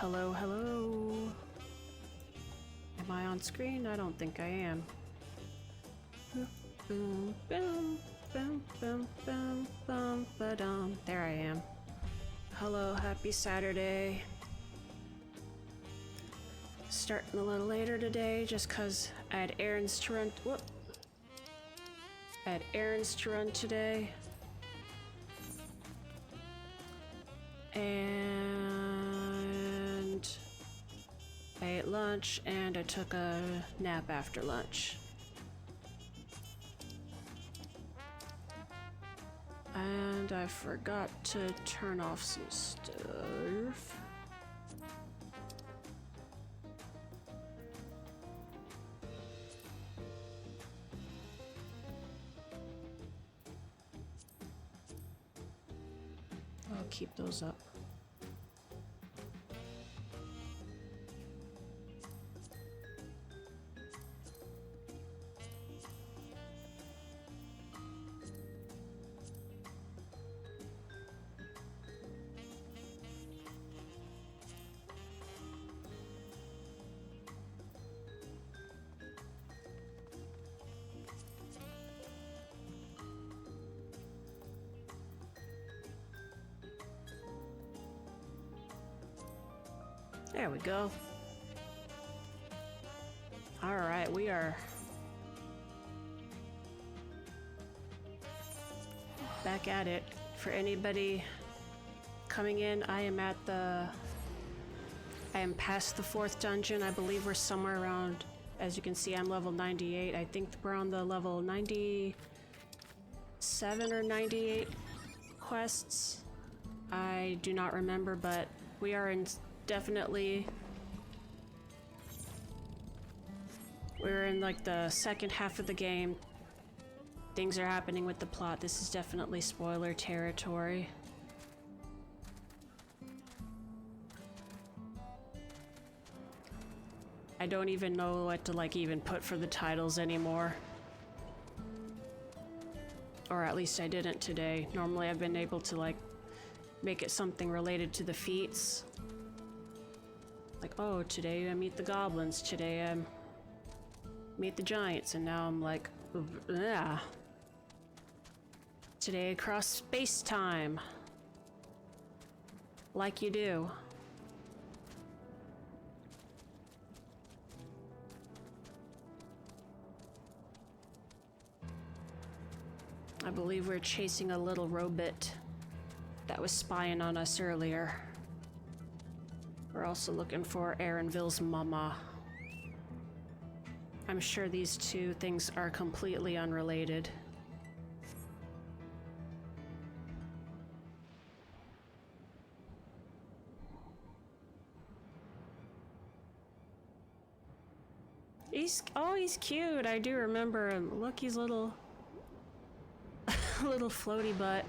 Hello, hello. Am I on screen? I don't think I am. Boom, boom, boom, boom, boom, boom, ba-dum. There I am. Hello, happy Saturday. Starting a little later today just because I had errands to run. Whoop. I had errands to run today. And I ate lunch and I took a nap after lunch. And I forgot to turn off some stuff. I'll keep those up. There we go. All right, we are back at it. For anybody coming in, I am past the 4th dungeon. I believe we're somewhere around, as you can see, I'm level 98. I think we're on the level 97 or 98 quests. I do not remember, but we are in we're in like the second half of the game. Things are happening with the plot. This is definitely spoiler territory. I don't even know what to even put for the titles anymore. Or at least I didn't today. Normally I've been able to make it something related to the feats. Like, oh, today I meet the goblins, today I meet the giants, and now I'm like, yeah. Today I cross space-time. Like you do. I believe we're chasing a little robot that was spying on us earlier. We're also looking for Aaronville's mama. I'm sure these two things are completely unrelated. He's cute. I do remember him. Look, he's little little floaty butt.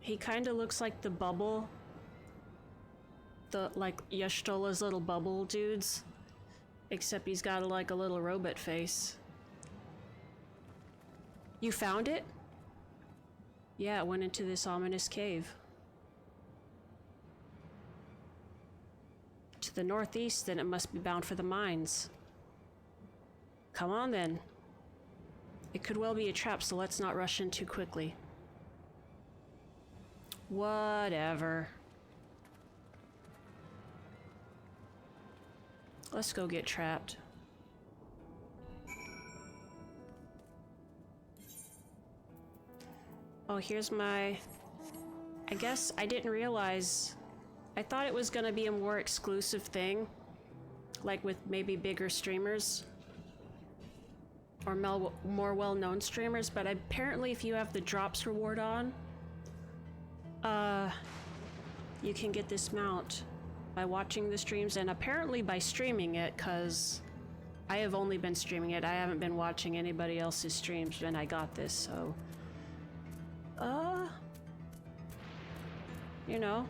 He kind of looks like the bubble. Yashtola's little bubble dudes. Except he's got a little robot face. You found it? Yeah, it went into this ominous cave. To the northeast, then it must be bound for the mines. Come on then. It could well be a trap, so let's not rush in too quickly. Whatever. Let's go get trapped. Oh, here's my... I guess I didn't realize... I thought it was gonna be a more exclusive thing. Like with maybe bigger streamers. Or more well-known streamers, but apparently if you have the drops reward on... you can get this mount by watching the streams and apparently by streaming it, because I have only been streaming it. I haven't been watching anybody else's streams when I got this, so you know,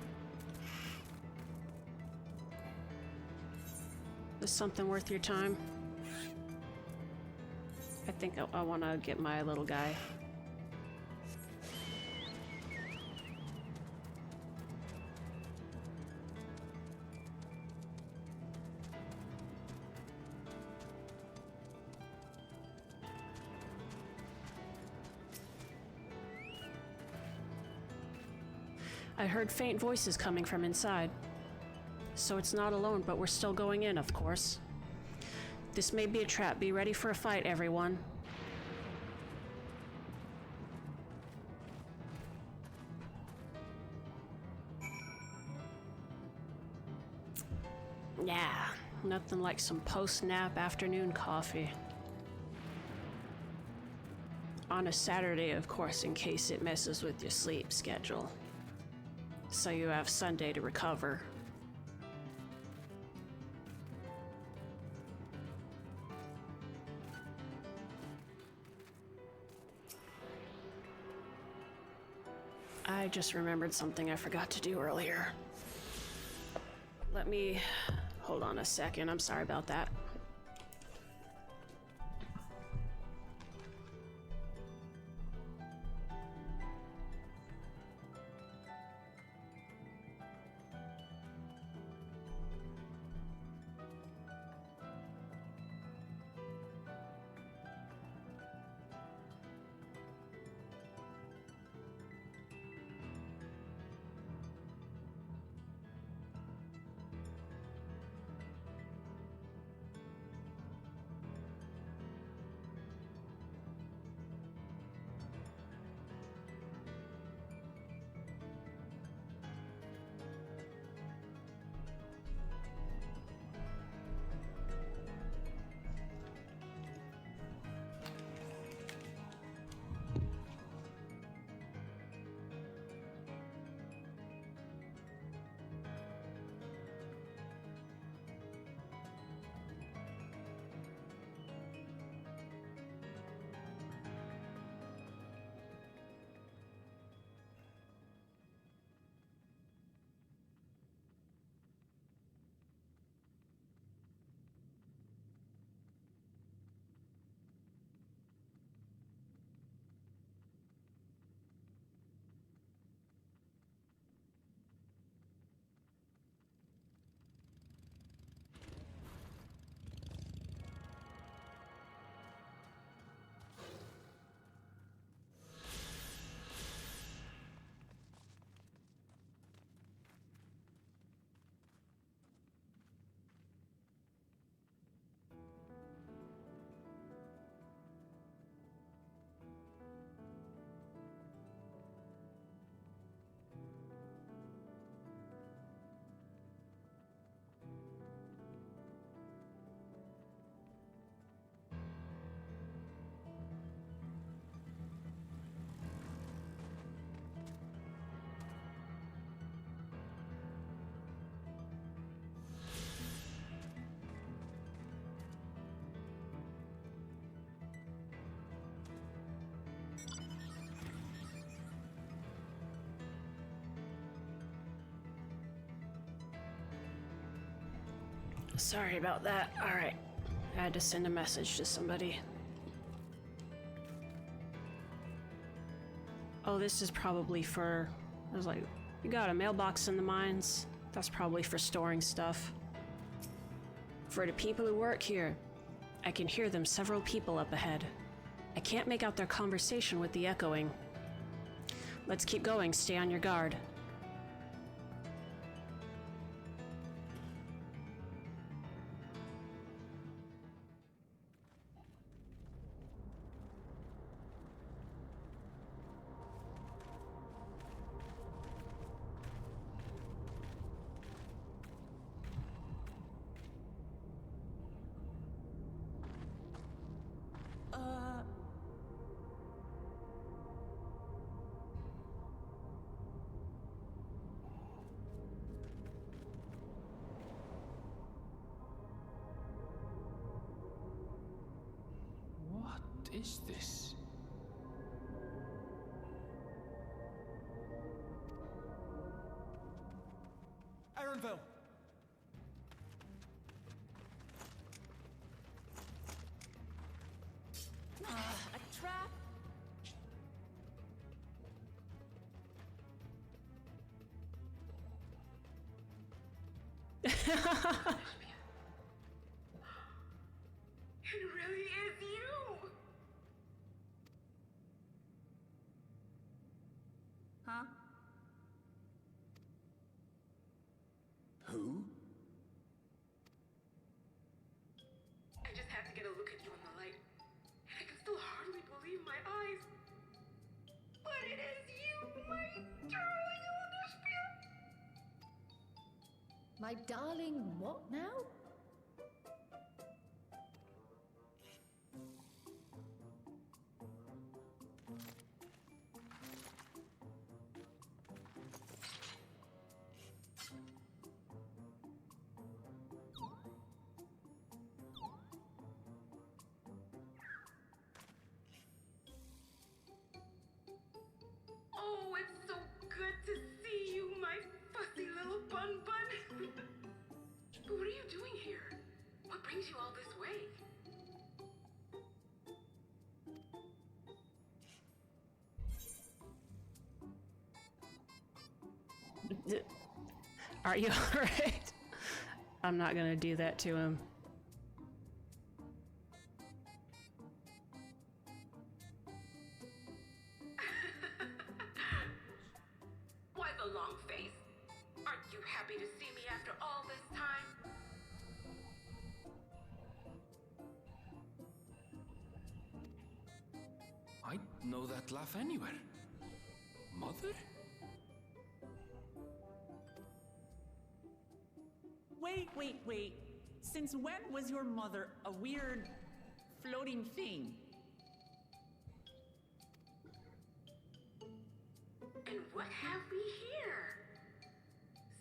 is something worth your time. I think I want to get my little guy. I heard faint voices coming from inside. So it's not alone, but we're still going in, of course. This may be a trap. Be ready for a fight, everyone. Yeah, nothing like some post-nap afternoon coffee. On a Saturday, of course, in case it messes with your sleep schedule. So you have Sunday to recover. I just remembered something I forgot to do earlier. Let me... hold on a second, I'm sorry about that. Sorry about that. Alright. I had to send a message to somebody. Oh, this is probably for... I was like, you got a mailbox in the mines? That's probably for storing stuff. For the people who work here. I can hear them, several people up ahead. I can't make out their conversation with the echoing. Let's keep going, stay on your guard. What is this? Aaronville! A trap? It really is you! Huh? My darling, what now? Oh, it's so good to see you, my fussy little bun bun. But what are you doing here? What brings you all this way? Are you alright? I'm not gonna do that to him. Why the long face? Aren't you happy to see me after all this time? I know that laugh anywhere. Mother? Wait. Since when was your mother a weird floating thing? And what have we here?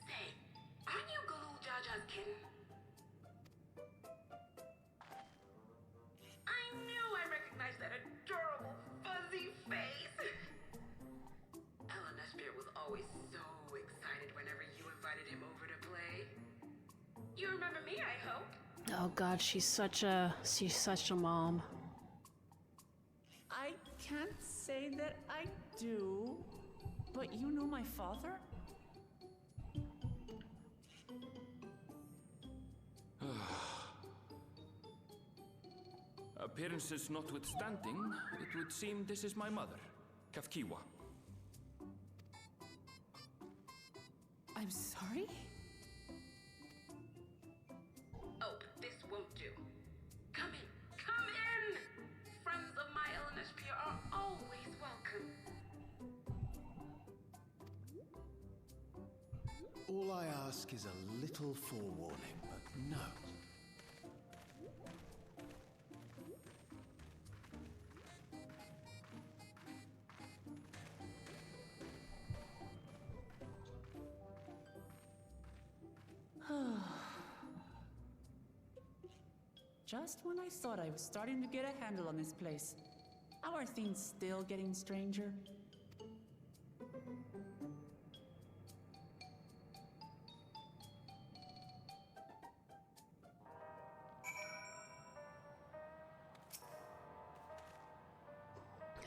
Say, aren't you Galul Jaja's kitten? I knew I recognized that adorable fuzzy face. Spear was always so excited whenever you invited him over to play. You remember me, I hope? Oh god, she's such a mom. I can't say that I do, but you know my father? Appearances notwithstanding, it would seem this is my mother, Kafkiwa. I'm sorry? Oh, this won't do. Come in! Friends of my LNSP are always welcome. All I ask is a little forewarning, but no. Just when I thought I was starting to get a handle on this place, how are things still getting stranger?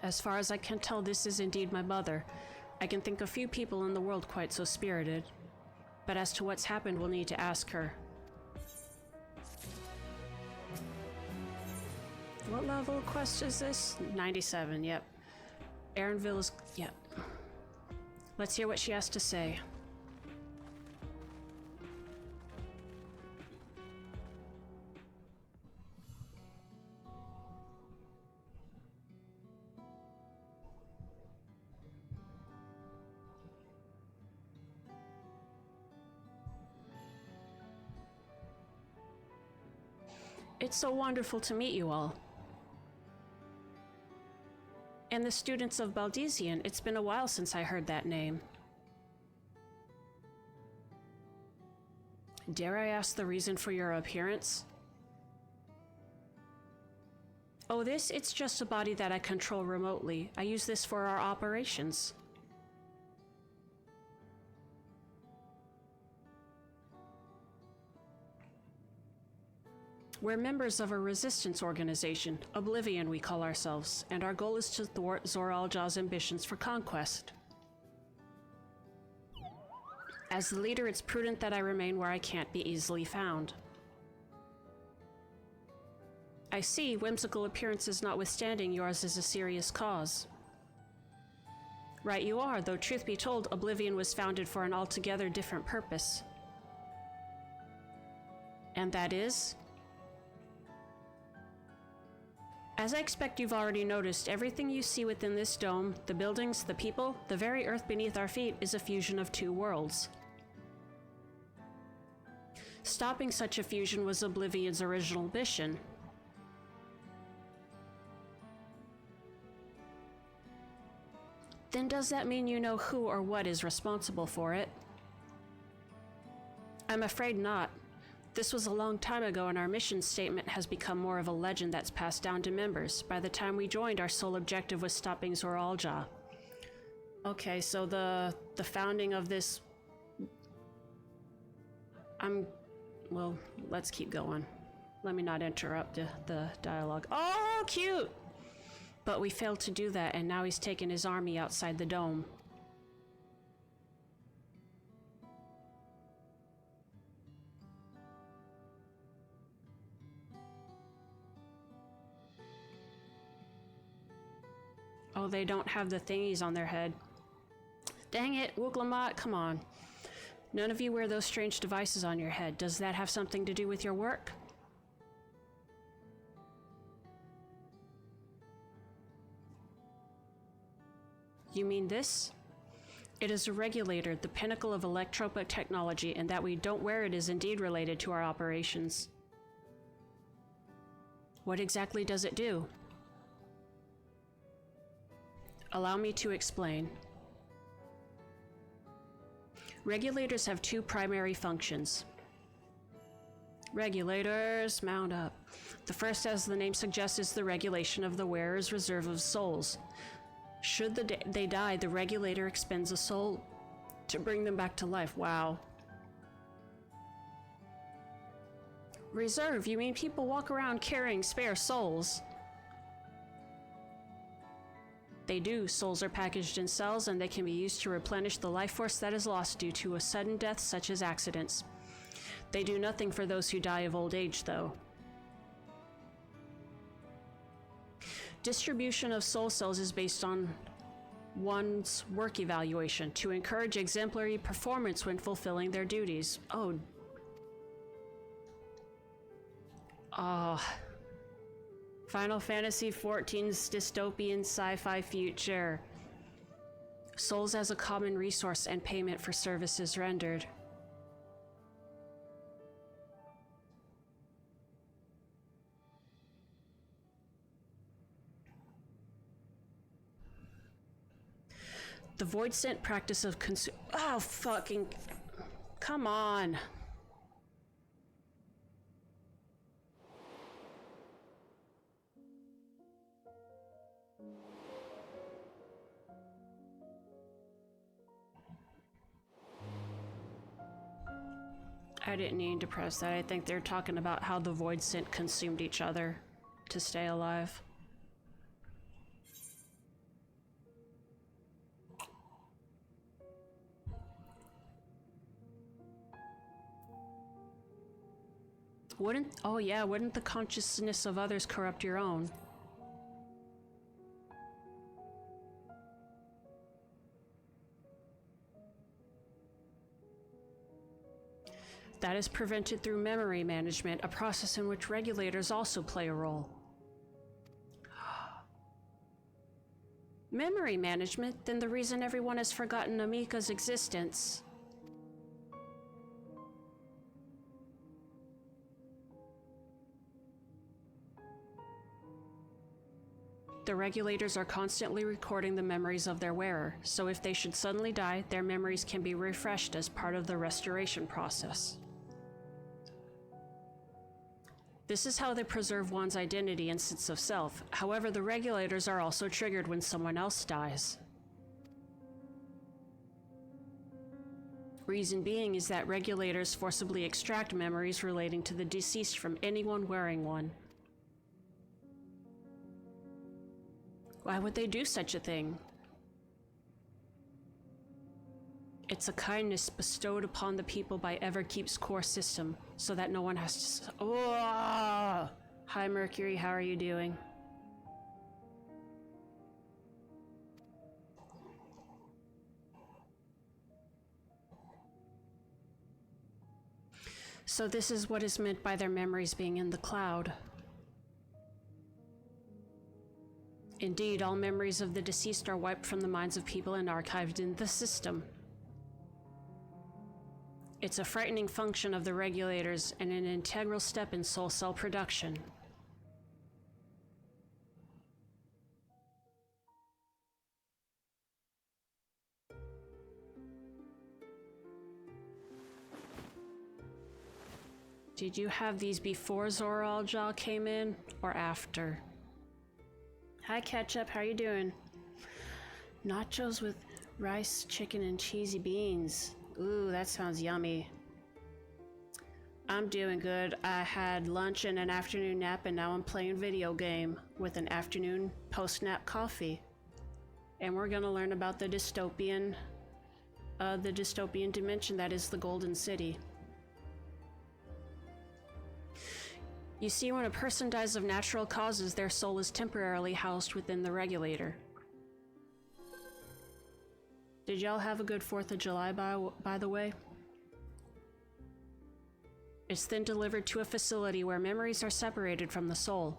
As far as I can tell, this is indeed my mother. I can think of few people in the world quite so spirited. But as to what's happened, we'll need to ask her. What level of quest is this? 97, yep. Erinville is... yep. Let's hear what she has to say. It's so wonderful to meet you all. And the students of Baldesion, it's been a while since I heard that name. Dare I ask the reason for your appearance? Oh, it's just a body that I control remotely. I use this for our operations. We're members of a resistance organization, Oblivion we call ourselves, and our goal is to thwart Zor-Al-Jah's ambitions for conquest. As the leader, it's prudent that I remain where I can't be easily found. I see, whimsical appearances notwithstanding, yours is a serious cause. Right you are, though truth be told, Oblivion was founded for an altogether different purpose. And that is? As I expect you've already noticed, everything you see within this dome, the buildings, the people, the very earth beneath our feet, is a fusion of two worlds. Stopping such a fusion was Oblivion's original mission. Then does that mean you know who or what is responsible for it? I'm afraid not. This was a long time ago, and our mission statement has become more of a legend that's passed down to members. By the time we joined, our sole objective was stopping Zoralja. Okay, so the founding of this... Well, let's keep going. Let me not interrupt the dialogue. Oh, cute! But we failed to do that, and now he's taken his army outside the dome. Oh, they don't have the thingies on their head. Dang it, Wooglamat, come on. None of you wear those strange devices on your head. Does that have something to do with your work? You mean this? It is a regulator, the pinnacle of electropic technology, and that we don't wear it is indeed related to our operations. What exactly does it do? Allow me to explain. Regulators have two primary functions. Regulators, mount up. The first, as the name suggests, is the regulation of the wearer's reserve of souls. Should they die, the regulator expends a soul to bring them back to life. Wow. Reserve? You mean people walk around carrying spare souls? They do. Souls are packaged in cells, and they can be used to replenish the life force that is lost due to a sudden death such as accidents. They do nothing for those who die of old age, though. Distribution of soul cells is based on one's work evaluation to encourage exemplary performance when fulfilling their duties. Oh. Final Fantasy XIV's dystopian sci-fi future. Souls as a common resource and payment for services rendered. The void sent practice of oh, fucking... Come on. I didn't need to press that. I think they're talking about how the void sent consumed each other to stay alive. Wouldn't the consciousness of others corrupt your own? That is prevented through memory management, a process in which regulators also play a role. Memory management? Then the reason everyone has forgotten Amika's existence. The regulators are constantly recording the memories of their wearer, so if they should suddenly die, their memories can be refreshed as part of the restoration process. This is how they preserve one's identity and sense of self. However, the regulators are also triggered when someone else dies. Reason being is that regulators forcibly extract memories relating to the deceased from anyone wearing one. Why would they do such a thing? It's a kindness bestowed upon the people by Everkeep's core system, so that no one has to... Oh! Hi, Mercury, how are you doing? So this is what is meant by their memories being in the cloud. Indeed, all memories of the deceased are wiped from the minds of people and archived in the system. It's a frightening function of the regulators and an integral step in soul cell production. Did you have these before Zoral Jaw came in, or after? Hi Ketchup, how you doing? Nachos with rice, chicken, and cheesy beans. Ooh, that sounds yummy. I'm doing good. I had lunch and an afternoon nap, and now I'm playing video game with an afternoon post-nap coffee. And we're gonna learn about the dystopian dimension that is the Golden City. You see, when a person dies of natural causes, their soul is temporarily housed within the regulator. Did y'all have a good 4th of July, by the way? It's then delivered to a facility where memories are separated from the soul.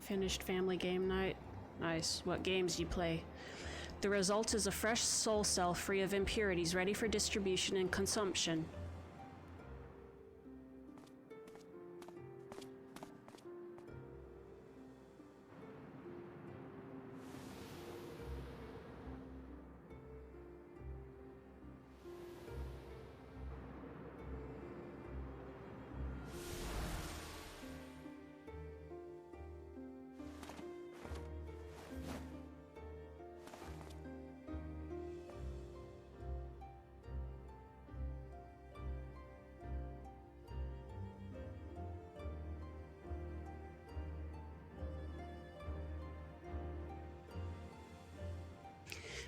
Finished family game night? Nice. What games do you play? The result is a fresh soul cell free of impurities, ready for distribution and consumption.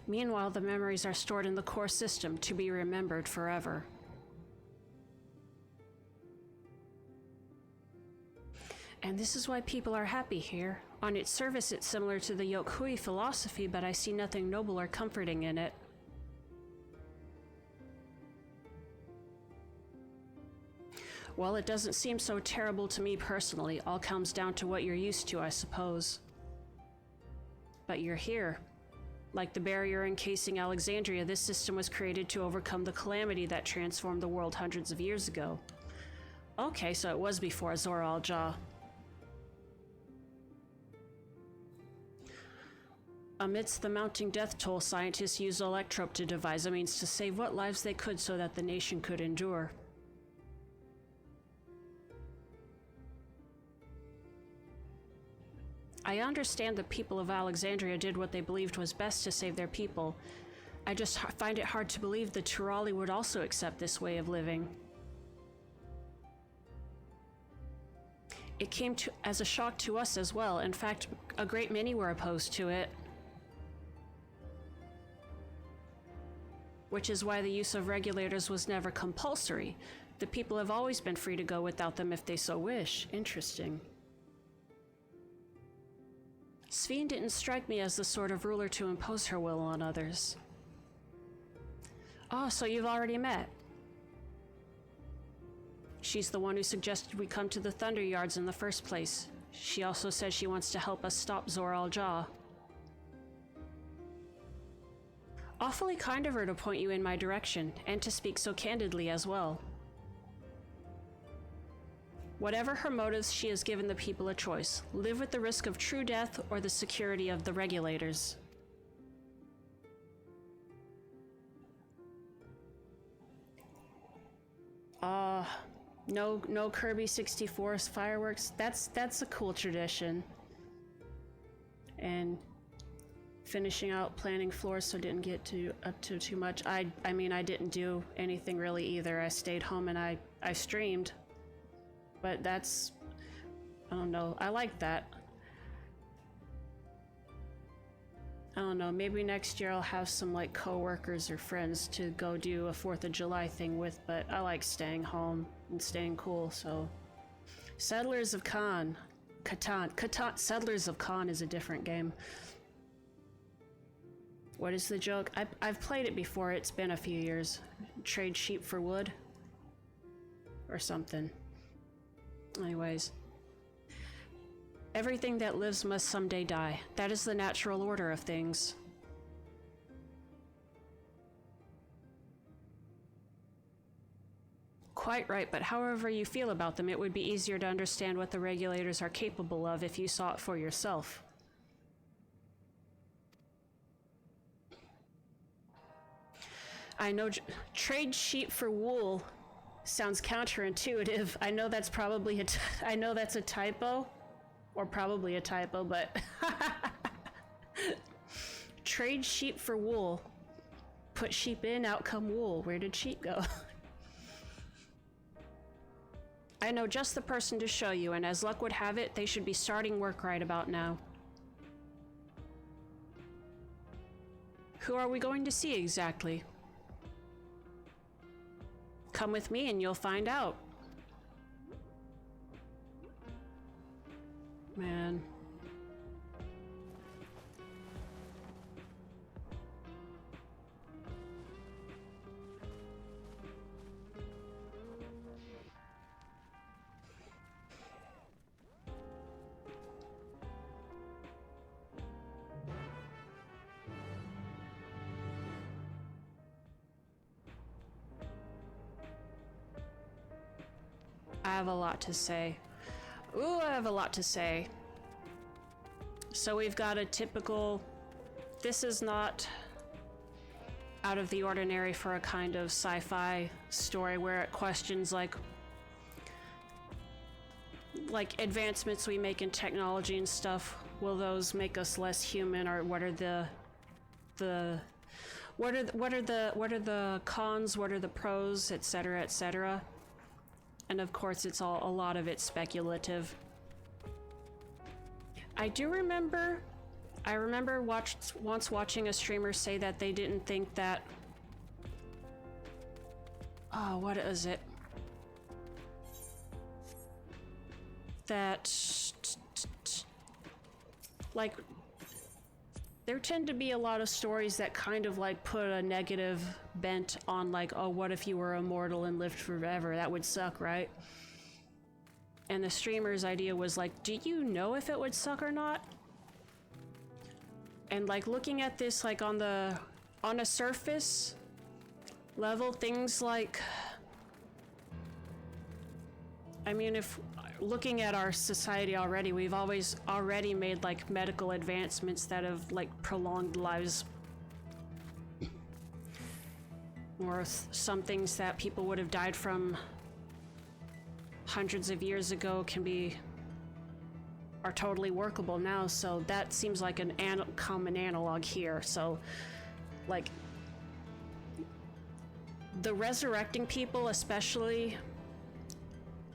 Meanwhile, the memories are stored in the core system to be remembered forever. And this is why people are happy here. On its surface, it's similar to the Yokhui philosophy, but I see nothing noble or comforting in it. Well, it doesn't seem so terrible to me personally. All comes down to what you're used to, I suppose. But you're here. Like the barrier encasing Alexandria, this system was created to overcome the calamity that transformed the world hundreds of years ago. Okay, so it was before Zoral Jaw. Amidst the mounting death toll, scientists used Electrope to devise a means to save what lives they could so that the nation could endure. I understand the people of Alexandria did what they believed was best to save their people. I just find it hard to believe the Turali would also accept this way of living. It came as a shock to us as well. In fact, a great many were opposed to it. Which is why the use of regulators was never compulsory. The people have always been free to go without them if they so wish. Interesting. Sveen didn't strike me as the sort of ruler to impose her will on others. Oh, so you've already met. She's the one who suggested we come to the Thunder Yards in the first place. She also says she wants to help us stop Zoral Jaw. Awfully kind of her to point you in my direction, and to speak so candidly as well. Whatever her motives, she has given the people a choice. Live with the risk of true death or the security of the regulators. No Kirby 64 fireworks. That's a cool tradition. And finishing out planning floors so didn't get up to too much. I mean, I didn't do anything really either. I stayed home and I streamed. But that's, I don't know, I like that. I don't know, maybe next year I'll have some like co-workers or friends to go do a 4th of July thing with, but I like staying home and staying cool, so. Settlers of Catan, Settlers of Catan is a different game. What is the joke? I've played it before, it's been a few years. Trade sheep for wood. or something. Anyways. Everything that lives must someday die. That is the natural order of things. Quite right, but however you feel about them, it would be easier to understand what the regulators are capable of if you saw it for yourself. I know trade sheep for wool sounds counterintuitive. I know that's probably I know that's a typo, or probably a typo, but trade sheep for wool. Put sheep in, out come wool. Where did sheep go? I know just the person to show you, and as luck would have it, they should be starting work right about now. Who are we going to see exactly? Come with me and you'll find out. Man. I have a lot to say. Ooh, I have a lot to say. So we've got a typical... This is not out of the ordinary for a kind of sci-fi story where it questions like advancements we make in technology and stuff. Will those make us less human, or what are the cons, what are the pros, etc., etc.? And of course, a lot of it's speculative. I remember once watching a streamer say that they didn't think that, oh, what is it? That, like, there tend to be a lot of stories that kind of like put a negative bent on like, oh, what if you were immortal and lived forever? That would suck, right? And the streamer's idea was like, do you know if it would suck or not? And like looking at this like on a surface level, things like, I mean, if looking at our society already, we've already made like medical advancements that have like prolonged lives. Or some things that people would have died from hundreds of years ago are totally workable now, so that seems like a common analog here. So, like, the resurrecting people, especially,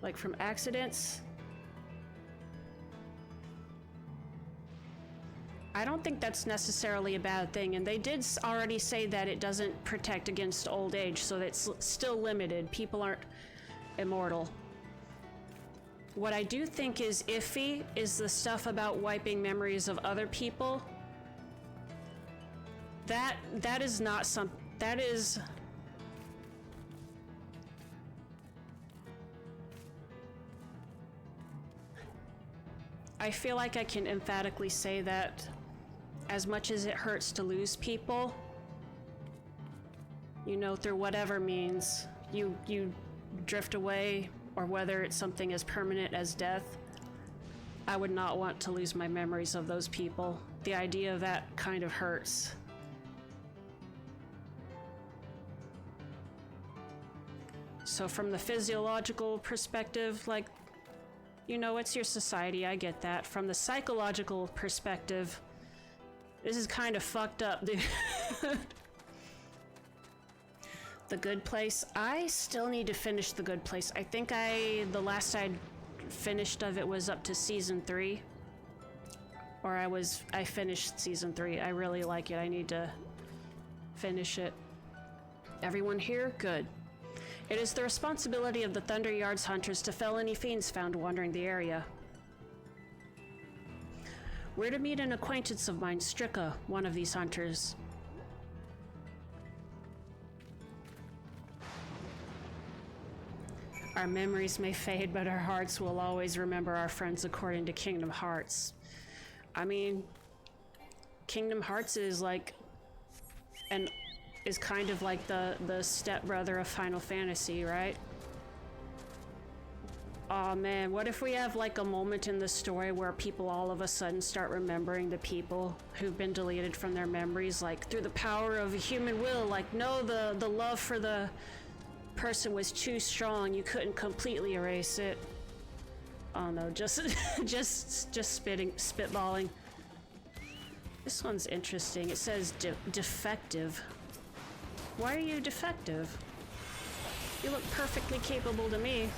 like, from accidents, I don't think that's necessarily a bad thing, and they did already say that it doesn't protect against old age, so it's still limited. People aren't immortal. What I do think is iffy is the stuff about wiping memories of other people. That is not that is... I feel like I can emphatically say that as much as it hurts to lose people, you know, through whatever means, you drift away, or whether it's something as permanent as death, I would not want to lose my memories of those people. The idea of that kind of hurts. So from the physiological perspective, like, you know, it's your society, I get that. From the psychological perspective, this is kind of fucked up, dude. The Good Place. I still need to finish The Good Place. I think the last I'd finished of it was up to season 3. Or I finished season 3. I really like it. I need to finish it. Everyone here? Good. It is the responsibility of the Thunder Yards hunters to fell any fiends found wandering the area. We're to meet an acquaintance of mine, Stricka, one of these hunters. Our memories may fade, but our hearts will always remember our friends according to Kingdom Hearts. I mean, Kingdom Hearts is like is kind of like the stepbrother of Final Fantasy, right? Aw man, what if we have like a moment in the story where people all of a sudden start remembering the people who've been deleted from their memories, like through the power of a human will, like no, the love for the person was too strong, you couldn't completely erase it. Oh no, just spitballing. This one's interesting. It says defective. Why are you defective? You look perfectly capable to me.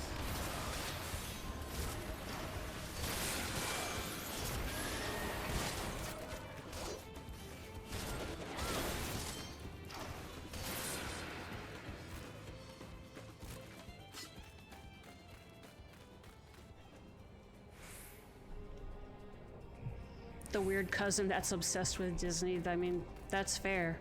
The weird cousin that's obsessed with Disney, I mean, that's fair.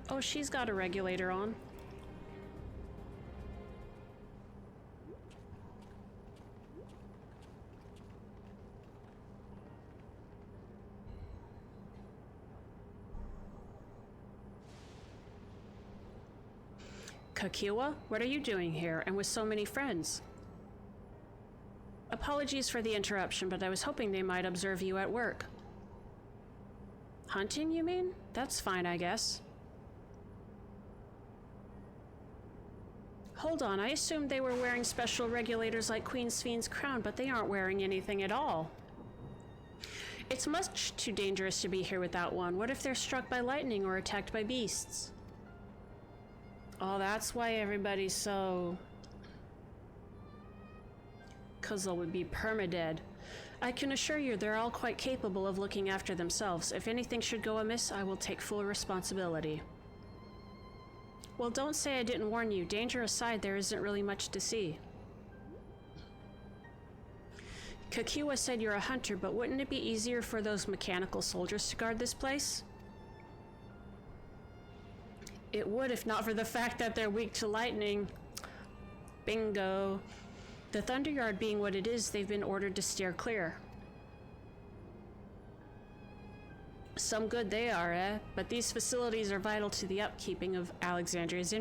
Oh, she's got a regulator on. Kakiwa, what are you doing here and with so many friends? Apologies for the interruption, but I was hoping they might observe you at work. Hunting, you mean? That's fine, I guess. Hold on, I assumed they were wearing special regulators like Queen Spheen's crown, but they aren't wearing anything at all. It's much too dangerous to be here without one. What if they're struck by lightning or attacked by beasts? Oh, that's why everybody's so... Kuzzle would be permadead. I can assure you they're all quite capable of looking after themselves. If anything should go amiss, I will take full responsibility. Well, don't say I didn't warn you. Danger aside, there isn't really much to see. Kakiwa said you're a hunter, but wouldn't it be easier for those mechanical soldiers to guard this place? It would, if not for the fact that they're weak to lightning. Bingo. The Thunderyard being what it is, they've been ordered to steer clear. Some good they are, eh? But these facilities are vital to the upkeeping of Alexandria's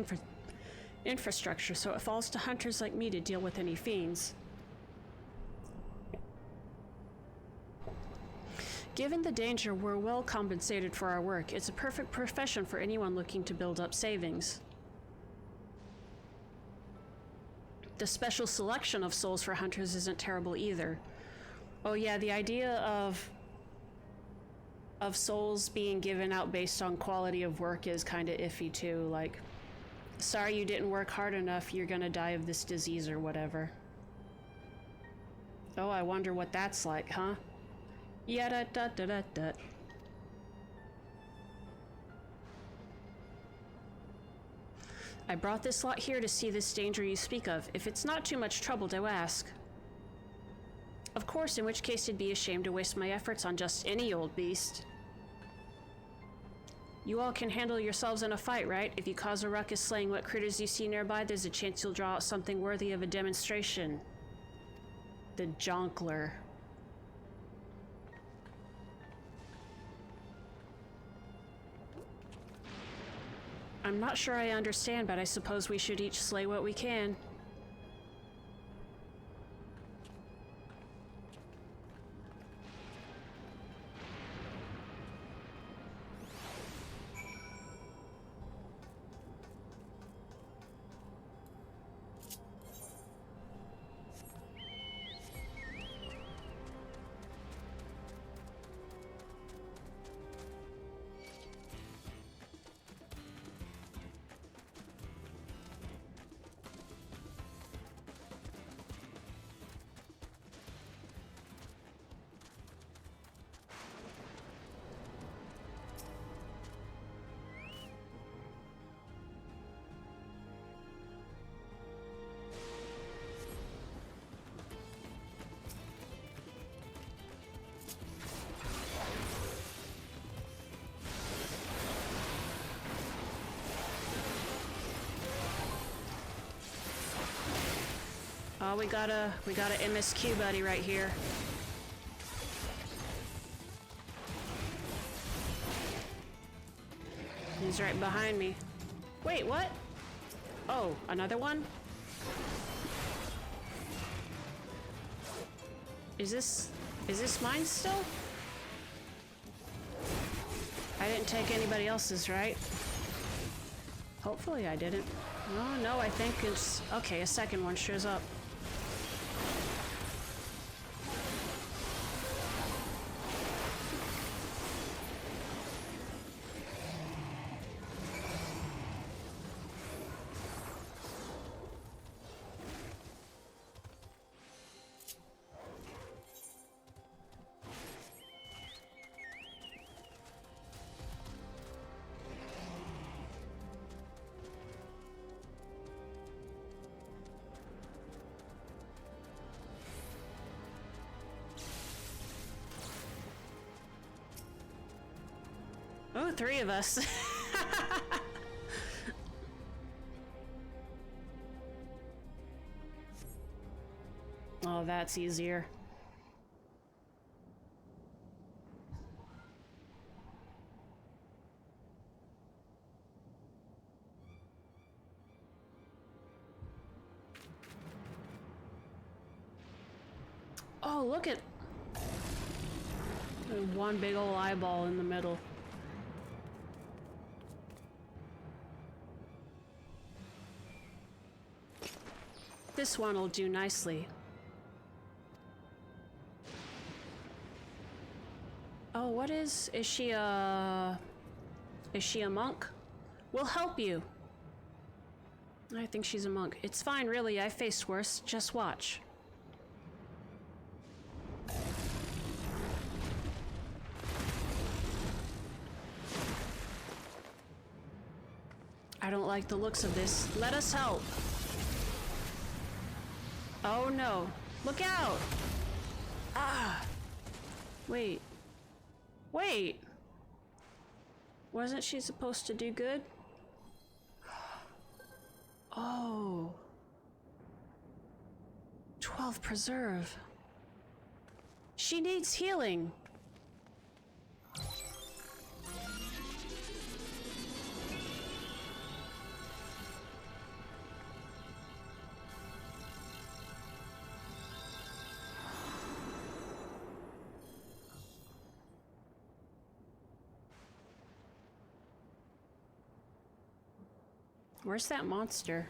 infrastructure, so it falls to hunters like me to deal with any fiends. Given the danger, we're well compensated for our work. It's a perfect profession for anyone looking to build up savings. The special selection of souls for hunters isn't terrible either. Oh yeah, the idea of souls being given out based on quality of work is kind of iffy too. Like, sorry you didn't work hard enough, you're gonna die of this disease or whatever. Oh, I wonder what that's like, huh? Yeah-da-da-da-da-da. I brought this lot here to see this danger you speak of, if it's not too much trouble to ask. Of course, in which case it'd be a shame to waste my efforts on just any old beast. You all can handle yourselves in a fight, right? If you cause a ruckus slaying what critters you see nearby, there's a chance you'll draw out something worthy of a demonstration. The Jonkler. I'm not sure I understand, but I suppose we should each slay what we can. we got a MSQ buddy right here. He's right behind me. Wait, what? Oh, another one? Is this mine still? I didn't take anybody else's, right? Hopefully I didn't. Oh, no, I think it's... Okay, a second one shows up. Oh, 3 of us. Oh, that's easier. Oh, look at one big old eyeball in the middle. This one will do nicely. Oh, what is she a monk? We'll help you. I think she's a monk. It's fine, really. I faced worse. Just watch. I don't like the looks of this. Let us help. Oh no. Look out! Ah! Wait. Wait! Wasn't she supposed to do good? Oh. 12 preserve. She needs healing. Where's that monster?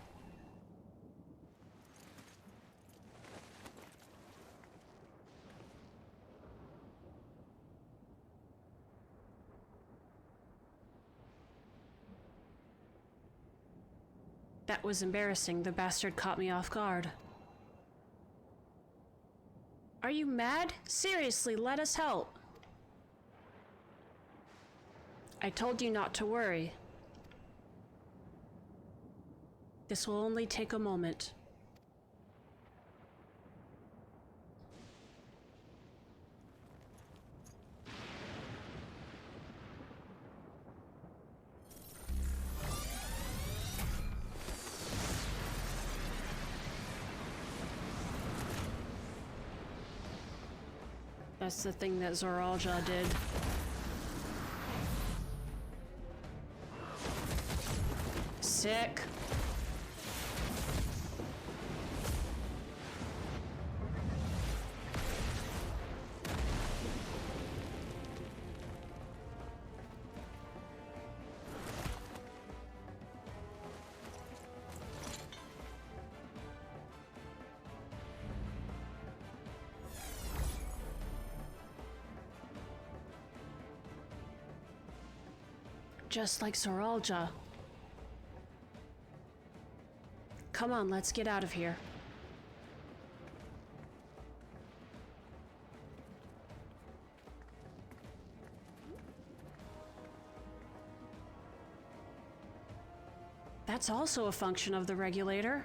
That was embarrassing. The bastard caught me off guard. Are you mad? Seriously, let us help. I told you not to worry. This will only take a moment. That's the thing that Zoralja did. Sick. Just like Zoralja. Come on, let's get out of here. That's also a function of the regulator.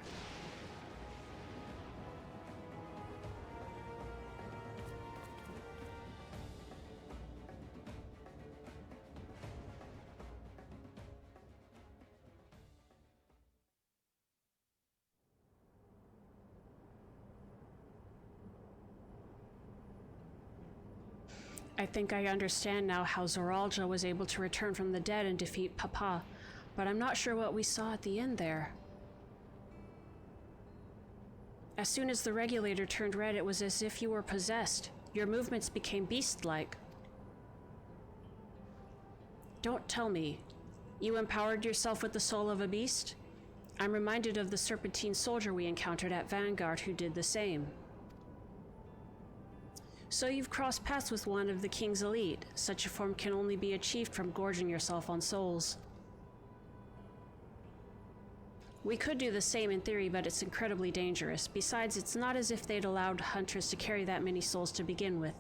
I think I understand now how Zoralja was able to return from the dead and defeat Papa, but I'm not sure what we saw at the end there. As soon as the regulator turned red, it was as if you were possessed. Your movements became beast-like. Don't tell me. You empowered yourself with the soul of a beast? I'm reminded of the Serpentine soldier we encountered at Vanguard who did the same. So you've crossed paths with one of the King's elite. Such a form can only be achieved from gorging yourself on souls. We could do the same in theory, but it's incredibly dangerous. Besides, it's not as if they'd allowed hunters to carry that many souls to begin with.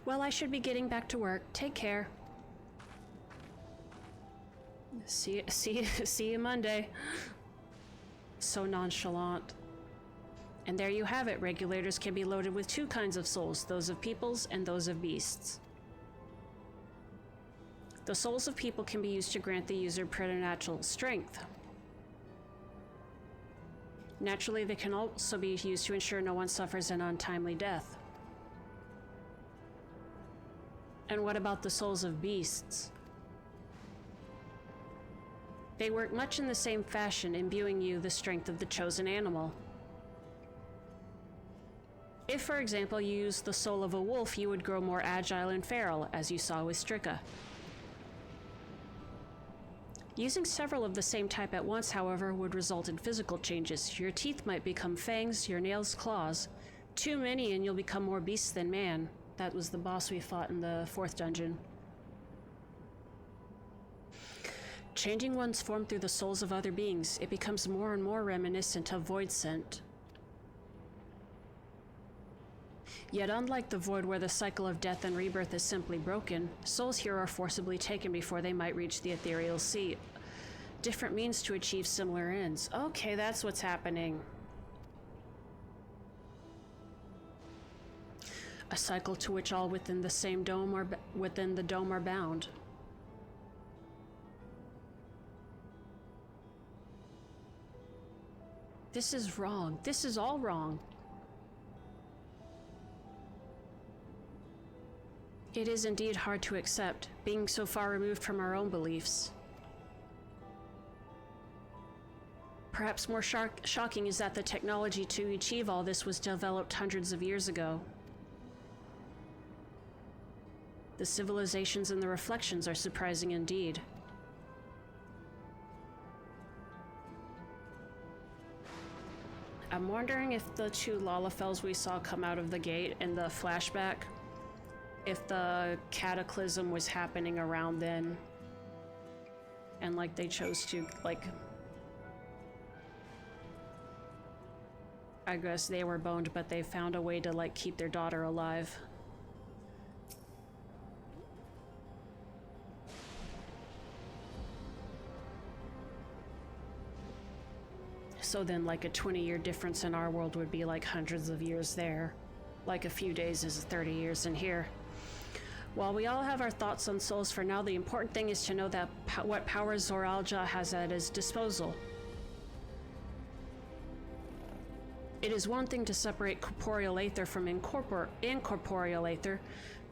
Well, I should be getting back to work. Take care. See you Monday. So nonchalant. And there you have it. Regulators can be loaded with two kinds of souls, those of peoples and those of beasts. The souls of people can be used to grant the user preternatural strength. Naturally, they can also be used to ensure no one suffers an untimely death. And what about the souls of beasts? They work much in the same fashion, imbuing you the strength of the chosen animal. If, for example, you use the soul of a wolf, you would grow more agile and feral, as you saw with Strika. Using several of the same type at once, however, would result in physical changes. Your teeth might become fangs, your nails claws. Too many and you'll become more beast than man. That was the boss we fought in the 4th dungeon. Changing one's form through the souls of other beings, it becomes more and more reminiscent of Void Scent. Yet unlike the Void where the cycle of death and rebirth is simply broken, souls here are forcibly taken before they might reach the ethereal sea. Different means to achieve similar ends. Okay, that's what's happening. A cycle to which all within the same dome or within the dome are bound. This is wrong. This is all wrong. It is indeed hard to accept, being so far removed from our own beliefs. Perhaps more shocking is that the technology to achieve all this was developed hundreds of years ago. The civilizations and the reflections are surprising indeed. I'm wondering if the two Lalafels we saw come out of the gate in the flashback, if the cataclysm was happening around then, and like they chose to, like, I guess they were boned, but they found a way to, like, keep their daughter alive. So then, like, a 20-year difference in our world would be like hundreds of years there. Like a few days is 30 years in here. While we all have our thoughts on souls for now, the important thing is to know that what power Zoralja has at his disposal. It is one thing to separate corporeal aether from incorporeal aether,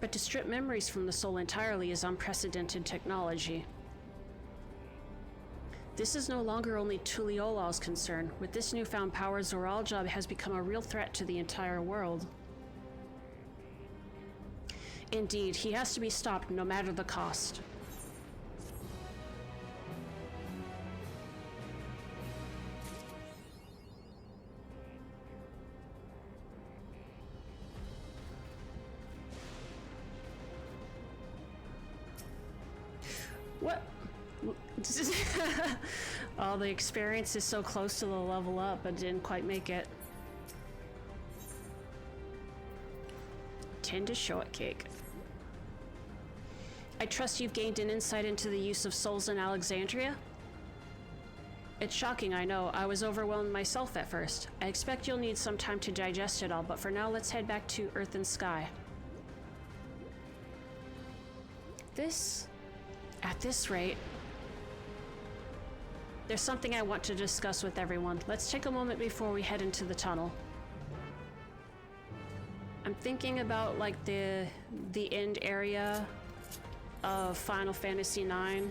but to strip memories from the soul entirely is unprecedented technology. This is no longer only Tuliola's concern. With this newfound power, Zoralja has become a real threat to the entire world. Indeed, he has to be stopped no matter the cost. What? Oh, the experience is so close to the level up, but didn't quite make it. Tend to shortcake. I trust you've gained an insight into the use of souls in Alexandria? It's shocking, I know. I was overwhelmed myself at first. I expect you'll need some time to digest it all, but for now, let's head back to Earth and Sky. At this rate, There's something I want to discuss with everyone. Let's take a moment before we head into the tunnel. I'm thinking about like the end area of Final Fantasy IX.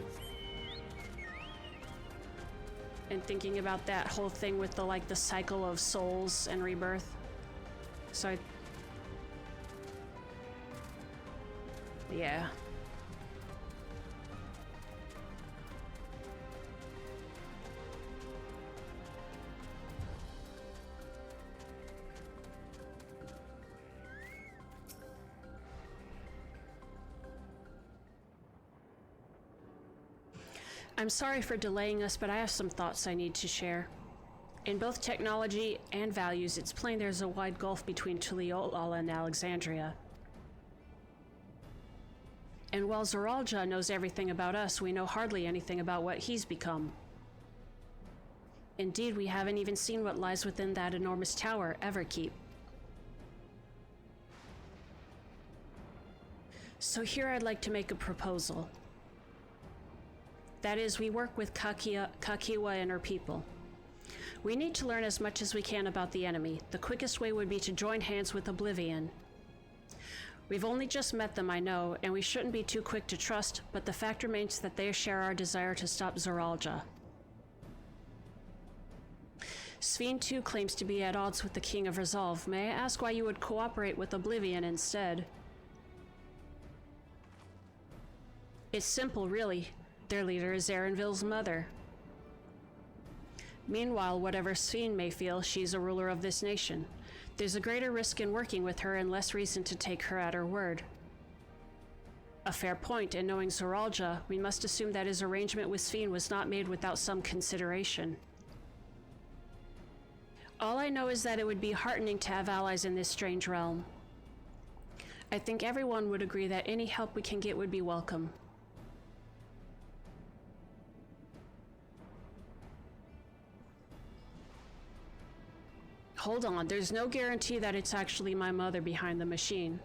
And thinking about that whole thing with the cycle of souls and rebirth. So yeah. I'm sorry for delaying us, but I have some thoughts I need to share. In both technology and values, it's plain there's a wide gulf between Tuliolal and Alexandria. And while Zoralja knows everything about us, we know hardly anything about what he's become. Indeed, we haven't even seen what lies within that enormous tower, Everkeep. So here I'd like to make a proposal. That is, we work with Kakiwa and her people. We need to learn as much as we can about the enemy. The quickest way would be to join hands with Oblivion. We've only just met them, I know, and we shouldn't be too quick to trust, but the fact remains that they share our desire to stop Zoralja. Sphene too claims to be at odds with the King of Resolve. May I ask why you would cooperate with Oblivion instead? It's simple, really. Their leader is Erenville's mother. Meanwhile, whatever Sphene may feel, she's a ruler of this nation. There's a greater risk in working with her and less reason to take her at her word. A fair point, and knowing Zoralja, we must assume that his arrangement with Sphene was not made without some consideration. All I know is that it would be heartening to have allies in this strange realm. I think everyone would agree that any help we can get would be welcome. Hold on, there's no guarantee that it's actually my mother behind the machine.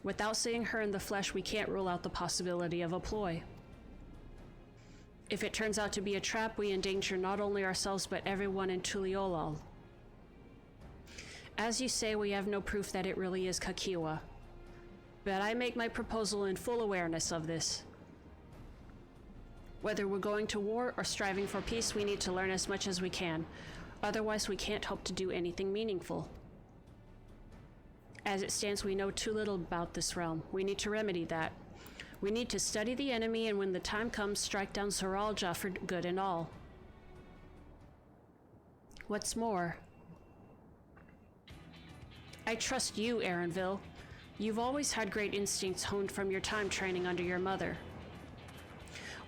Without seeing her in the flesh, we can't rule out the possibility of a ploy. If it turns out to be a trap, we endanger not only ourselves but everyone in Tuliolal. As you say, we have no proof that it really is Kakiwa. But I make my proposal in full awareness of this. Whether we're going to war or striving for peace, we need to learn as much as we can. Otherwise, we can't hope to do anything meaningful. As it stands, we know too little about this realm. We need to remedy that. We need to study the enemy, and when the time comes, strike down Zoralja for good and all. What's more, I trust you, Erenville. You've always had great instincts honed from your time training under your mother.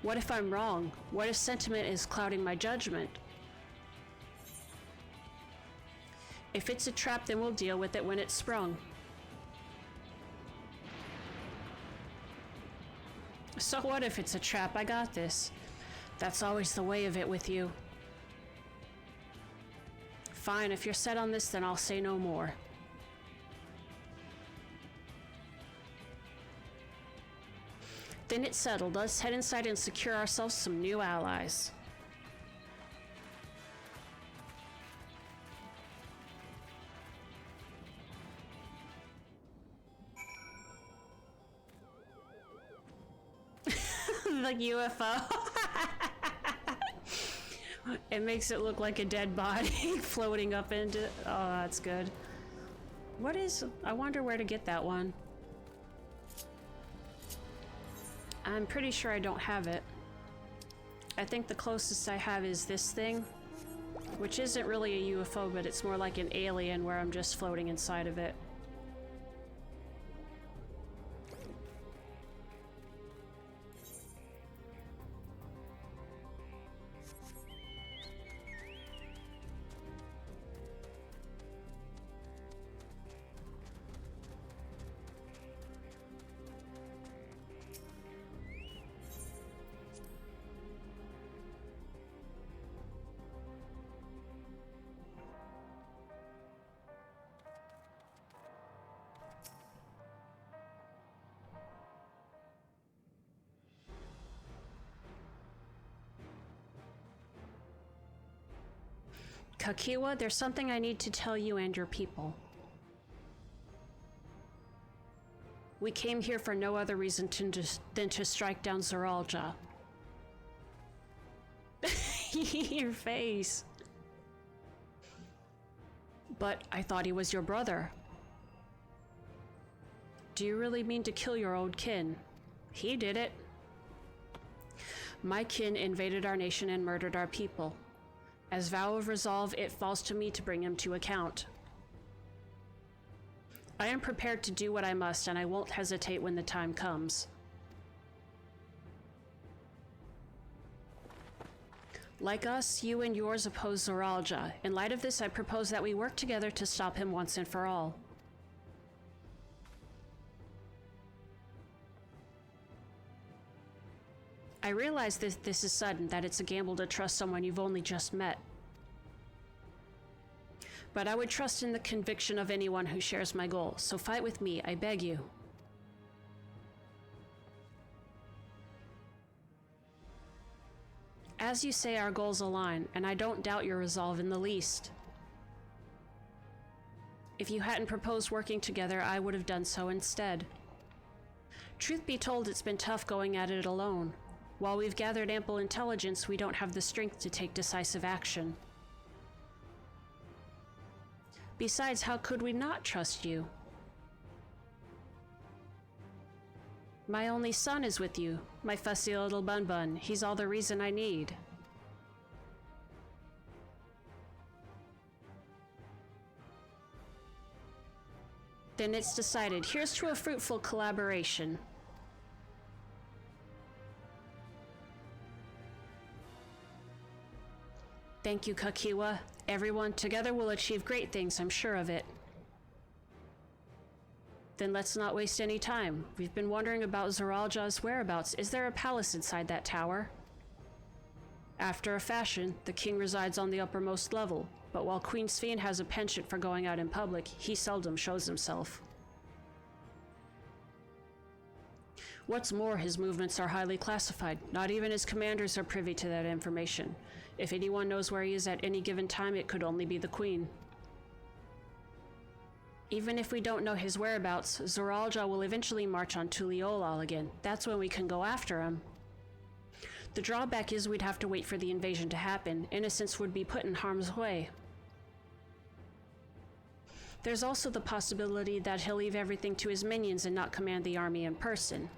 What if I'm wrong? What if sentiment is clouding my judgment? If it's a trap, then we'll deal with it when it's sprung. So what if it's a trap? I got this. That's always the way of it with you. Fine, if you're set on this, then I'll say no more. Then it's settled. Let's head inside and secure ourselves some new allies. The UFO. It makes it look like a dead body floating up into... Oh, that's good. What is... I wonder where to get that one. I'm pretty sure I don't have it. I think the closest I have is this thing, which isn't really a UFO, but it's more like an alien where I'm just floating inside of it. Kakiwa, there's something I need to tell you and your people. We came here for no other reason than to strike down Zoralja. Your face. But I thought he was your brother. Do you really mean to kill your old kin? He did it. My kin invaded our nation and murdered our people. As vow of resolve, it falls to me to bring him to account. I am prepared to do what I must, and I won't hesitate when the time comes. Like us, you and yours oppose Zoralja. In light of this, I propose that we work together to stop him once and for all. I realize this is sudden, that it's a gamble to trust someone you've only just met. But I would trust in the conviction of anyone who shares my goal, so fight with me, I beg you. As you say, our goals align, and I don't doubt your resolve in the least. If you hadn't proposed working together, I would have done so instead. Truth be told, it's been tough going at it alone. While we've gathered ample intelligence, we don't have the strength to take decisive action. Besides, how could we not trust you? My only son is with you, my fussy little bun-bun. He's all the reason I need. Then it's decided. Here's to a fruitful collaboration. Thank you, Kakiwa. Everyone, together we'll achieve great things, I'm sure of it. Then let's not waste any time. We've been wondering about Zoralja's whereabouts. Is there a palace inside that tower? After a fashion, the king resides on the uppermost level, but while Queen Sphene has a penchant for going out in public, he seldom shows himself. What's more, his movements are highly classified. Not even his commanders are privy to that information. If anyone knows where he is at any given time, it could only be the Queen. Even if we don't know his whereabouts, Zoralja will eventually march on Tuliolal again. That's when we can go after him. The drawback is we'd have to wait for the invasion to happen. Innocents would be put in harm's way. There's also the possibility that he'll leave everything to his minions and not command the army in person.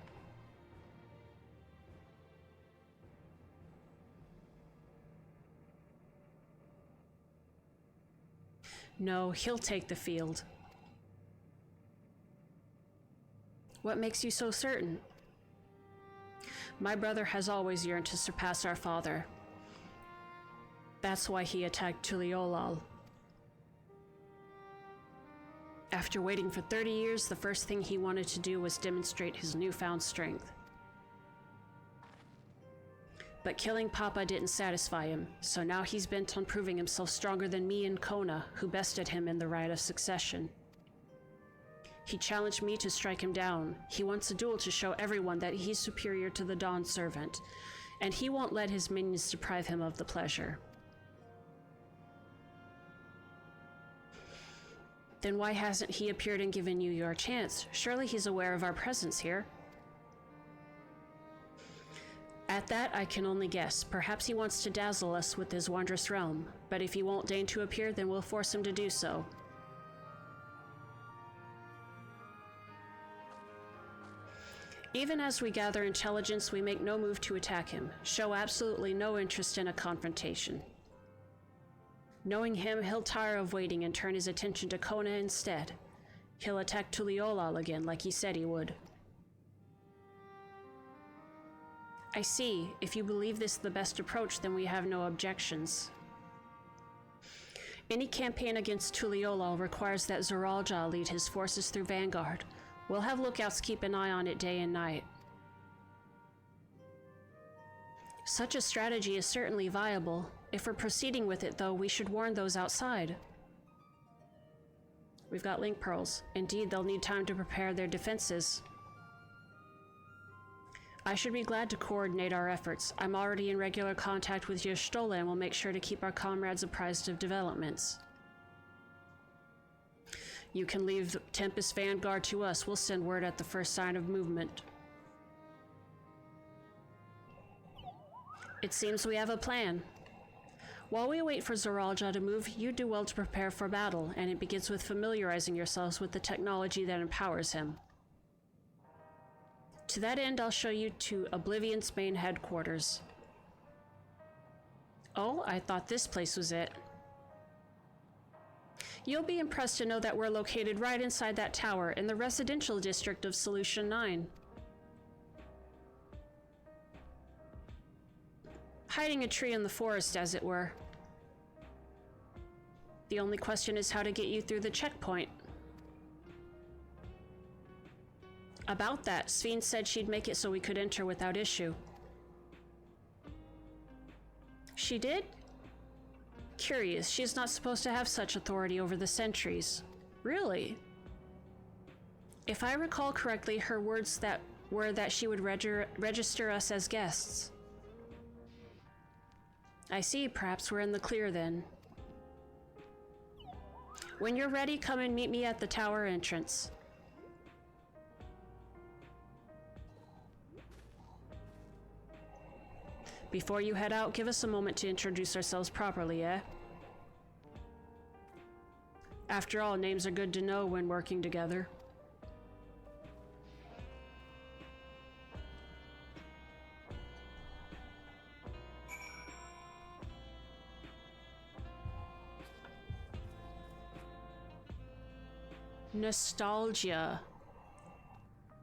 No, he'll take the field. What makes you so certain? My brother has always yearned to surpass our father. That's why he attacked Tuliolal. After waiting for 30 years, the first thing he wanted to do was demonstrate his newfound strength. But killing Papa didn't satisfy him, so now he's bent on proving himself stronger than me and Kona, who bested him in the right of succession. He challenged me to strike him down. He wants a duel to show everyone that he's superior to the Dawn Servant, and he won't let his minions deprive him of the pleasure. Then why hasn't he appeared and given you your chance? Surely he's aware of our presence here. At that, I can only guess. Perhaps he wants to dazzle us with his wondrous realm, but if he won't deign to appear, then we'll force him to do so. Even as we gather intelligence, we make no move to attack him, show absolutely no interest in a confrontation. Knowing him, he'll tire of waiting and turn his attention to Kona instead. He'll attack Tuliolal again like he said he would. I see. If you believe this is the best approach, then we have no objections. Any campaign against Tuliolal requires that Zoralja lead his forces through Vanguard. We'll have lookouts keep an eye on it day and night. Such a strategy is certainly viable. If we're proceeding with it, though, we should warn those outside. We've got link pearls. Indeed, they'll need time to prepare their defenses. I should be glad to coordinate our efforts. I'm already in regular contact with Yerstola and will make sure to keep our comrades apprised of developments. You can leave the Tempest Vanguard to us. We'll send word at the first sign of movement. It seems we have a plan. While we wait for Zoralja to move, you do well to prepare for battle, and it begins with familiarizing yourselves with the technology that empowers him. To that end, I'll show you to Oblivion's main headquarters. Oh, I thought this place was it. You'll be impressed to know that we're located right inside that tower in the residential district of Solution 9. Hiding a tree in the forest, as it were. The only question is how to get you through the checkpoint. About that, Sveen said she'd make it so we could enter without issue. She did? Curious, she's not supposed to have such authority over the sentries. Really? If I recall correctly, her words were that she would register us as guests. I see, perhaps we're in the clear then. When you're ready, come and meet me at the tower entrance. Before you head out, give us a moment to introduce ourselves properly, eh? After all, names are good to know when working together. Nostalgia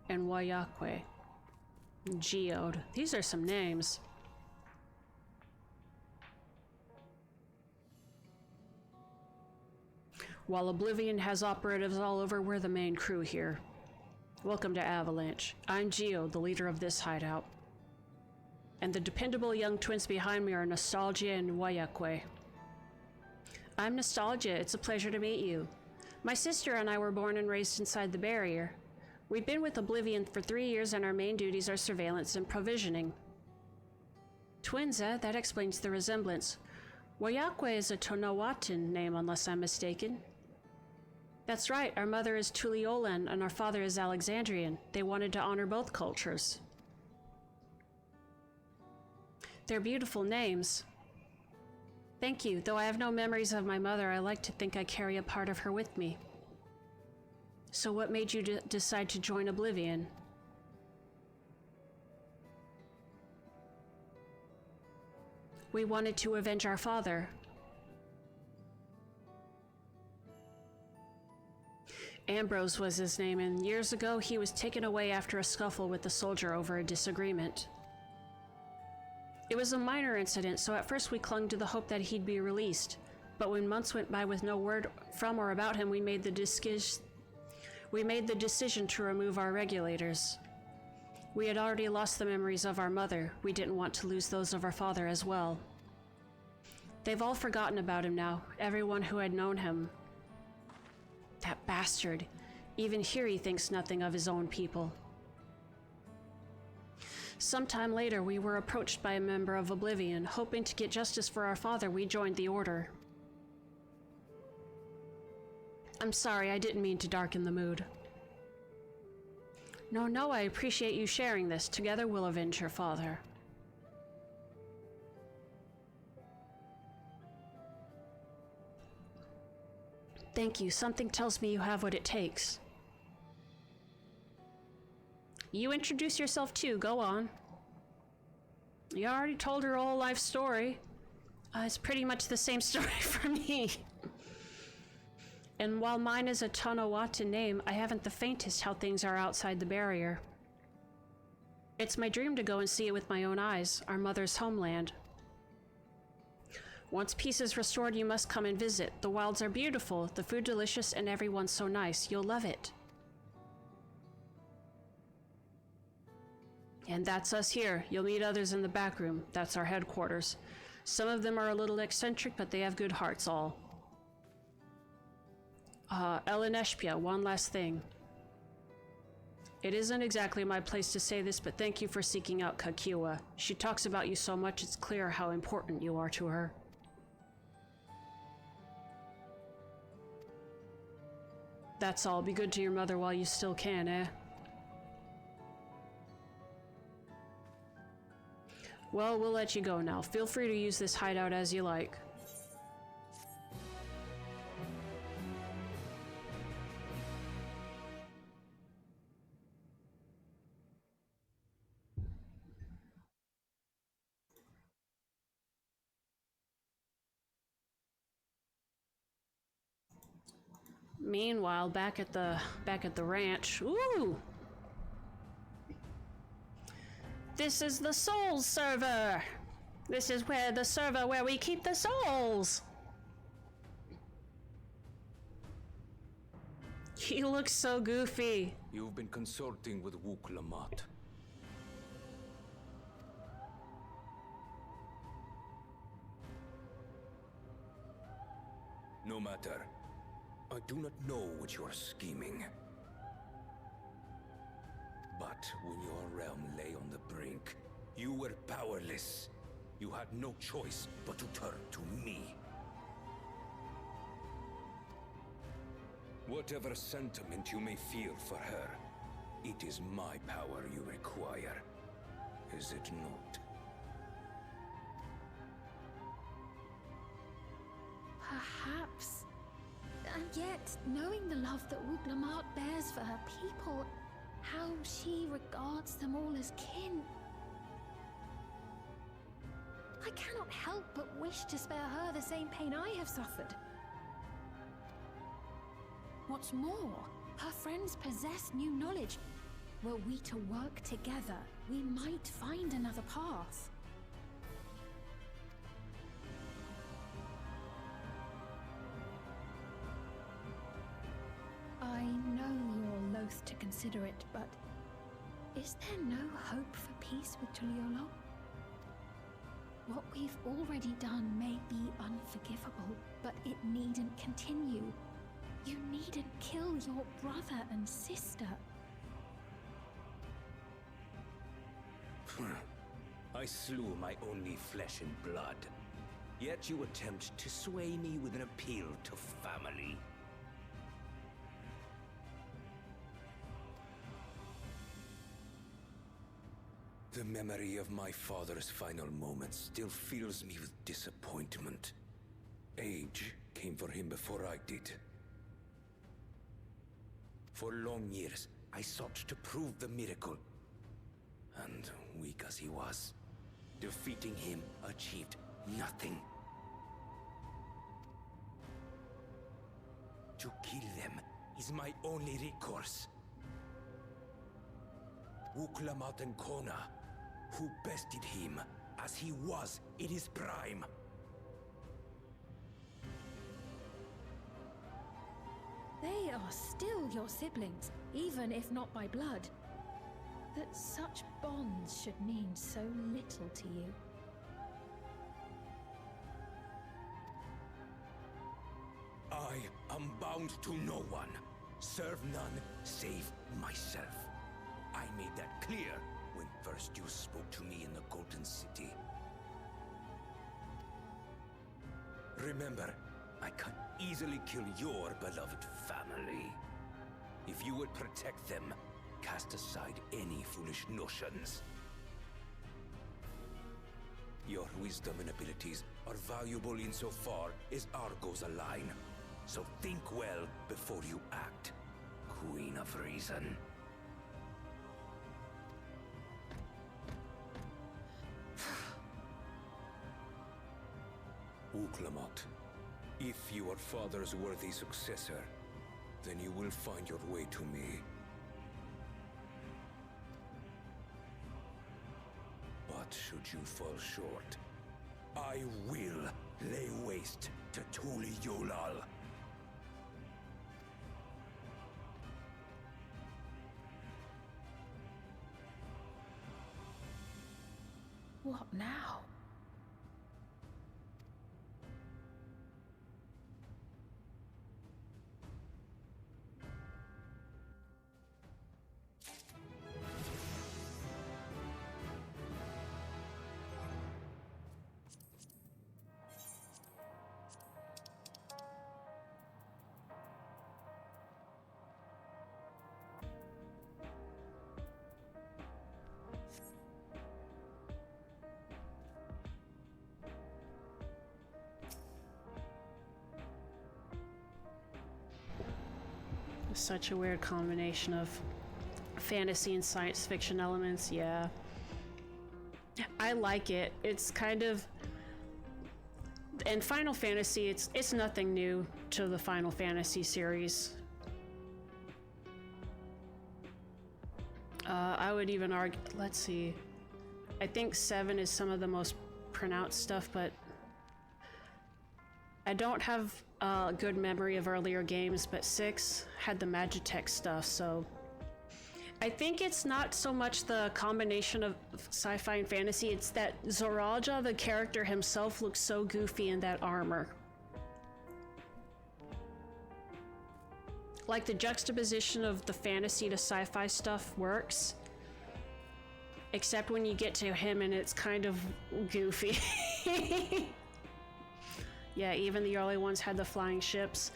and Wayakwe. Geode. These are some names. While Oblivion has operatives all over, we're the main crew here. Welcome to Avalanche. I'm Geode, the leader of this hideout. And the dependable young twins behind me are Nostalgia and Wayakwe. I'm Nostalgia. It's a pleasure to meet you. My sister and I were born and raised inside the barrier. We've been with Oblivion for 3 years and our main duties are surveillance and provisioning. Twins, eh? That explains the resemblance. Wayakwe is a Tonawatan name, unless I'm mistaken. That's right, our mother is Tuliolan and our father is Alexandrian. They wanted to honor both cultures. They're beautiful names. Thank you. Though I have no memories of my mother, I like to think I carry a part of her with me. So what made you decide to join Oblivion? We wanted to avenge our father. Ambrose was his name, and years ago he was taken away after a scuffle with a soldier over a disagreement. It was a minor incident, so at first we clung to the hope that he'd be released. But when months went by with no word from or about him, we made the decision to remove our regulators. We had already lost the memories of our mother. We didn't want to lose those of our father as well. They've all forgotten about him now, everyone who had known him. That bastard. Even here he thinks nothing of his own people. Sometime later, we were approached by a member of Oblivion. Hoping to get justice for our father, we joined the Order. I'm sorry, I didn't mean to darken the mood. No, I appreciate you sharing this. Together we'll avenge your father. Thank you. Something tells me you have what it takes. You introduce yourself too. Go on. You already told her whole life story. It's pretty much the same story for me. And while mine is a Tonawatan name, I haven't the faintest how things are outside the barrier. It's my dream to go and see it with my own eyes, our mother's homeland. Once peace is restored, you must come and visit. The wilds are beautiful, the food delicious, and everyone's so nice. You'll love it. And that's us here. You'll meet others in the back room. That's our headquarters. Some of them are a little eccentric, but they have good hearts all. Eleneshpia, one last thing. It isn't exactly my place to say this, but thank you for seeking out Kakiwa. She talks about you so much, it's clear how important you are to her. That's all. Be good to your mother while you still can, eh? Well, we'll let you go now. Feel free to use this hideout as you like. Meanwhile, back at the ranch. Ooh! This is the Souls server! This is the server where we keep the souls! He looks so goofy. You've been consulting with Wook Lamont. No matter. I do not know what you are scheming. But when your realm lay on the brink, you were powerless. You had no choice but to turn to me. Whatever sentiment you may feel for her, it is my power you require. Is it not? Perhaps. And yet, knowing the love that Wook Lamont bears for her people, how she regards them all as kin, I cannot help but wish to spare her the same pain I have suffered. What's more, her friends possess new knowledge. Were we to work together, we might find another path. I know you're loath to consider it, but is there no hope for peace with Tuliolo? What we've already done may be unforgivable, but it needn't continue. You needn't kill your brother and sister. I slew my only flesh and blood. Yet you attempt to sway me with an appeal to family. The memory of my father's final moments still fills me with disappointment. Age came for him before I did. For long years, I sought to prove the miracle. And weak as he was, defeating him achieved nothing. To kill them is my only recourse. Wook Lamont and Kona, who bested him as he was in his prime. They are still your siblings, even if not by blood. That such bonds should mean so little to you. I am bound to no one. Serve none save myself. I made that clear when first you spoke to me in the Golden City. Remember, I can easily kill your beloved family. If you would protect them, cast aside any foolish notions. Your wisdom and abilities are valuable insofar as our goals align. So think well before you act, Queen of Reason. Wook Lamont, if you are father's worthy successor, then you will find your way to me. But should you fall short, I will lay waste to Tuliolal. What now? Such a weird combination of fantasy and science fiction elements, yeah. I like it. It's kind of... In Final Fantasy, it's nothing new to the Final Fantasy series. I would even argue... Let's see. I think 7 is some of the most pronounced stuff, but... I don't have a good memory of earlier games, but 6 had the Magitech stuff, so... I think it's not so much the combination of sci-fi and fantasy, it's that Zoraja, the character himself, looks so goofy in that armor. Like, the juxtaposition of the fantasy to sci-fi stuff works, except when you get to him and it's kind of goofy. Yeah, even the early ones had the flying ships.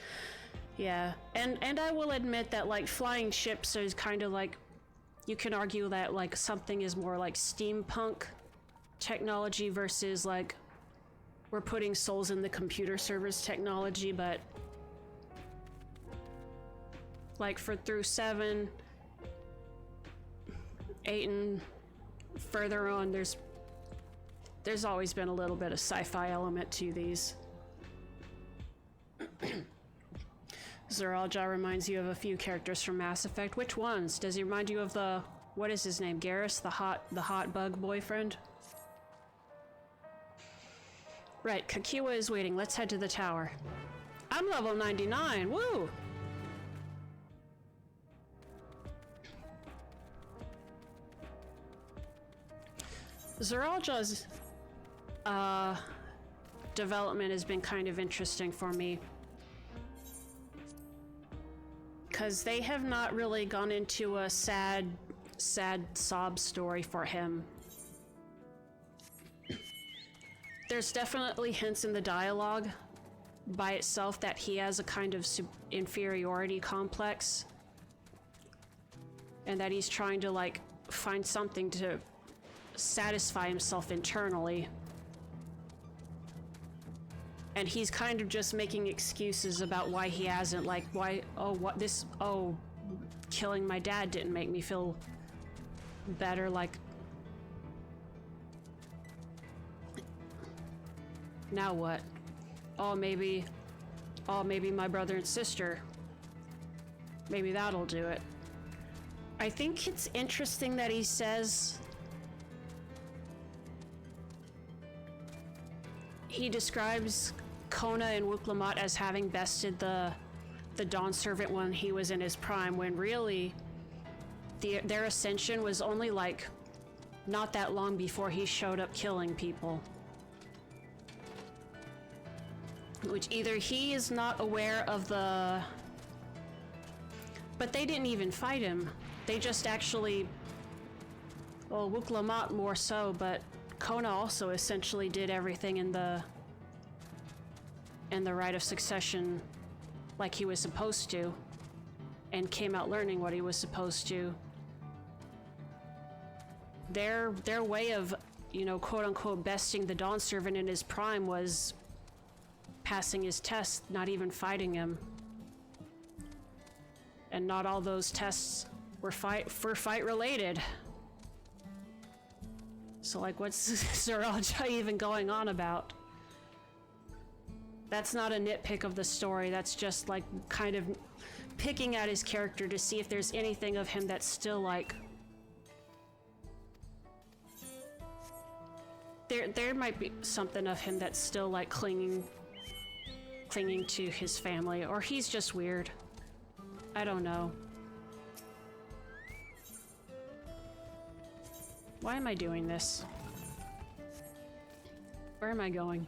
Yeah, and I will admit that, like, flying ships is kind of like, you can argue that, like, something is more like steampunk technology versus, like, we're putting souls in the computer servers technology, but like through 7, 8, and further on, there's always been a little bit of sci-fi element to these. Zoraja reminds you of a few characters from Mass Effect. Which ones? Does he remind you of the... What is his name? Garrus? The hot bug boyfriend? Right, Kakiwa is waiting. Let's head to the tower. I'm level 99! Woo! Zoraja's development has been kind of interesting for me, because they have not really gone into a sad sob story for him. There's definitely hints in the dialogue by itself that he has a kind of inferiority complex, and that he's trying to, like, find something to satisfy himself internally. And he's kind of just making excuses about why he hasn't, like, killing my dad didn't make me feel better, like, now what? Maybe my brother and sister, maybe that'll do it. I think it's interesting that he says he describes Kona and Wuk-Lamat as having bested the Dawn Servant when he was in his prime, when really their ascension was only, like, not that long before he showed up killing people. Which either he is not aware of the... But they didn't even fight him. They just actually... Well, Wuk-Lamat more so, but Kona also essentially did everything in the rite of succession like he was supposed to, and came out learning what he was supposed to. Their way of, you know, quote-unquote besting the Dawn Servant in his prime was passing his test, not even fighting him. And not all those tests were fight related. So, like, what's Zoraja even going on about? That's not a nitpick of the story, that's just, like, kind of picking at his character to see if there's anything of him that's still, like... There might be something of him that's still, like, clinging to his family, or he's just weird. I don't know. Why am I doing this? Where am I going?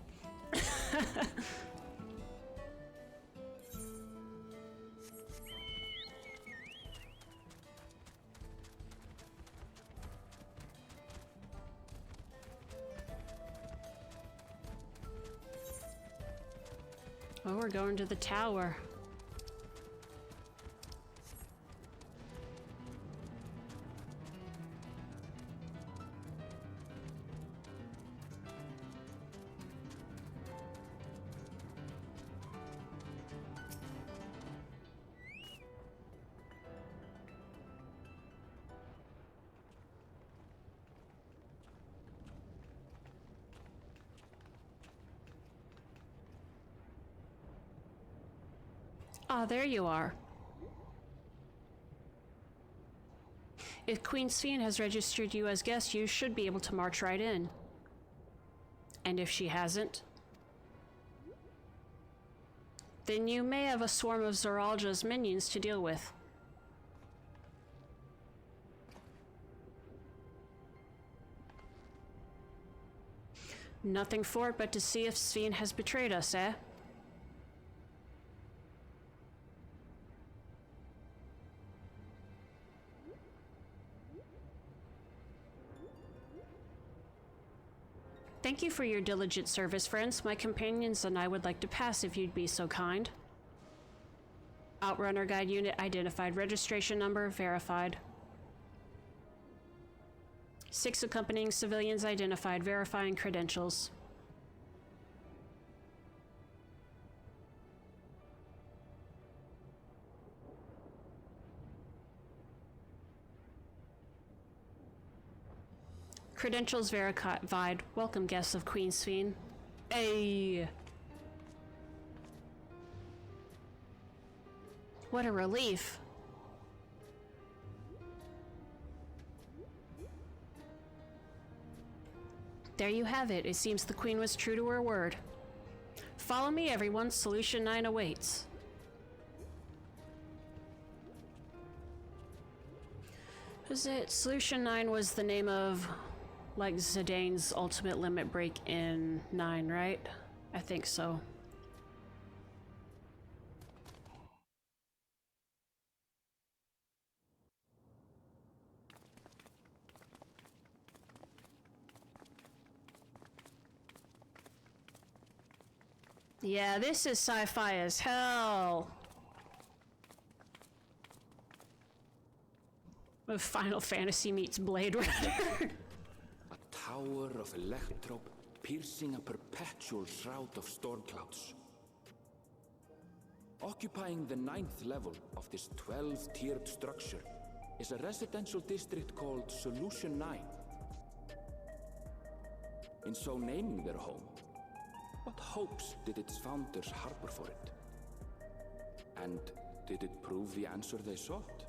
Oh, we're going to the tower. Ah, there you are. If Queen Sphene has registered you as guest, you should be able to march right in. And if she hasn't, then you may have a swarm of Zoralja's minions to deal with. Nothing for it but to see if Sphene has betrayed us, eh? Thank you for your diligent service, friends. My companions and I would like to pass if you'd be so kind. Outrunner Guide Unit identified. Registration number verified. 6 accompanying civilians identified. Verifying credentials. Credentials verified. Welcome, guests of Queen Sphene. Hey! What a relief. There you have it. It seems the Queen was true to her word. Follow me, everyone. Solution 9 awaits. Was it Solution 9 was the name of, like, Zidane's ultimate limit break in 9, right? I think so. Yeah, this is sci-fi as hell. With Final Fantasy meets Blade Runner. A tower of electrope piercing a perpetual shroud of storm clouds. Occupying the 9th level of this 12-tiered structure is a residential district called Solution 9. In so naming their home, what hopes did its founders harbor for it? And did it prove the answer they sought?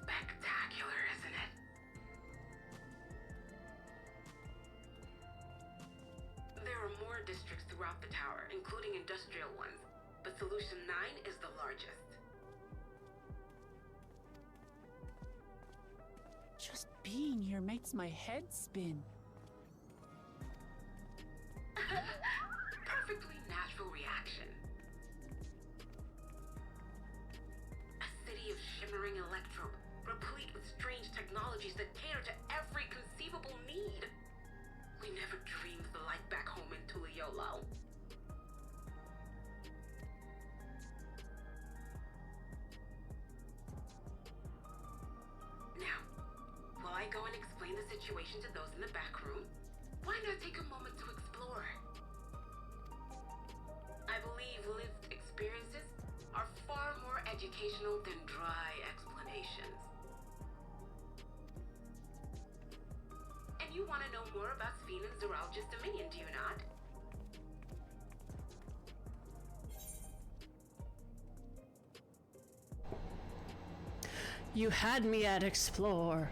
Spectacular, isn't it? There are more districts throughout the tower, including industrial ones, but Solution 9 is the largest. Just being here makes my head spin. Perfectly natural reaction. A city of shimmering electrope, replete with strange technologies that cater to every conceivable need. We never dreamed the light back home in Tuliolo. Now, while I go and explain the situation to those in the back room, why not take a moment to explore? I believe lived experiences are far more educational than dry explanations. And you want to know more about Sphene and Zoralja's dominion, do you not? You had me at explore.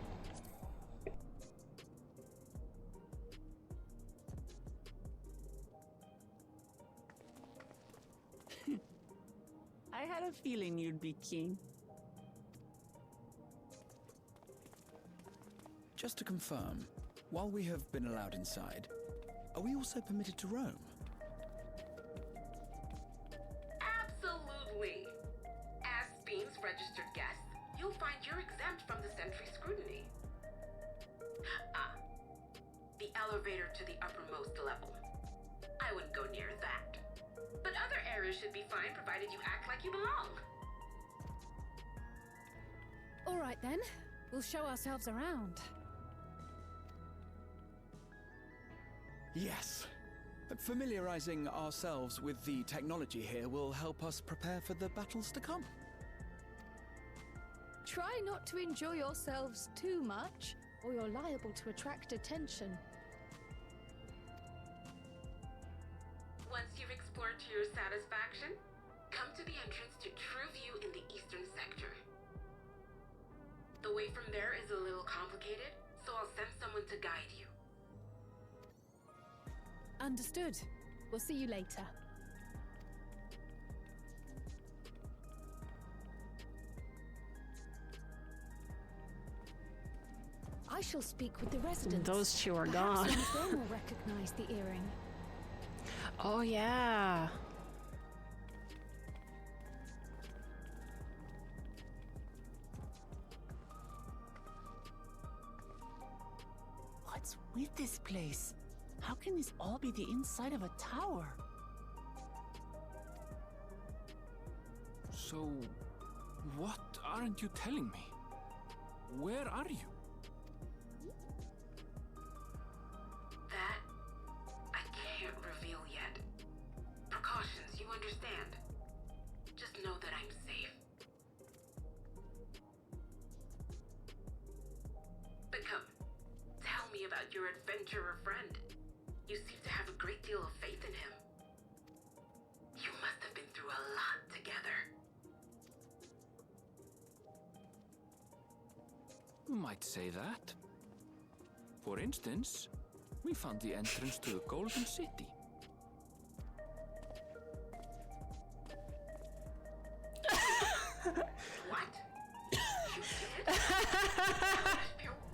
I had a feeling you'd be keen. Just to confirm, while we have been allowed inside, are we also permitted to roam? Absolutely. As Sphene's registered guest, you'll find you're exempt from the sentry scrutiny. Ah, the elevator to the uppermost level. I wouldn't go near that. But other areas should be fine provided you act like you belong. All right then, we'll show ourselves around. Yes. Familiarizing ourselves with the technology here will help us prepare for the battles to come. Try not to enjoy yourselves too much, or you're liable to attract attention. Once you've explored to your satisfaction, come to the entrance to True View in the eastern sector. The way from there is a little complicated, so I'll send someone to guide you. Understood. We'll see you later. I shall speak with the residents. Those two are Perhaps gone. one of them will recognize the earring. Oh, yeah. What's with this place? How can this all be the inside of a tower? So, what aren't you telling me? Where are you? That, I can't reveal yet. Precautions, you understand. Just know that I'm safe. But come, tell me about your adventurer friend. You seem to have a great deal of faith in him. You must have been through a lot together. Might say that. For instance, we found the entrance to the Golden City. What? You did?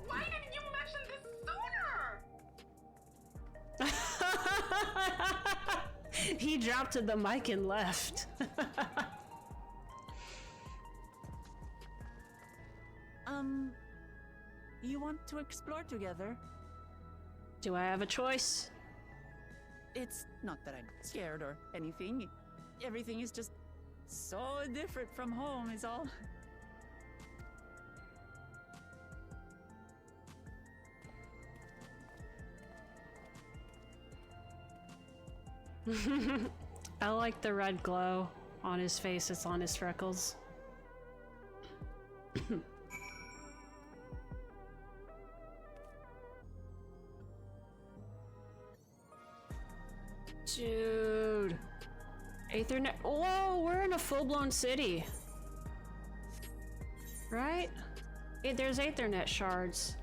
Why didn't you mention this sooner? He dropped to the mic and left. You want to explore together? Do I have a choice? It's not that I'm scared or anything. Everything is just so different from home is all. I like the red glow on his face. It's on his freckles. Dude. Aethernet. Whoa, we're in a full-blown city. Right? There's Aethernet shards.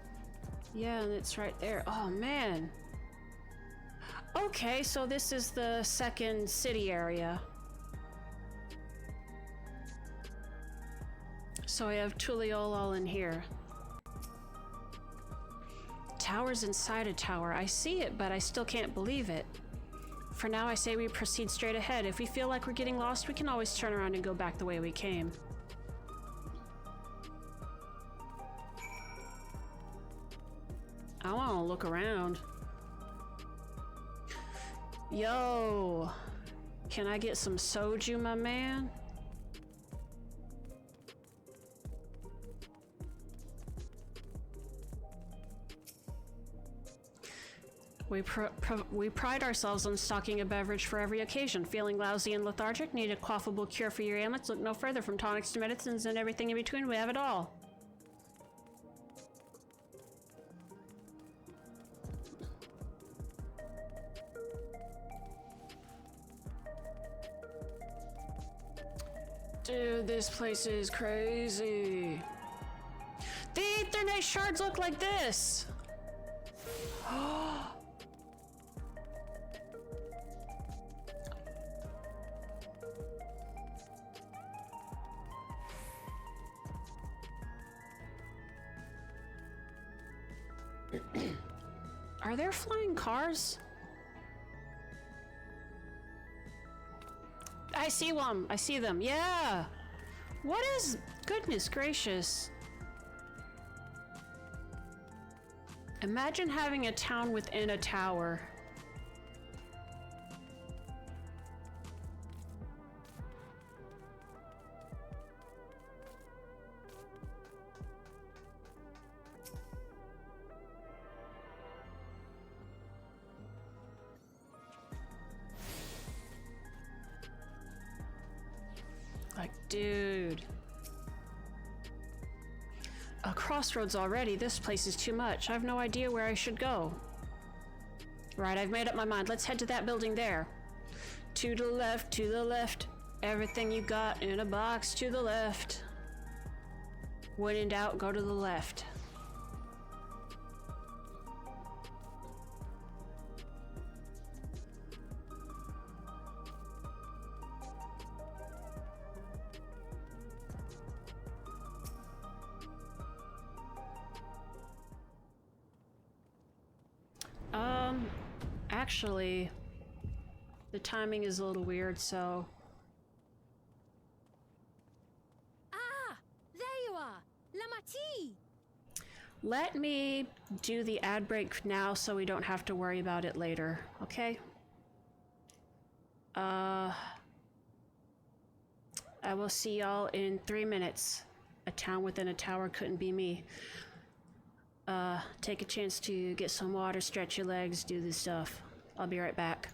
Yeah, and it's right there. Oh, man. Okay, so this is the second city area. So I have Tuliolol in here. Tower's inside a tower. I see it, but I still can't believe it. For now, I say we proceed straight ahead. If we feel like we're getting lost, we can always turn around and go back the way we came. I want to look around. Yo, can I get some soju, my man? We pride ourselves on stocking a beverage for every occasion. Feeling lousy and lethargic? Need a quaffable cure for your ailments? Look no further. From tonics to medicines and everything in between, we have it all. Dude, this place is crazy. The Ethernet shards look like this. Are there flying cars? I see one. I see them. Yeah. What is... Goodness gracious. Imagine having a town within a tower. Dude. A crossroads already? This place is too much. I have no idea where I should go. Right, I've made up my mind. Let's head to that building there. To the left, to the left. Everything you got in a box to the left. When in doubt, go to the left. Actually, the timing is a little weird, so... Ah! There you are! Lamati! Let me do the ad break now so we don't have to worry about it later, okay? I will see y'all in 3 minutes. A town within a tower couldn't be me. Take a chance to get some water, stretch your legs, do this stuff. I'll be right back.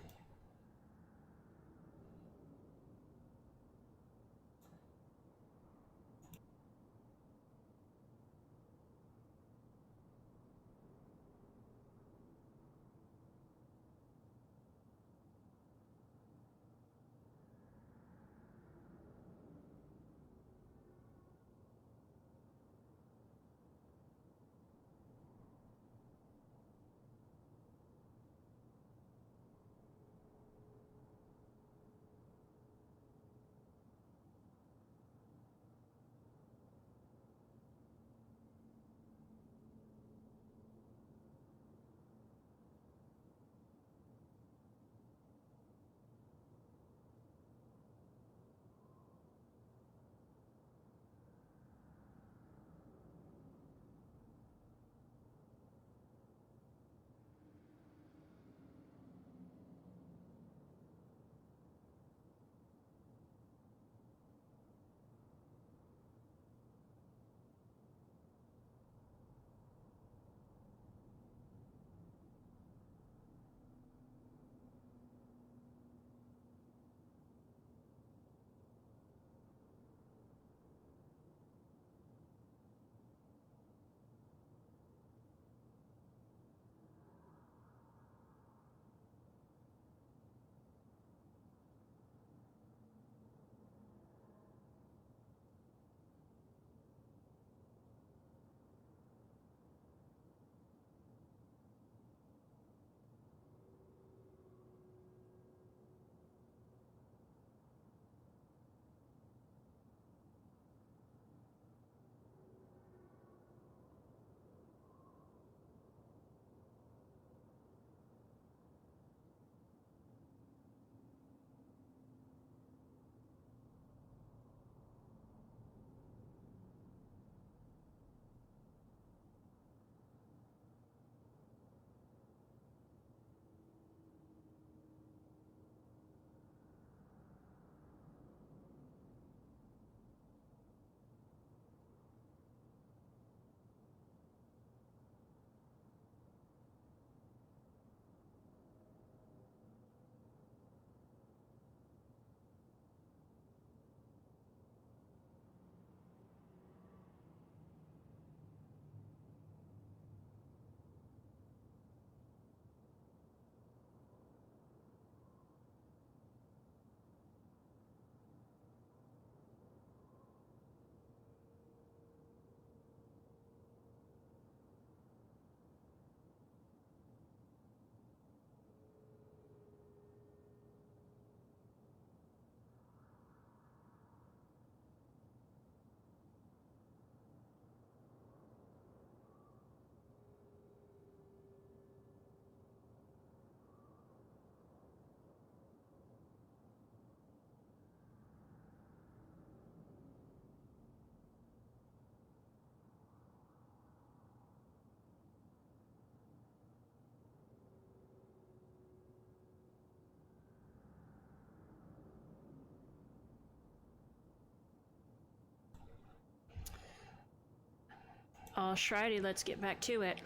Alrighty, let's get back to it.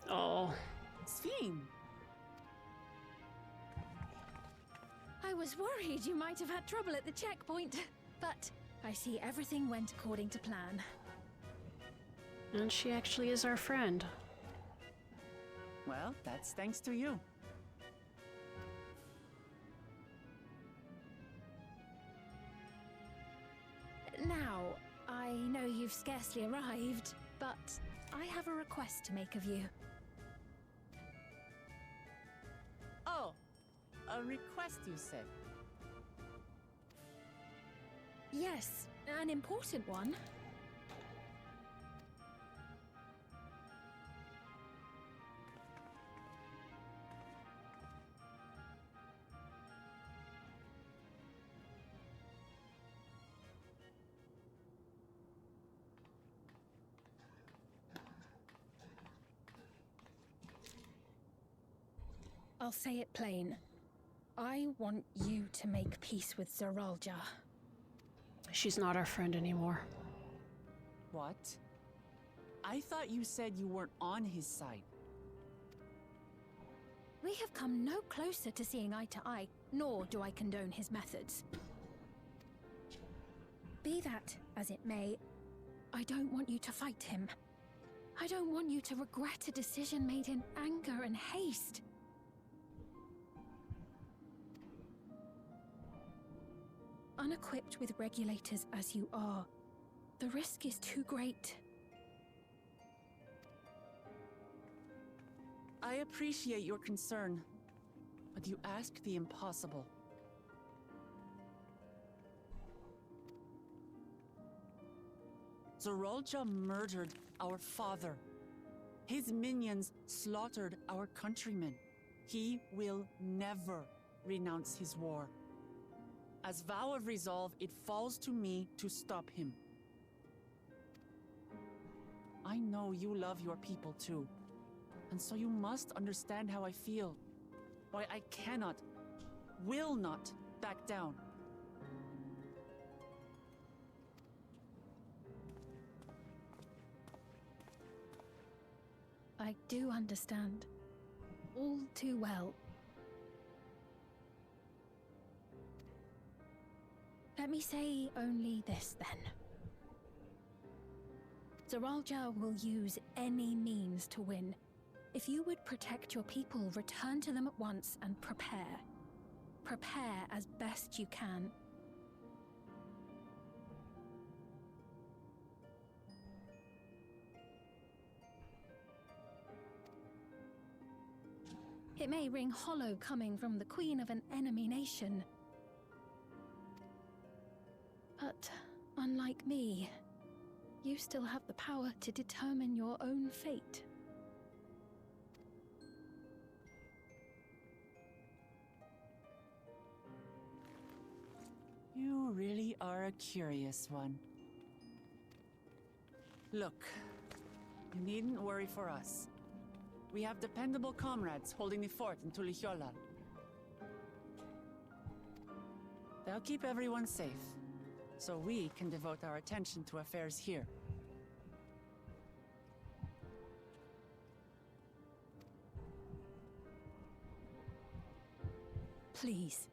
Oh. Sphene. was worried you might have had trouble at the checkpoint, but I see everything went according to plan. And she actually is our friend. Well, that's thanks to you. Now, I know you've scarcely arrived, but I have a request to make of you. Oh, a request you said. Yes, an important one. I'll say it plain. I want you to make peace with Zeralja. She's not our friend anymore. What? I thought you said you weren't on his side. We have come no closer to seeing eye to eye, nor do I condone his methods. Be that as it may, I don't want you to fight him. I don't want you to regret a decision made in anger and haste. Unequipped with regulators as you are, the risk is too great. I appreciate your concern, but you ask the impossible. Zeralja murdered our father. His minions slaughtered our countrymen. He will never renounce his war. As vow of resolve, it falls to me to stop him. I know you love your people too, and so you must understand how I feel. Why I cannot, will not back down. I do understand. All too well. Let me say only this, then. Zeralja will use any means to win. If you would protect your people, return to them at once and prepare. Prepare as best you can. It may ring hollow coming from the queen of an enemy nation. But, unlike me, you still have the power to determine your own fate. You really are a curious one. Look, you needn't worry for us. We have dependable comrades holding the fort in Tulihyolal. They'll keep everyone safe, so we can devote our attention to affairs here. Please.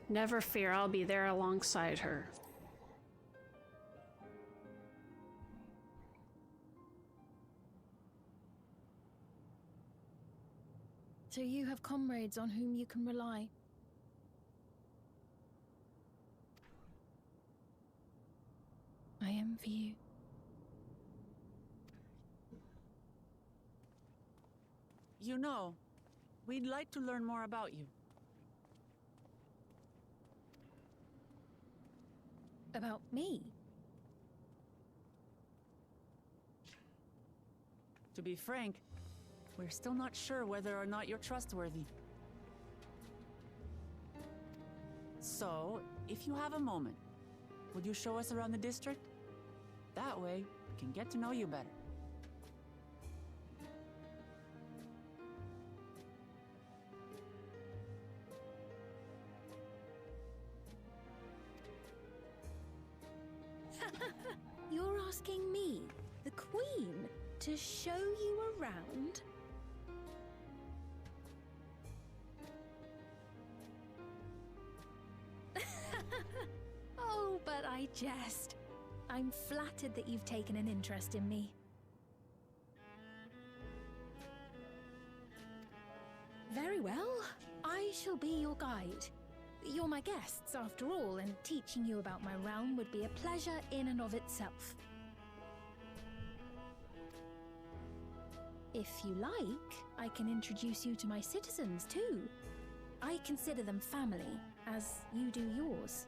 Never fear, I'll be there alongside her. So you have comrades on whom you can rely. I envy you. You know, we'd like to learn more about you. About me? To be frank, we're still not sure whether or not you're trustworthy. So, if you have a moment, would you show us around the district? That way, we can get to know you better. You're asking me, the Queen, To show you around? Oh, but I jest. I'm flattered that you've taken an interest in me. Very well. I shall be your guide. You're my guests, after all, and teaching you about my realm would be a pleasure in and of itself. If you like, I can introduce you to my citizens, too. I consider them family, as you do yours.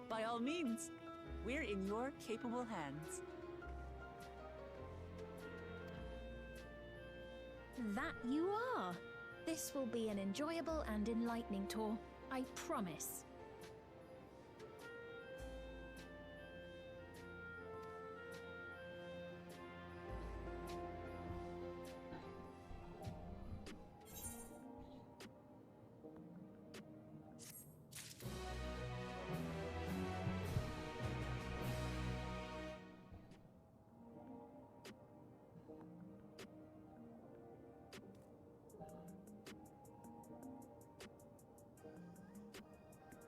By all means, we're in your capable hands. That you are. This will be an enjoyable and enlightening tour, I promise.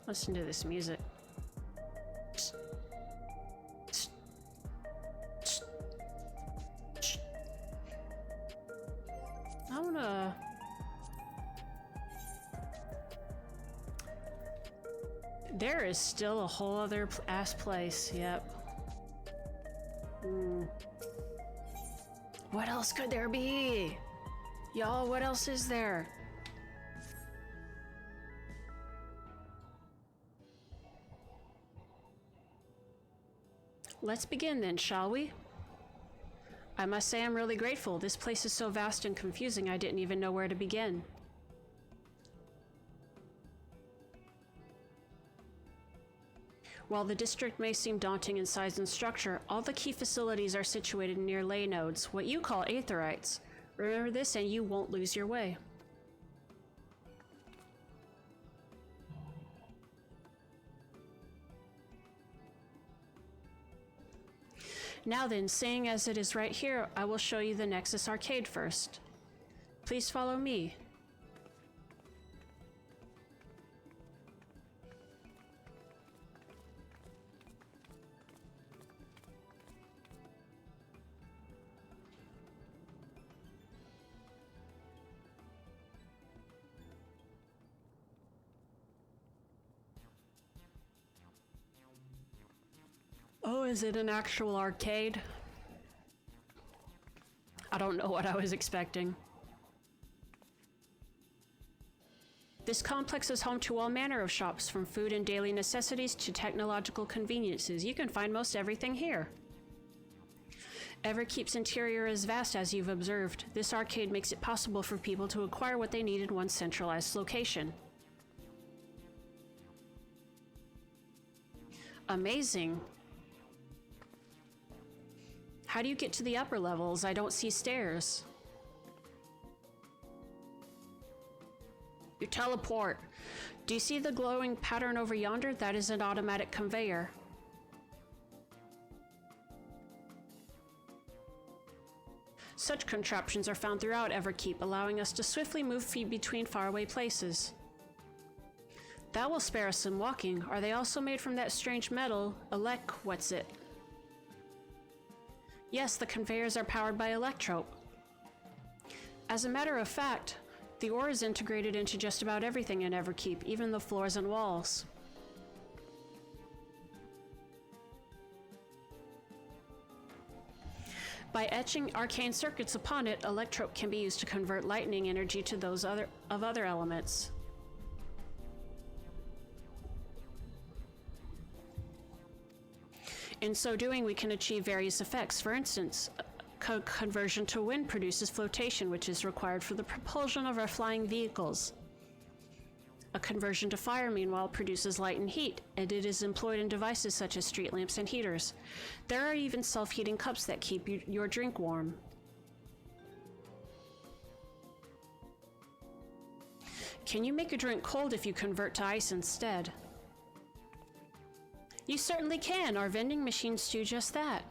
Listen to this music. I wanna... There is still a whole other ass place, yep. What else could there be? Y'all, what else is there? Let's begin then, shall we? I must say I'm really grateful. This place is so vast and confusing I didn't even know where to begin. While the district may seem daunting in size and structure, all the key facilities are situated near ley nodes, what you call aetherites. Remember this and you won't lose your way. Now then, seeing as it is right here, I will show you the Nexus Arcade first. Please follow me. Oh, is it an actual arcade? I don't know what I was expecting. This complex is home to all manner of shops, from food and daily necessities to technological conveniences. You can find most everything here. Everkeep's interior is vast, as you've observed. This arcade makes it possible for people to acquire what they need in one centralized location. Amazing. How do you get to the upper levels? I don't see stairs. You teleport. Do you see the glowing pattern over yonder? That is an automatic conveyor. Such contraptions are found throughout Everkeep, allowing us to swiftly move between faraway places. That will spare us some walking. Are they also made from that strange metal, what's it? Yes, the conveyors are powered by electrope. As a matter of fact, the ore is integrated into just about everything in Everkeep, even the floors and walls. By etching arcane circuits upon it, electrope can be used to convert lightning energy to those other elements. In so doing, we can achieve various effects. For instance, conversion to wind produces flotation, which is required for the propulsion of our flying vehicles. A conversion to fire, meanwhile, produces light and heat, and it is employed in devices such as street lamps and heaters. There are even self-heating cups that keep your drink warm. Can you make a drink cold if you convert to ice instead? You certainly can. Our vending machines do just that.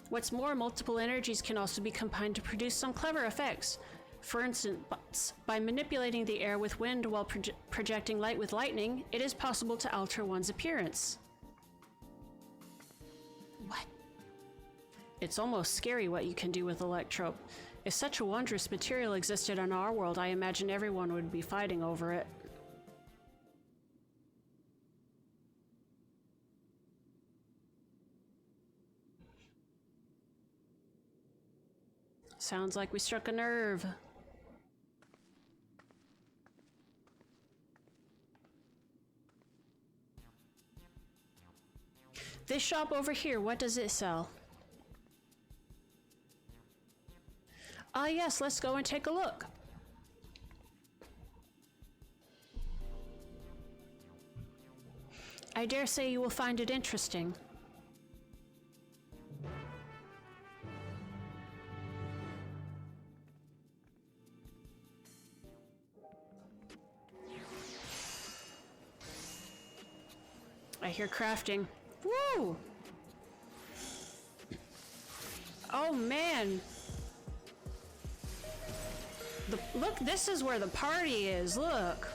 What's more, multiple energies can also be combined to produce some clever effects. For instance, by manipulating the air with wind while projecting light with lightning, it is possible to alter one's appearance. What? It's almost scary what you can do with electrope. If such a wondrous material existed in our world, I imagine everyone would be fighting over it. Sounds like we struck a nerve. This shop over here, what does it sell? Ah, yes, let's go and take a look. I dare say you will find it interesting. I hear crafting. Woo! Oh man! Look, this is where the party is, look!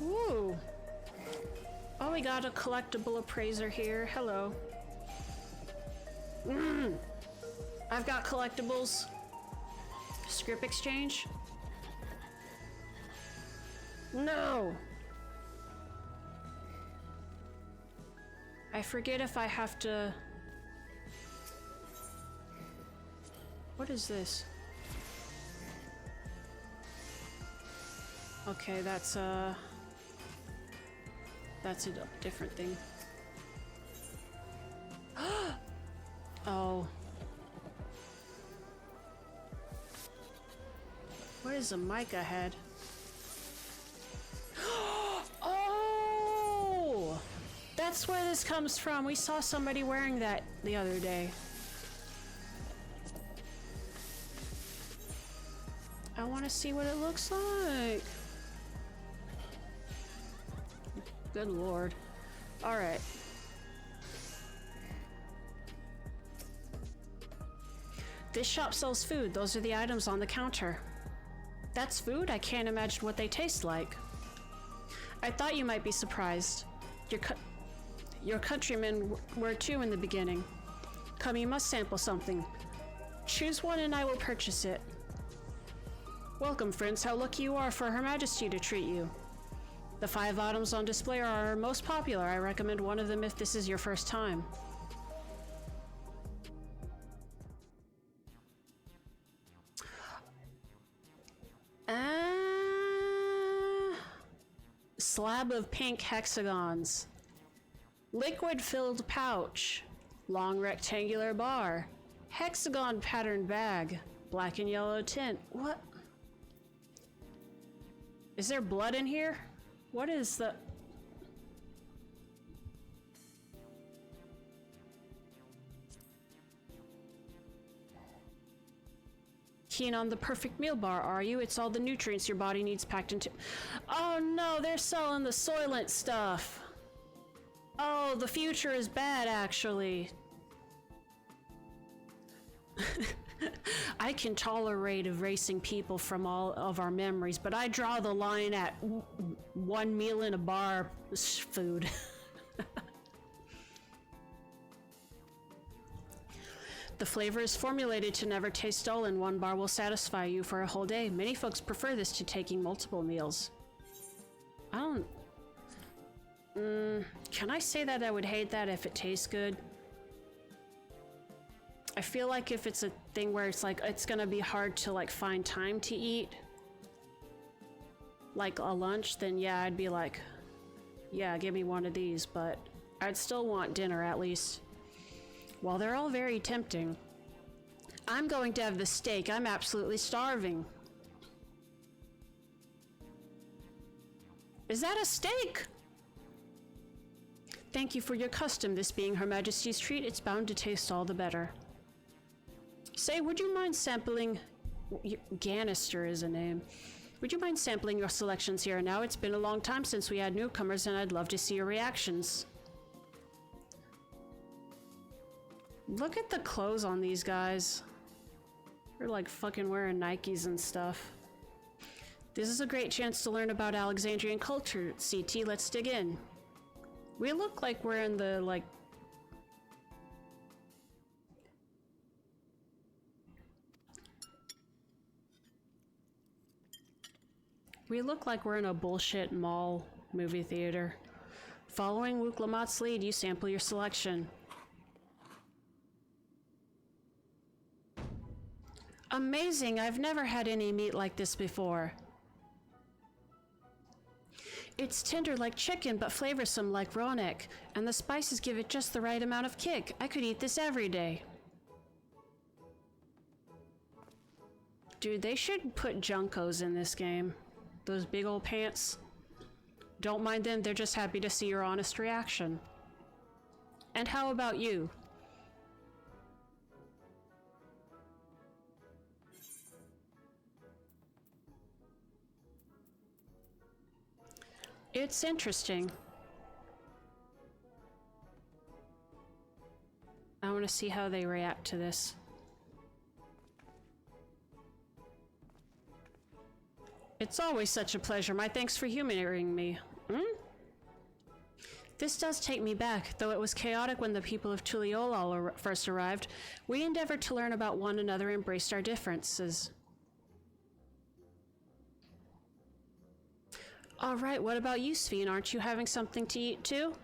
Woo! Oh, we got a collectible appraiser here. Hello. I've got collectibles. Script exchange? No! I forget if I have to... What is this? Okay, that's a different thing. Oh. What is a mic ahead? Oh! That's where this comes from. We saw somebody wearing that the other day. I want to see what it looks like. Good lord. Alright. This shop sells food. Those are the items on the counter. That's food? I can't imagine what they taste like. I thought you might be surprised. Your countrymen were too in the beginning. Come, you must sample something. Choose one and I will purchase it. Welcome, friends. How lucky you are for Her Majesty to treat you. The 5 items on display are our most popular. I recommend one of them if this is your first time. Slab of pink hexagons. Liquid-filled pouch. Long rectangular bar. Hexagon patterned bag. Black and yellow tint. What? Is there blood in here? What is the... Keen on the perfect meal bar, are you? It's all the nutrients your body needs packed into... Oh no, they're selling the Soylent stuff. Oh, the future is bad, actually. I can tolerate erasing people from all of our memories, but I draw the line at one meal in a bar food. The flavor is formulated to never taste dull, and one bar will satisfy you for a whole day. Many folks prefer this to taking multiple meals. I don't... can I say that I would hate that if it tastes good? I feel like if it's a thing where it's like, it's gonna be hard to like find time to eat, like a lunch, then yeah, I'd be like, yeah, give me one of these, but I'd still want dinner at least. While they're all very tempting, I'm going to have the steak. I'm absolutely starving. Is that a steak? thank you for your custom. This being Her Majesty's treat, it's bound to taste all the better. Say, would you mind sampling... Ganister is a name. Would you mind sampling your selections here and now? It's been a long time since we had newcomers, and I'd love to see your reactions. Look at the clothes on these guys. They're like fucking wearing Nikes and stuff. This is a great chance to learn about Alexandrian culture. CT, let's dig in. We look like we're in the, like... We look like we're in a bullshit mall movie theater. Following Luke Lamott's lead, you sample your selection. Amazing! I've never had any meat like this before. It's tender like chicken, but flavorsome like raw neck, and the spices give it just the right amount of kick. I could eat this every day. Dude, they should put Junkos in this game. Those big old pants. Don't mind them, they're just happy to see your honest reaction. And how about you? It's interesting. I want to see how they react to this. It's always such a pleasure. My thanks for humoring me. This does take me back. Though it was chaotic when the people of Tuliolal first arrived, we endeavored to learn about one another and embraced our differences. Alright, what about you, Sphene? Aren't you having something to eat too?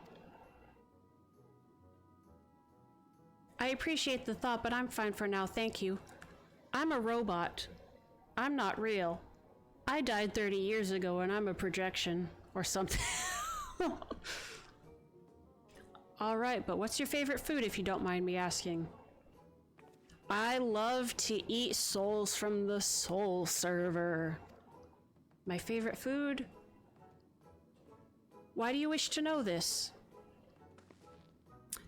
I appreciate the thought, but I'm fine for now, thank you. I'm a robot. I'm not real. I died 30 years ago and I'm a projection, or something. Alright, but what's your favorite food if you don't mind me asking? I love to eat souls from the soul server. My favorite food? Why do you wish to know this?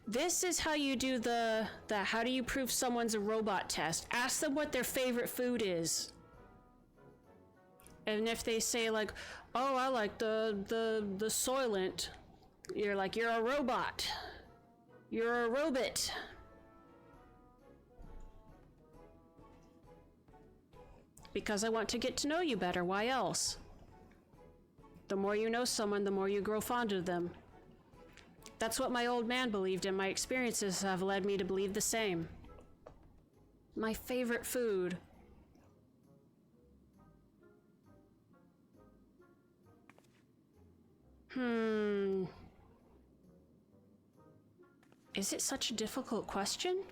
This is how you do the how do you prove someone's a robot test. Ask them what their favorite food is. And if they say like, oh, I like the Soylent, you're like, you're a robot. You're a robot. Because I want to get to know you better, why else? The more you know someone, the more you grow fond of them. That's what my old man believed, and my experiences have led me to believe the same. My favorite food. Is it such a difficult question?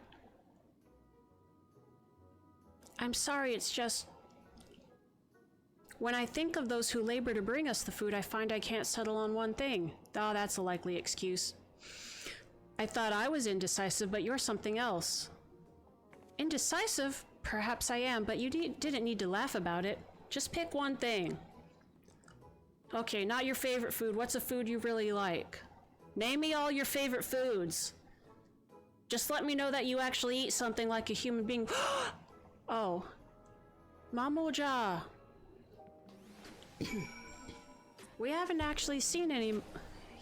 I'm sorry, it's just... When I think of those who labor to bring us the food, I find I can't settle on one thing. Oh, that's a likely excuse. I thought I was indecisive, but you're something else. Indecisive? Perhaps I am, but you didn't need to laugh about it. Just pick one thing. Okay, not your favorite food. What's a food you really like? Name me all your favorite foods. Just let me know that you actually eat something like a human being. Oh. Mamoja. We haven't actually seen any...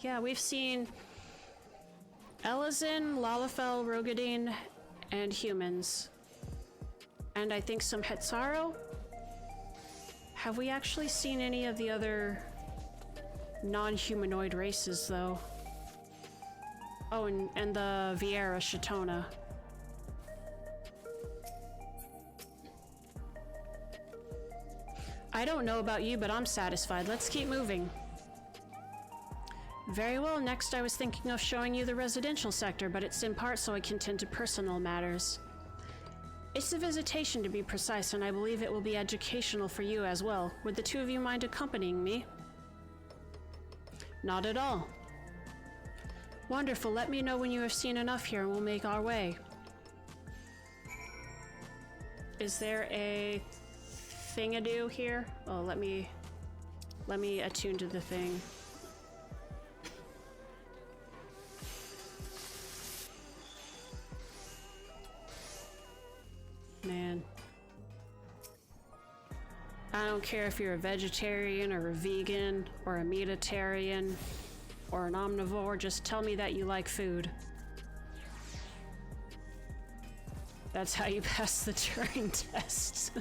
Yeah, we've seen Elazin, Lalafell, Rogadine, and humans. And I think some Hetzaro? Have we actually seen any of the other non-humanoid races, though? Oh, and the Viera Shatona. I don't know about you, but I'm satisfied. Let's keep moving. Very well, next I was thinking of showing you the residential sector, but it's in part so I can tend to personal matters. It's a visitation to be precise, and I believe it will be educational for you as well. Would the two of you mind accompanying me? Not at all. Wonderful, let me know when you have seen enough here and we'll make our way. Is there a thing-a-do here? Oh, let me attune to the thing. don't care if you're a vegetarian or a vegan or a meatitarian or an omnivore, just tell me that you like food. That's how you pass the Turing test.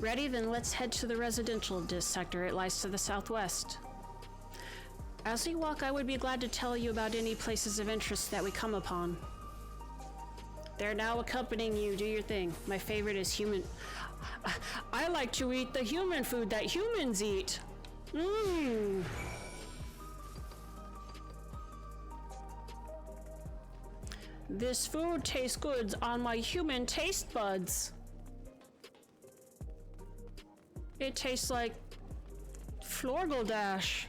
Ready? Then let's head to the residential sector. It lies to the southwest. As we walk, I would be glad to tell you about any places of interest that we come upon. They're now accompanying you. Do your thing. My favorite is human. I like to eat the human food that humans eat. Mmm. This food tastes good on my human taste buds. It tastes like Florgaldash.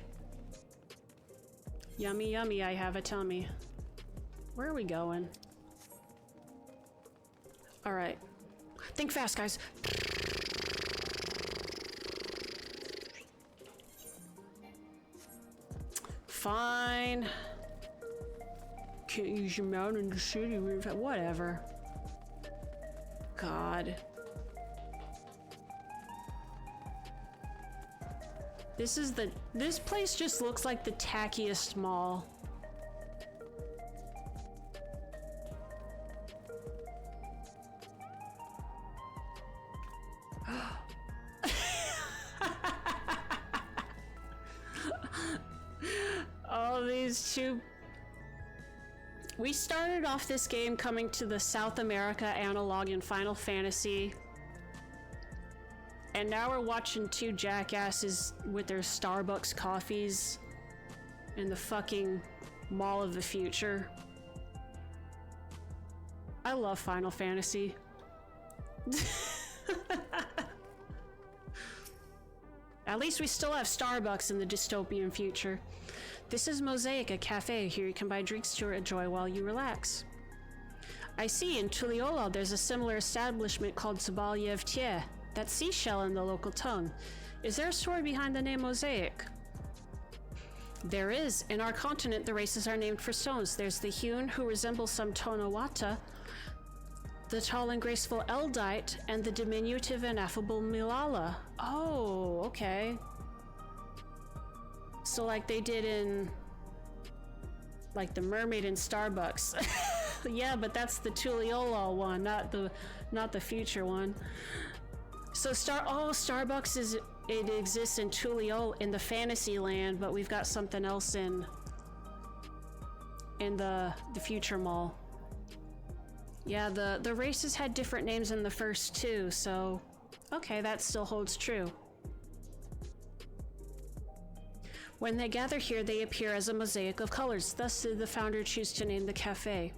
Yummy, yummy, I have a tummy. Where are we going? All right. Think fast, guys. Fine. Can't use your mount in the city. Whatever. God. This place just looks like the tackiest mall. All these two. We started off this game coming to the South America analog in Final Fantasy. And now we're watching two jackasses with their Starbucks coffees in the fucking Mall of the Future. I love Final Fantasy. At least we still have Starbucks in the dystopian future. This is Mosaic, a cafe. Here you can buy drinks to enjoy while you relax. I see, in Tuliolo there's a similar establishment called Sobaliev Tie. That's seashell in the local tongue. Is there a story behind the name Mosaic? There is. In our continent, the races are named for stones. There's the hewn, who resembles some Tonawata, the tall and graceful Eldite, and the diminutive and affable Milala. Oh, okay. So like they did in, like the mermaid in Starbucks. Yeah, but that's the Tuliolo one, not the future one. So Starbucks it exists in Tuliolo in the fantasy land, but we've got something else in the future mall. Yeah, the races had different names in the first two, so okay, that still holds true. When they gather here, they appear as a mosaic of colors. Thus did the founder choose to name the cafe.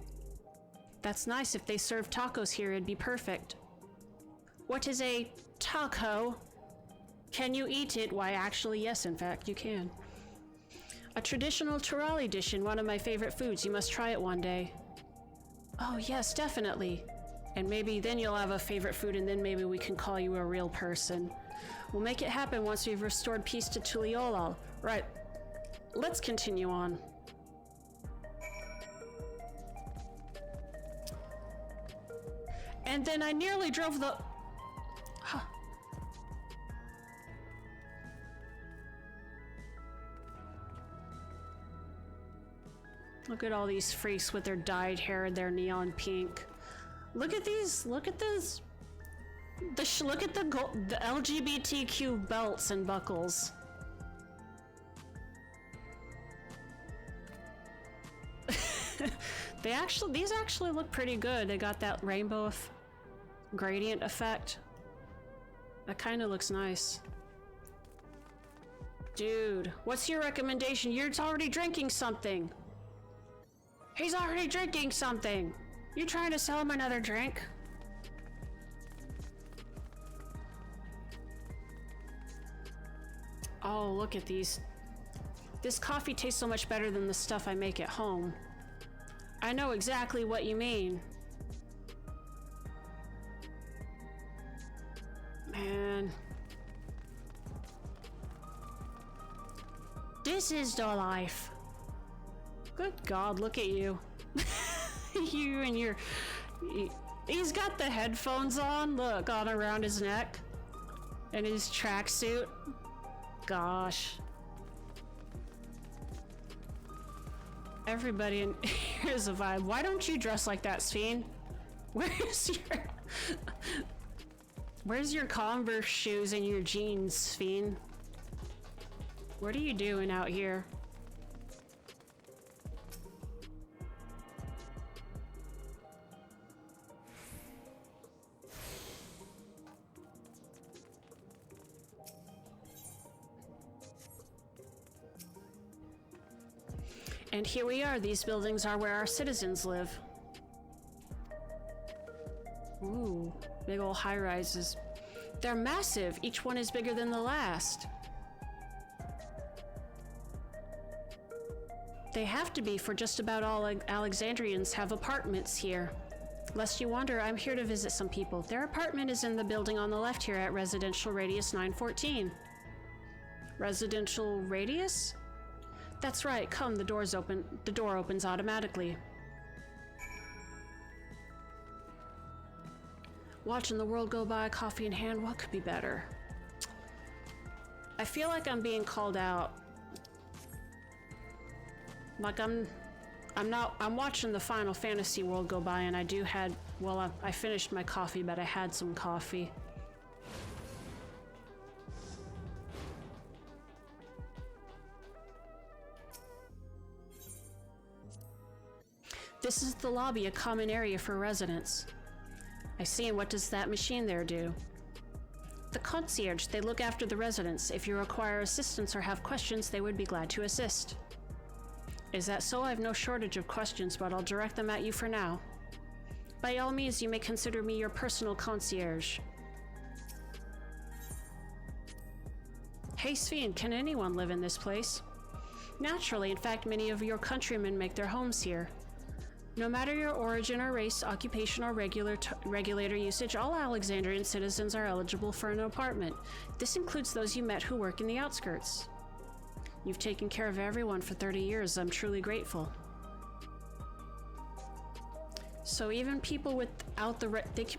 That's nice. If they served tacos here, it'd be perfect. What is a taco? Can you eat it? Why, actually, yes, in fact, you can. A traditional Turali dish and one of my favorite foods. You must try it one day. Oh, yes, definitely. And maybe then you'll have a favorite food, and then maybe we can call you a real person. We'll make it happen once we've restored peace to Tuliolo. Right. Let's continue on. And then I nearly drove the... Huh. Look at all these freaks with their dyed hair and their neon pink. Look at these. Look at this. Look at the LGBTQ belts and buckles. These actually look pretty good. They got that rainbow gradient effect. That kind of looks nice. Dude, what's your recommendation? You're already drinking something. He's already drinking something. You trying to sell him another drink? Oh, look at these. This coffee tastes so much better than the stuff I make at home. I know exactly what you mean. Man. This is the life. Good God, look at you. You and your... He's got the headphones on, look, on around his neck. And his tracksuit. Gosh. Everybody in here's a vibe. Why don't you dress like that, Sphene? Where's your Converse shoes and your jeans, Sphene? What are you doing out here? And here we are. These buildings are where our citizens live. Ooh, big ol' high-rises. They're massive. Each one is bigger than the last. They have to be, for just about all Alexandrians have apartments here. Lest you wonder, I'm here to visit some people. Their apartment is in the building on the left here at Residential Radius 914. Residential Radius? That's right, come, the door's open. The door opens automatically. Watching the world go by, coffee in hand, what could be better? I feel like I'm being called out. Like I'm watching the Final Fantasy world go by, and I finished my coffee, but I had some coffee. This is the lobby, a common area for residents. I see, and what does that machine there do? The concierge, they look after the residents. If you require assistance or have questions, they would be glad to assist. Is that so? I have no shortage of questions, but I'll direct them at you for now. By all means, you may consider me your personal concierge. Hey Sphene, can anyone live in this place? Naturally, in fact, many of your countrymen make their homes here. No matter your origin or race, occupation, or regulator usage, all Alexandrian citizens are eligible for an apartment. This includes those you met who work in the outskirts. You've taken care of everyone for 30 years. I'm truly grateful. So even people without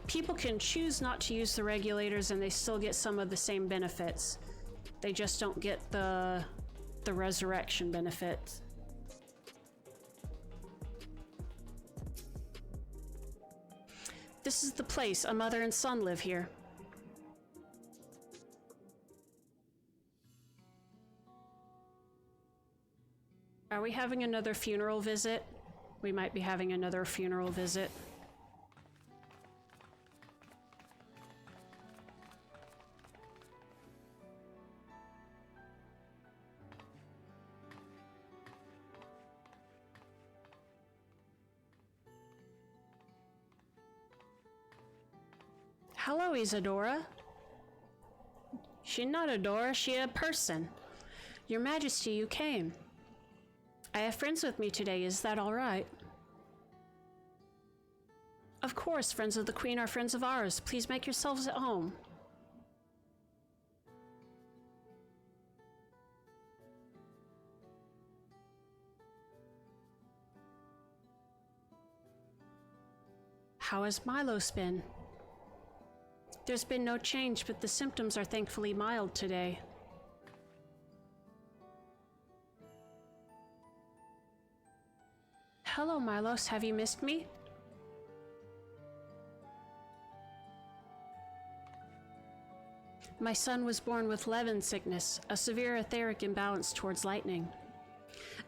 people can choose not to use the regulators, and they still get some of the same benefits. They just don't get the resurrection benefit. This is the place. A mother and son live here. Are we having another funeral visit? We might be having another funeral visit. Hello, Isadora. She not a Dora, she a person. Your Majesty, you came. I have friends with me today, is that all right? Of course, friends of the Queen are friends of ours. Please make yourselves at home. How has Milos been? There's been no change, but the symptoms are thankfully mild today. Hello, Milos. Have you missed me? My son was born with Levin sickness, a severe etheric imbalance towards lightning.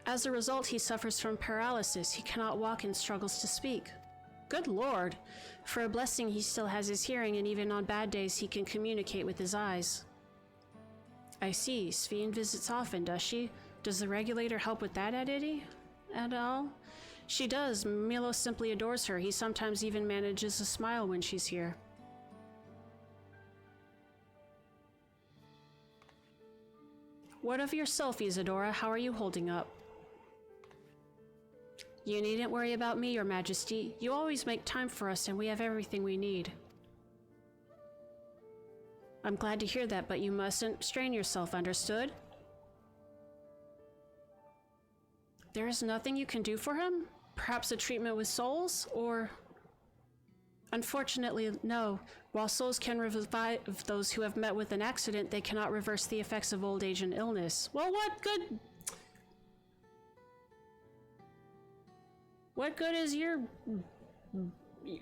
As a result, he suffers from paralysis. He cannot walk and struggles to speak. Good Lord! For a blessing, he still has his hearing, and even on bad days, he can communicate with his eyes. I see. Sphene visits often, does she? Does the regulator help with that at all? She does. Milos simply adores her. He sometimes even manages a smile when she's here. What of yourself, Isadora? How are you holding up? You needn't worry about me, Your Majesty. You always make time for us, and we have everything we need. I'm glad to hear that, but you mustn't strain yourself, understood? There is nothing you can do for him? Perhaps a treatment with souls, or... Unfortunately, no. While souls can revive those who have met with an accident, they cannot reverse the effects of old age and illness. Well, what good... What good is your...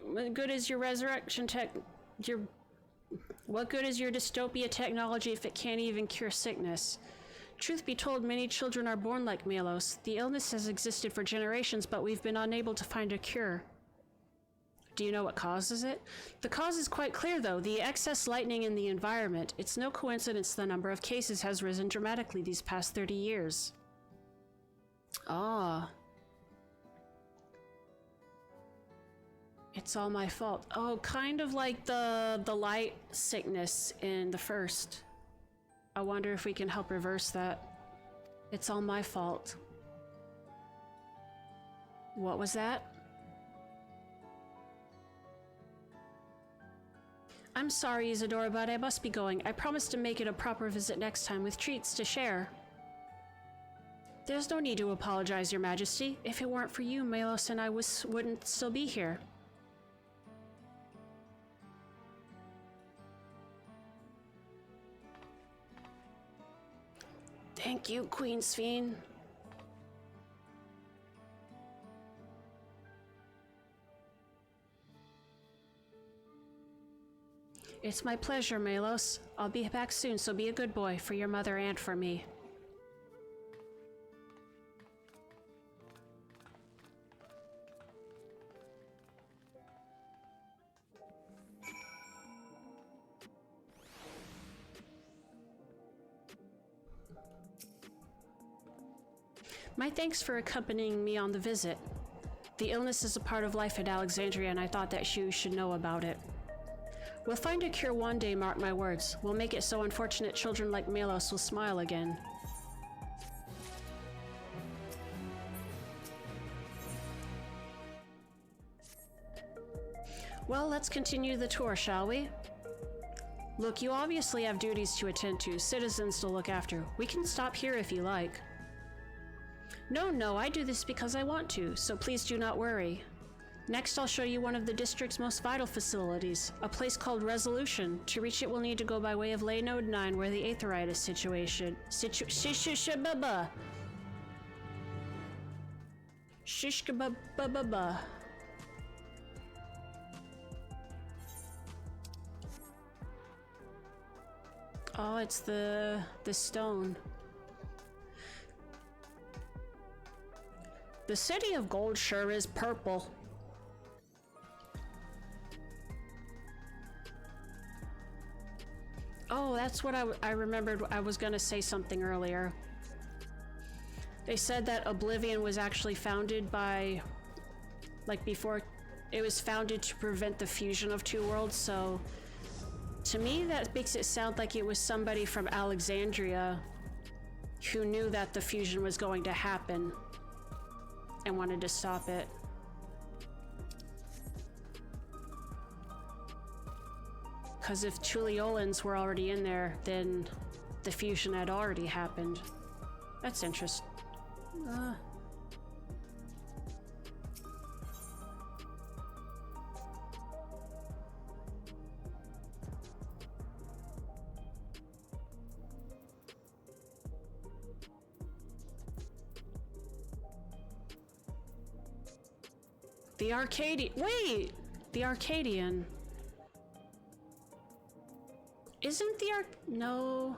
What good is your resurrection tech... What good is your dystopia technology if it can't even cure sickness? Truth be told, many children are born like Melos. The illness has existed for generations, but we've been unable to find a cure. Do you know what causes it? The cause is quite clear, though. The excess lightning in the environment. It's no coincidence the number of cases has risen dramatically these past 30 years. Ah. It's all my fault. Oh, kind of like the light sickness in the first. I wonder if we can help reverse that. It's all my fault. What was that? I'm sorry, Isadora, but I must be going. I promise to make it a proper visit next time with treats to share. There's no need to apologize, Your Majesty. If it weren't for you, Melos and I wouldn't still be here. Thank you, Queen Sphene. It's my pleasure, Melos. I'll be back soon, so be a good boy for your mother and for me. My thanks for accompanying me on the visit. The illness is a part of life at Alexandria, and I thought that you should know about it. We'll find a cure one day, mark my words. We'll make it so unfortunate children like Melos will smile again. Well, let's continue the tour, shall we? Look, you obviously have duties to attend to, citizens to look after. We can stop here if you like. No, I do this because I want to, so please do not worry. Next, I'll show you one of the district's most vital facilities, a place called Resolution. To reach it, we'll need to go by way of Lay Node 9, where the Aetherite is situated. Shishkababa. Oh, it's the stone. The city of gold sure is purple. Oh, that's what I remembered. I was gonna say something earlier. They said that Oblivion was actually founded by, like before, it was founded to prevent the fusion of two worlds, so to me that makes it sound like it was somebody from Alexandria who knew that the fusion was going to happen and wanted to stop it. Because if Tuliolans were already in there, then the fusion had already happened. That's interesting. The Arcadian. Wait! The Arcadian. Isn't the no.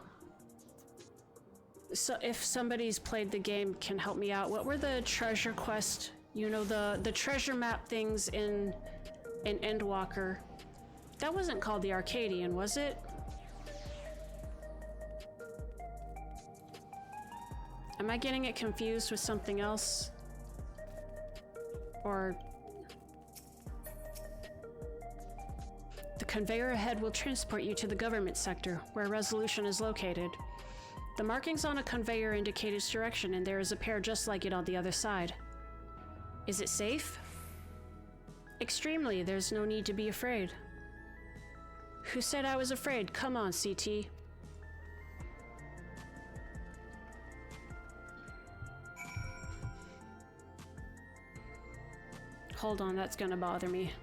So if somebody's played the game, can help me out. What were the treasure quest? You know, the treasure map things in Endwalker. That wasn't called the Arcadian, was it? Am I getting it confused with something else? Or the conveyor ahead will transport you to the government sector, where Resolution is located. The markings on a conveyor indicate its direction, and there is a pair just like it on the other side. Is it safe? Extremely. There's no need to be afraid. Who said I was afraid? Come on, CT. Hold on, that's gonna bother me.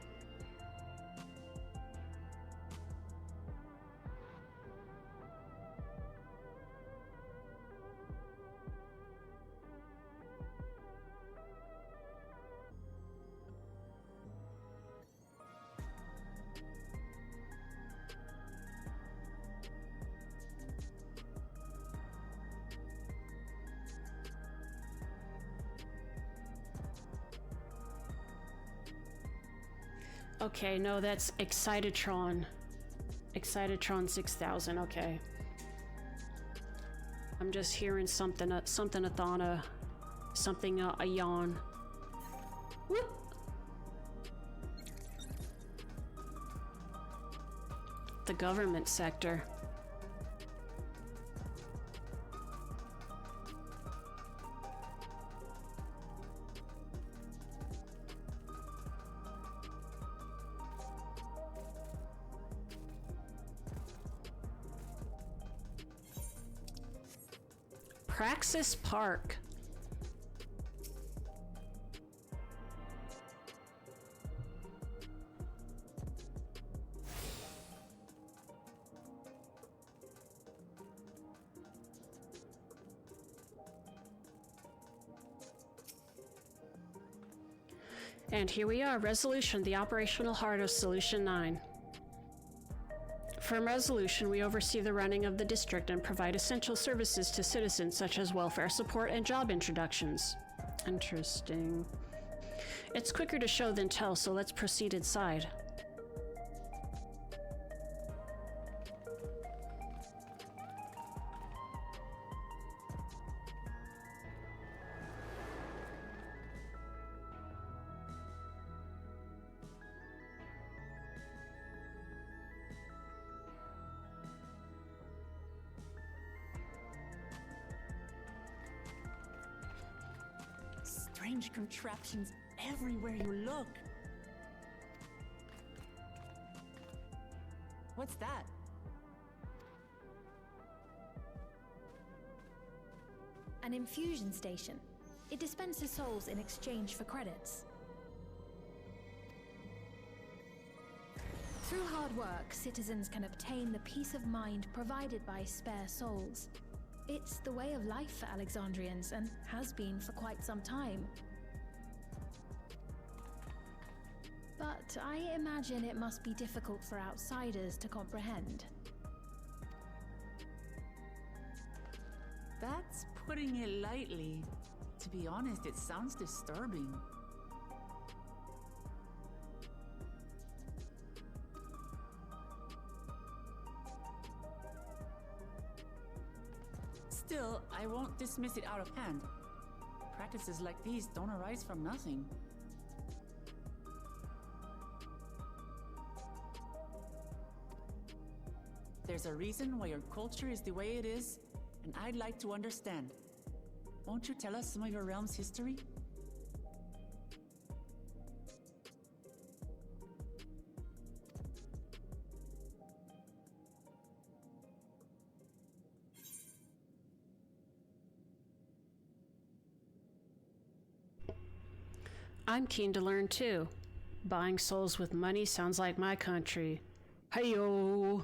Okay, no, that's Excitotron. Excitotron 6000, okay. I'm just hearing something, something Athana, something a yawn. Whoop! The government sector. Praxis Park. And here we are, Resolution, the operational heart of Solution 9. From Resolution, we oversee the running of the district and provide essential services to citizens such as welfare support and job introductions. Interesting. It's quicker to show than tell, so let's proceed inside. Strange contraptions everywhere you look. What's that? An infusion station. It dispenses souls in exchange for credits. Through hard work, citizens can obtain the peace of mind provided by spare souls. It's the way of life for Alexandrians, and has been for quite some time. But I imagine it must be difficult for outsiders to comprehend. That's putting it lightly. To be honest, it sounds disturbing. Still, I won't dismiss it out of hand. Practices like these don't arise from nothing. There's a reason why your culture is the way it is, and I'd like to understand. Won't you tell us some of your realm's history? I'm keen to learn too. Buying souls with money sounds like my country. Hey-yo!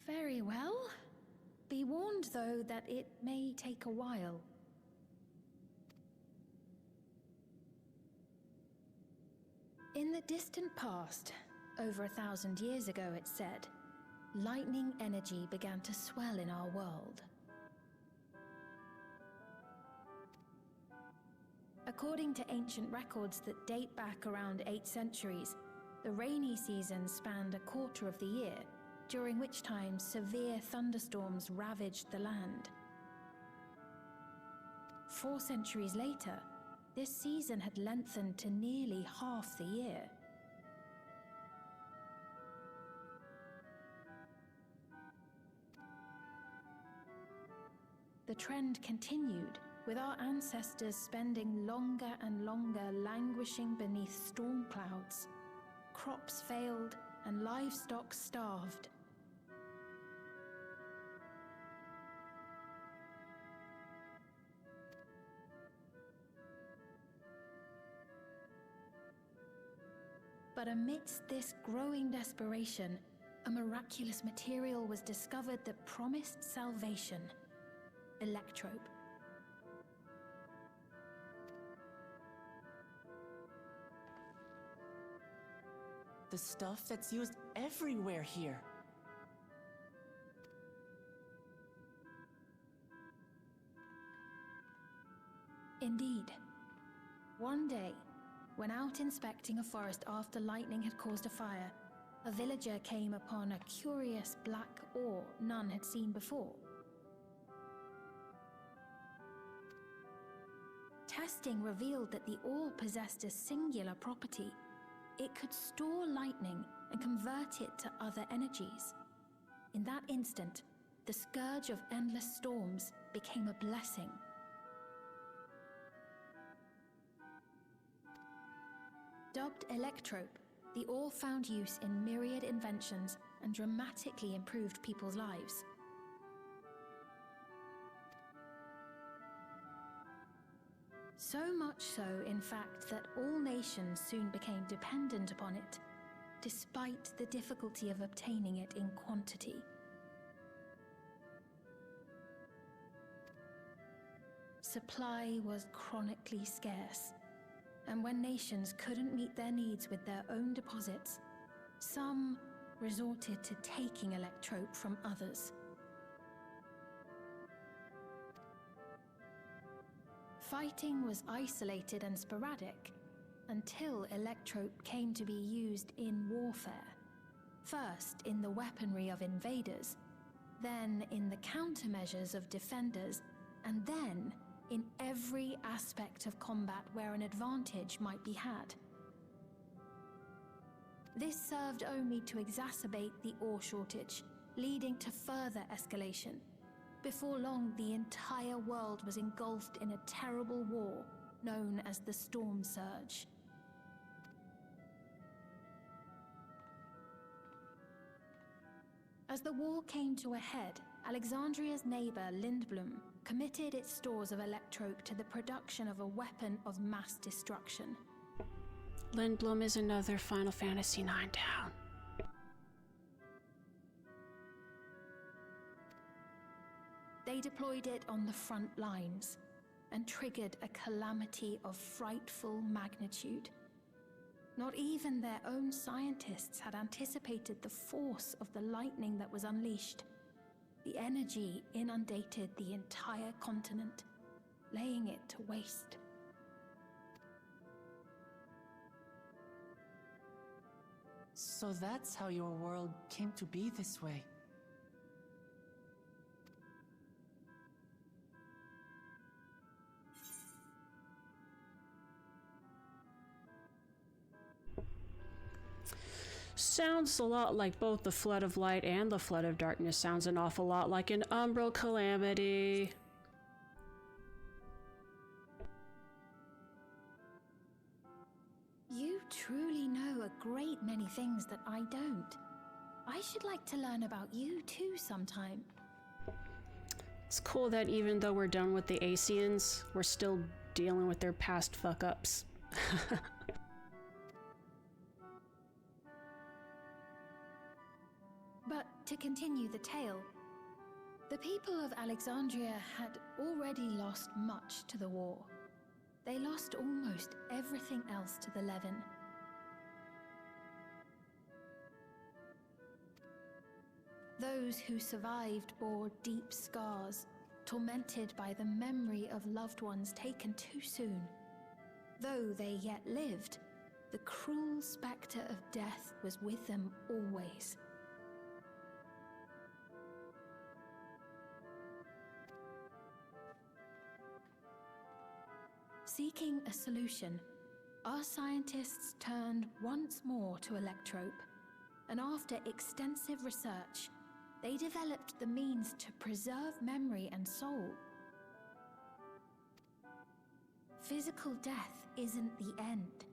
Very well. Be warned, though, that it may take a while. In the distant past, over 1,000 years ago, it's said, lightning energy began to swell in our world. According to ancient records that date back around 8 centuries, the rainy season spanned a quarter of the year, during which time severe thunderstorms ravaged the land. 4 centuries later, this season had lengthened to nearly half the year. The trend continued, with our ancestors spending longer and longer languishing beneath storm clouds. Crops failed, and livestock starved. But amidst this growing desperation, a miraculous material was discovered that promised salvation: electrope. The stuff that's used everywhere here. Indeed. One day, when out inspecting a forest after lightning had caused a fire, a villager came upon a curious black ore none had seen before. Testing revealed that the ore possessed a singular property. It could store lightning and convert it to other energies. In that instant, the scourge of endless storms became a blessing. Dubbed electrope, the ore found use in myriad inventions and dramatically improved people's lives. So much so, in fact, that all nations soon became dependent upon it, despite the difficulty of obtaining it in quantity. Supply was chronically scarce, and when nations couldn't meet their needs with their own deposits, some resorted to taking electrope from others. Fighting was isolated and sporadic until electrope came to be used in warfare. First in the weaponry of invaders, then in the countermeasures of defenders, and then in every aspect of combat where an advantage might be had. This served only to exacerbate the ore shortage, leading to further escalation. Before long, the entire world was engulfed in a terrible war known as the Storm Surge. As the war came to a head, Alexandria's neighbor Lindblum committed its stores of electrope to the production of a weapon of mass destruction. Lindblum is another Final Fantasy IX town. They deployed it on the front lines and triggered a calamity of frightful magnitude. Not even their own scientists had anticipated the force of the lightning that was unleashed. The energy inundated the entire continent, laying it to waste. So that's how your world came to be this way. Sounds a lot like both the Flood of Light and the Flood of Darkness. Sounds an awful lot like an umbral calamity. You truly know a great many things that I don't. I should like to learn about you too sometime. It's cool that even though we're done with the Asians, we're still dealing with their past fuck-ups. But to continue the tale, the people of Alexandria had already lost much to the war. They lost almost everything else to the Levin. Those who survived bore deep scars, tormented by the memory of loved ones taken too soon. Though they yet lived, the cruel spectre of death was with them always. Seeking a solution, our scientists turned once more to electrope, and after extensive research, they developed the means to preserve memory and soul. Physical death isn't the end.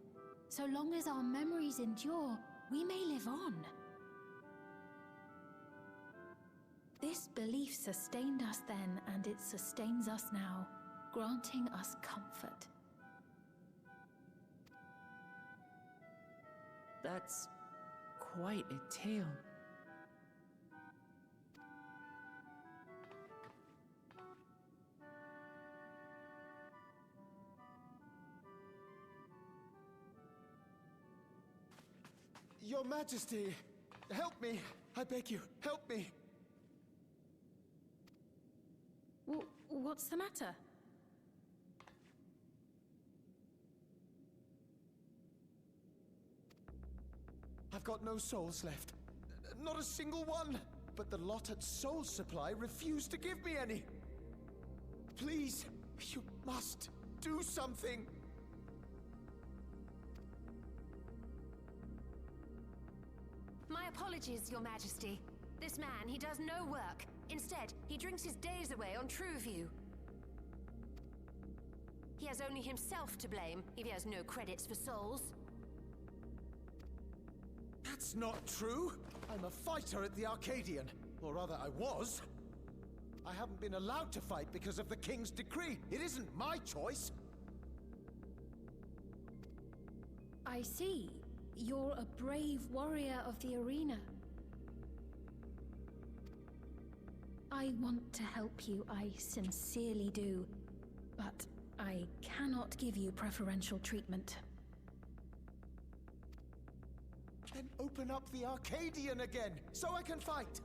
So long as our memories endure, we may live on. This belief sustained us then, and it sustains us now, granting us comfort. That's quite a tale. Your Majesty, help me! I beg you, help me! What's the matter? I've got no souls left. Not a single one! But the lot at Soul Supply refused to give me any! Please, you must do something! My apologies, Your Majesty. This man, he does no work. Instead, he drinks his days away on Trueview. He has only himself to blame if he has no credits for souls. That's not true! I'm a fighter at the Arcadian. Or rather, I was. I haven't been allowed to fight because of the King's decree. It isn't my choice. I see. You're a brave warrior of the arena. I want to help you, I sincerely do. But I cannot give you preferential treatment. Then open up the Arcadian again, so I can fight!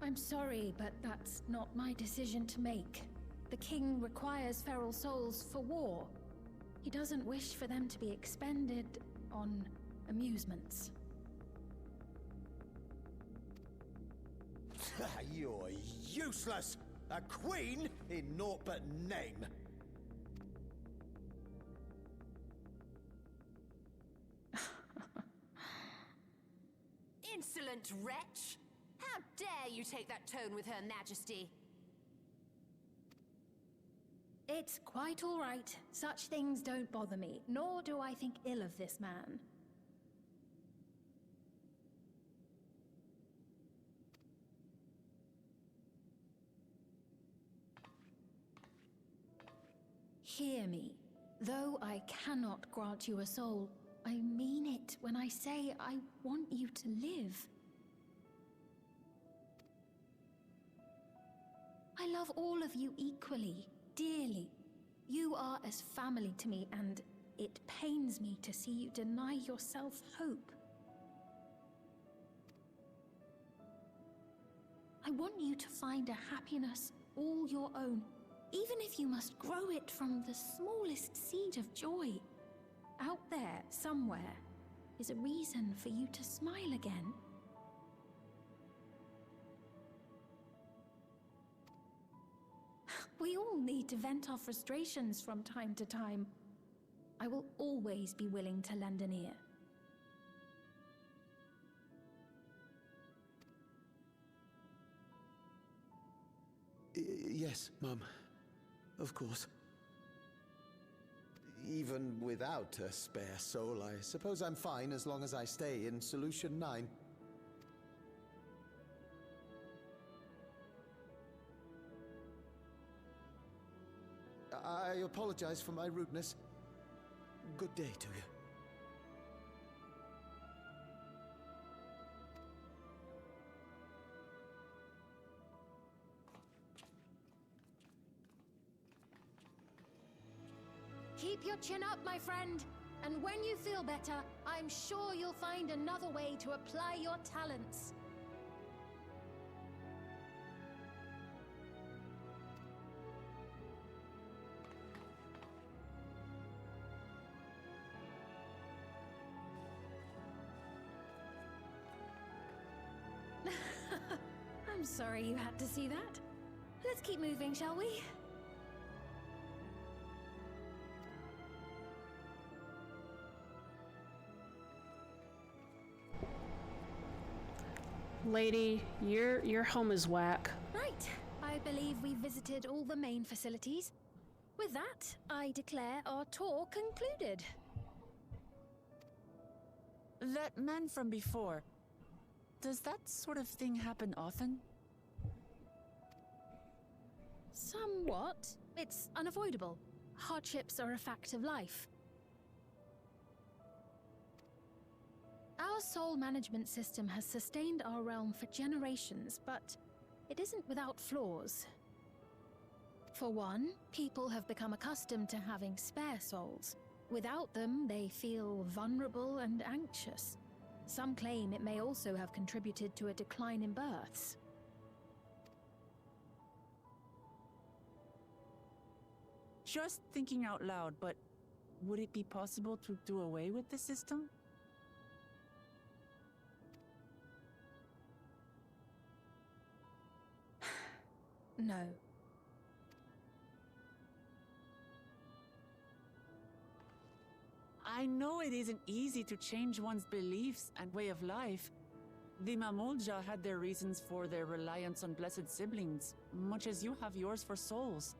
I'm sorry, but that's not my decision to make. The king requires feral souls for war. He doesn't wish for them to be expended on amusements. You're useless! A queen in naught but name! Insolent wretch! How dare you take that tone with Her Majesty? It's quite all right. Such things don't bother me, nor do I think ill of this man. Hear me. Though I cannot grant you a soul, I mean it when I say I want you to live. I love all of you equally, dearly. You are as family to me, and it pains me to see you deny yourself hope. I want you to find a happiness all your own, even if you must grow it from the smallest seed of joy. Out there, somewhere, is a reason for you to smile again. We all need to vent our frustrations from time to time. I will always be willing to lend an ear. Yes, Mum. Of course. Even without a spare soul, I suppose I'm fine as long as I stay in Solution 9. I apologize for my rudeness. Good day to you. Keep your chin up, my friend. And when you feel better, I'm sure you'll find another way to apply your talents. I'm sorry you had to see that. Let's keep moving, shall we? Lady, your home is whack. Right. I believe we've visited all the main facilities. With that, I declare our tour concluded. That man from before, Does that sort of thing happen often? Somewhat. It's unavoidable. Hardships are a fact of life. Our soul management system has sustained our realm for generations, but it isn't without flaws. For one, people have become accustomed to having spare souls. Without them, they feel vulnerable and anxious. Some claim it may also have contributed to a decline in births. Just thinking out loud, but would it be possible to do away with the system? No. I know it isn't easy to change one's beliefs and way of life. The Mamolja had their reasons for their reliance on blessed siblings, much as you have yours for souls.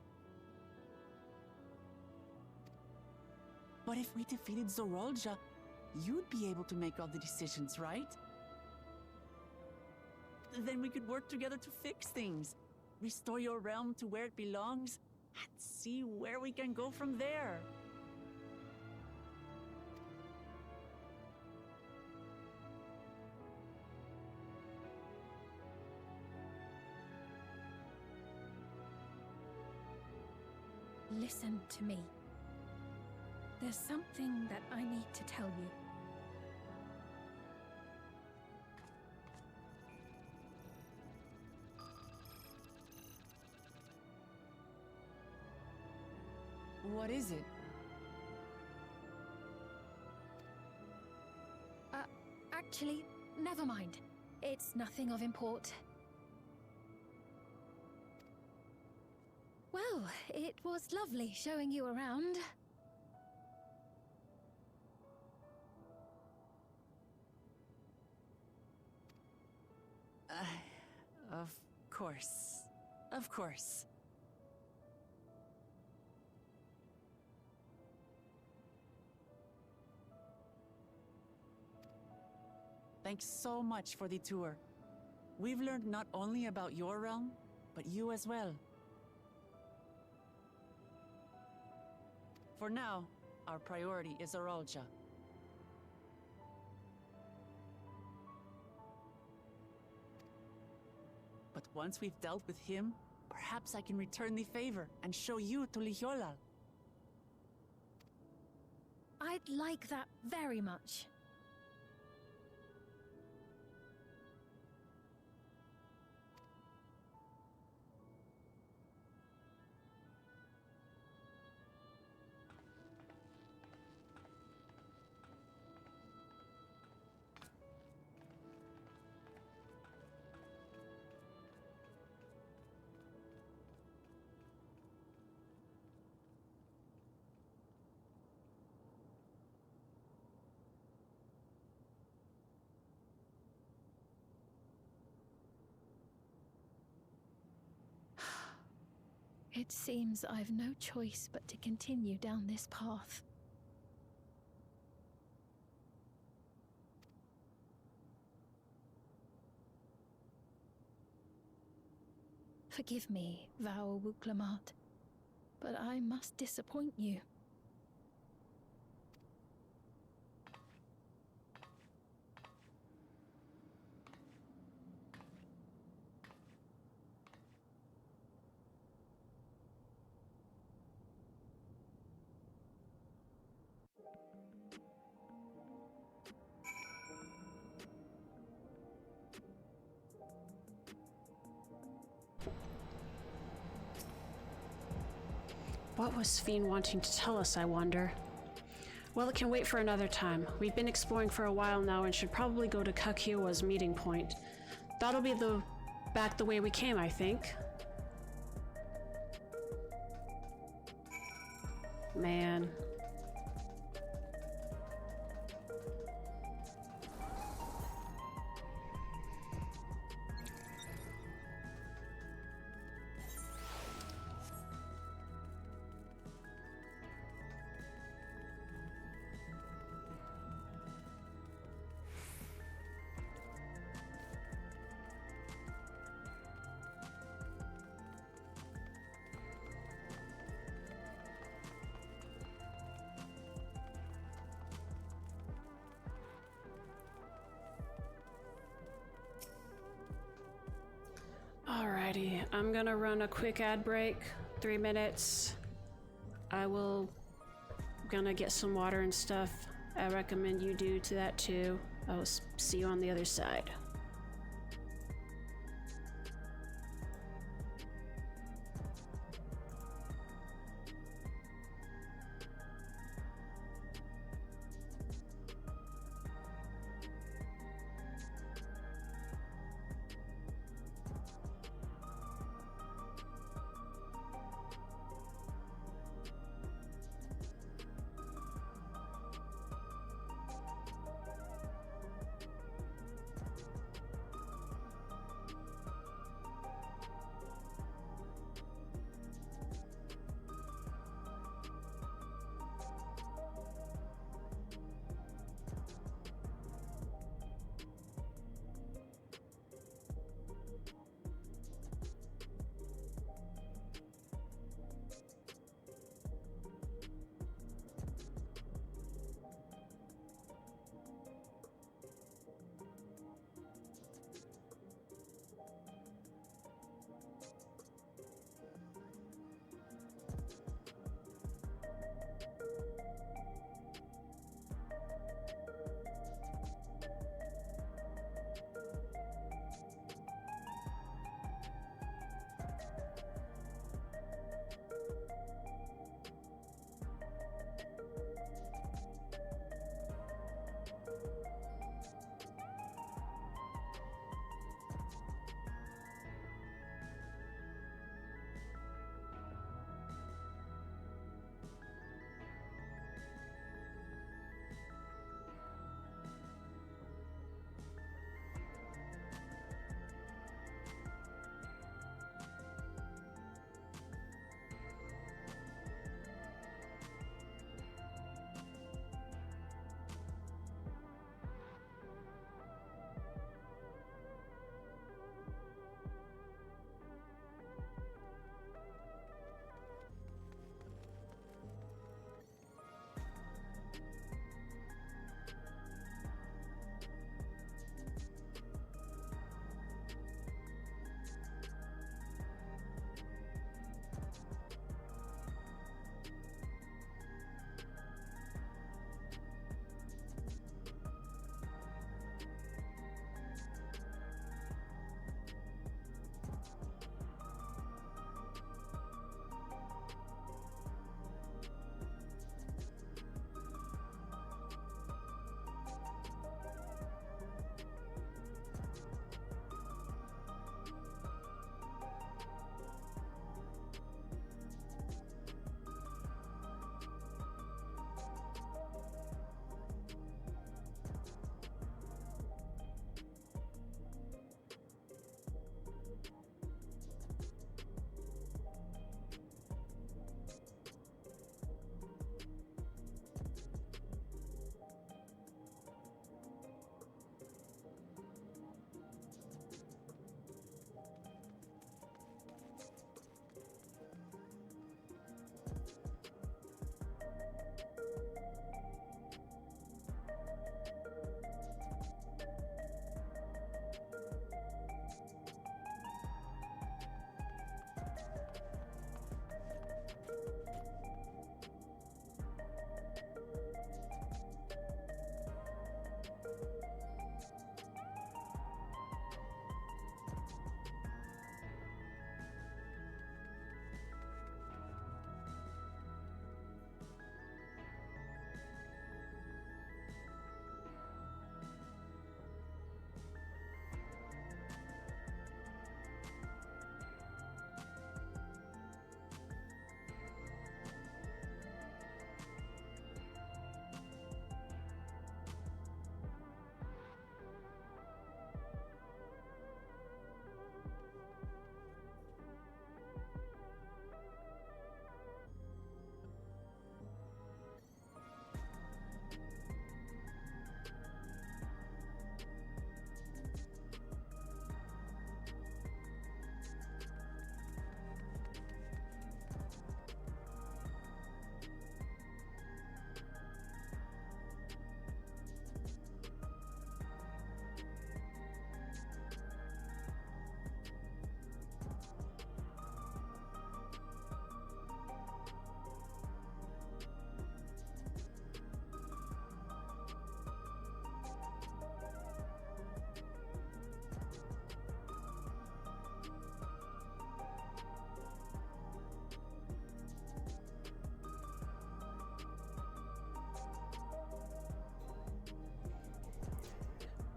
But if we defeated Zorolja, you'd be able to make all the decisions, right? Then we could work together to fix things, restore your realm to where it belongs, and see where we can go from there. Listen to me. There's something that I need to tell you. What is it? Actually, never mind. It's nothing of import. Well, it was lovely showing you around. Of course. Of course. Thanks so much for the tour. We've learned not only about your realm, but you as well. For now, our priority is Zorolja. But once we've dealt with him, perhaps I can return the favor and show you to Lihiolal. I'd like that very much. It seems I've no choice but to continue down this path. Forgive me, Val Wuklamat, but I must disappoint you. What was Sphene wanting to tell us, I wonder? Well, it can wait for another time. We've been exploring for a while now and should probably go to Kakiowa's meeting point. That'll be back the way we came, I think. Man. Alrighty, I'm gonna run a quick ad break, 3 minutes. Gonna get some water and stuff. I recommend you do to that too. I'll see you on the other side.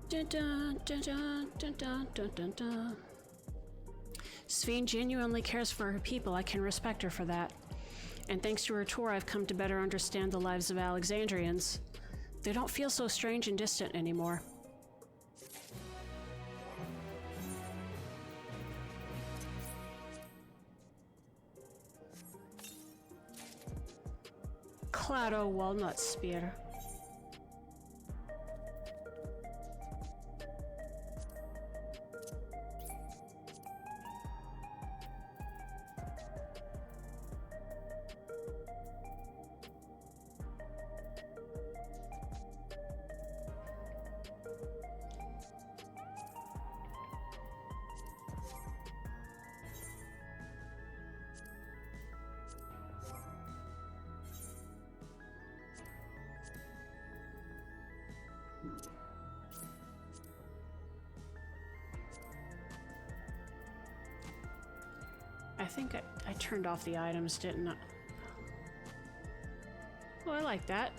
Dun, dun, dun, dun, dun, dun, dun, dun, dun. Sveen genuinely cares for her people. I can respect her for that. And thanks to her tour, I've come to better understand the lives of Alexandrians. They don't feel so strange and distant anymore. Claro walnut spear. I think I turned off the items, didn't I? Oh, I like that.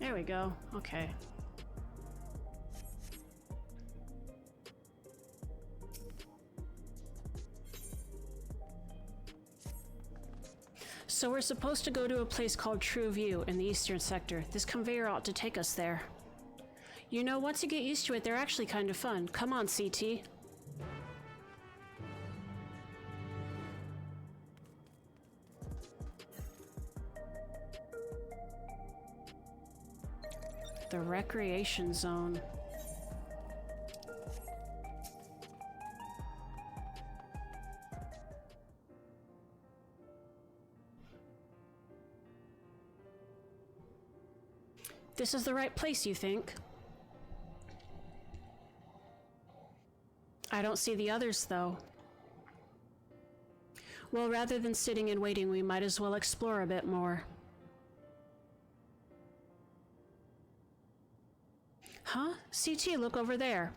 There we go. Okay. So we're supposed to go to a place called True View in the eastern sector. This conveyor ought to take us there. You know, once you get used to it, they're actually kind of fun. Come on, CT. The recreation zone. This is the right place, you think? I don't see the others, though. Well, rather than sitting and waiting, we might as well explore a bit more. Huh? CT, look over there.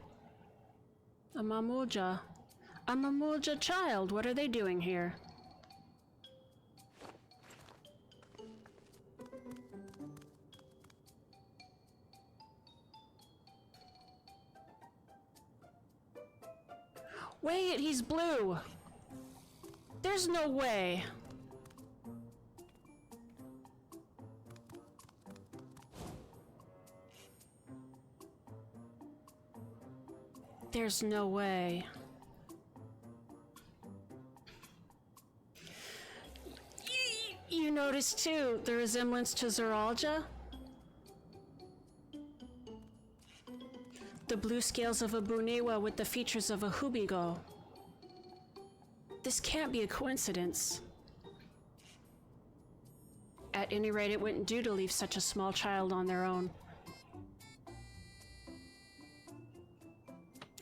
A Mamulja. A Mamulja child. What are they doing here? Wait, he's blue. There's no way. There's no way. You notice too the resemblance to Zeralja? The blue scales of a Bunewa with the features of a Hubigo. This can't be a coincidence. At any rate, it wouldn't do to leave such a small child on their own.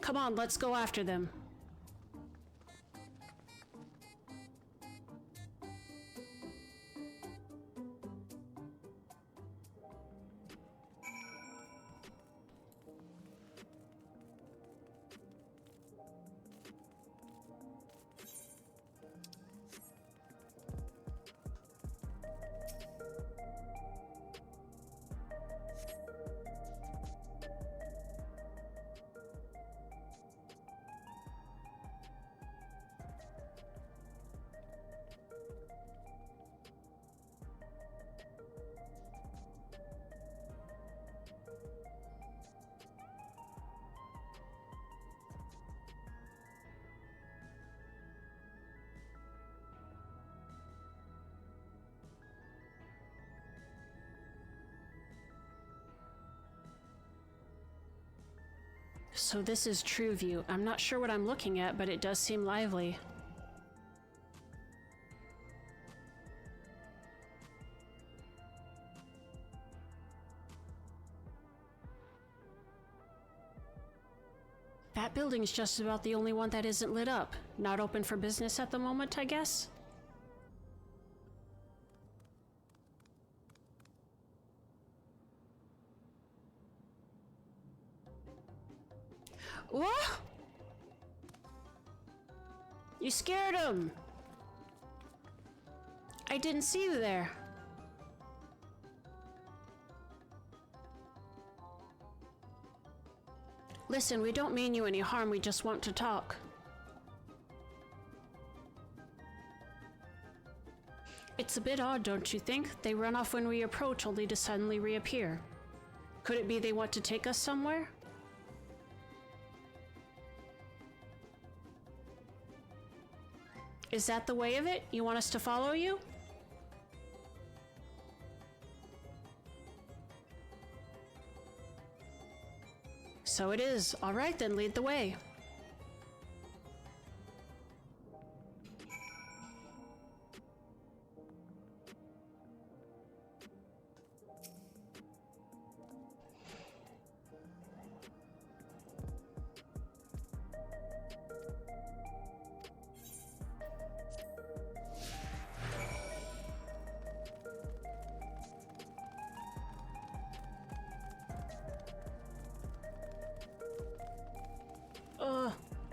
Come on, let's go after them. So this is True View. I'm not sure what I'm looking at, but it does seem lively. That building's just about the only one that isn't lit up. Not open for business at the moment, I guess? What? You scared him! I didn't see you there. Listen, we don't mean you any harm, we just want to talk. It's a bit odd, don't you think? They run off when we approach, only to suddenly reappear. Could it be they want to take us somewhere? Is that the way of it? You want us to follow you? So it is. All right, then lead the way.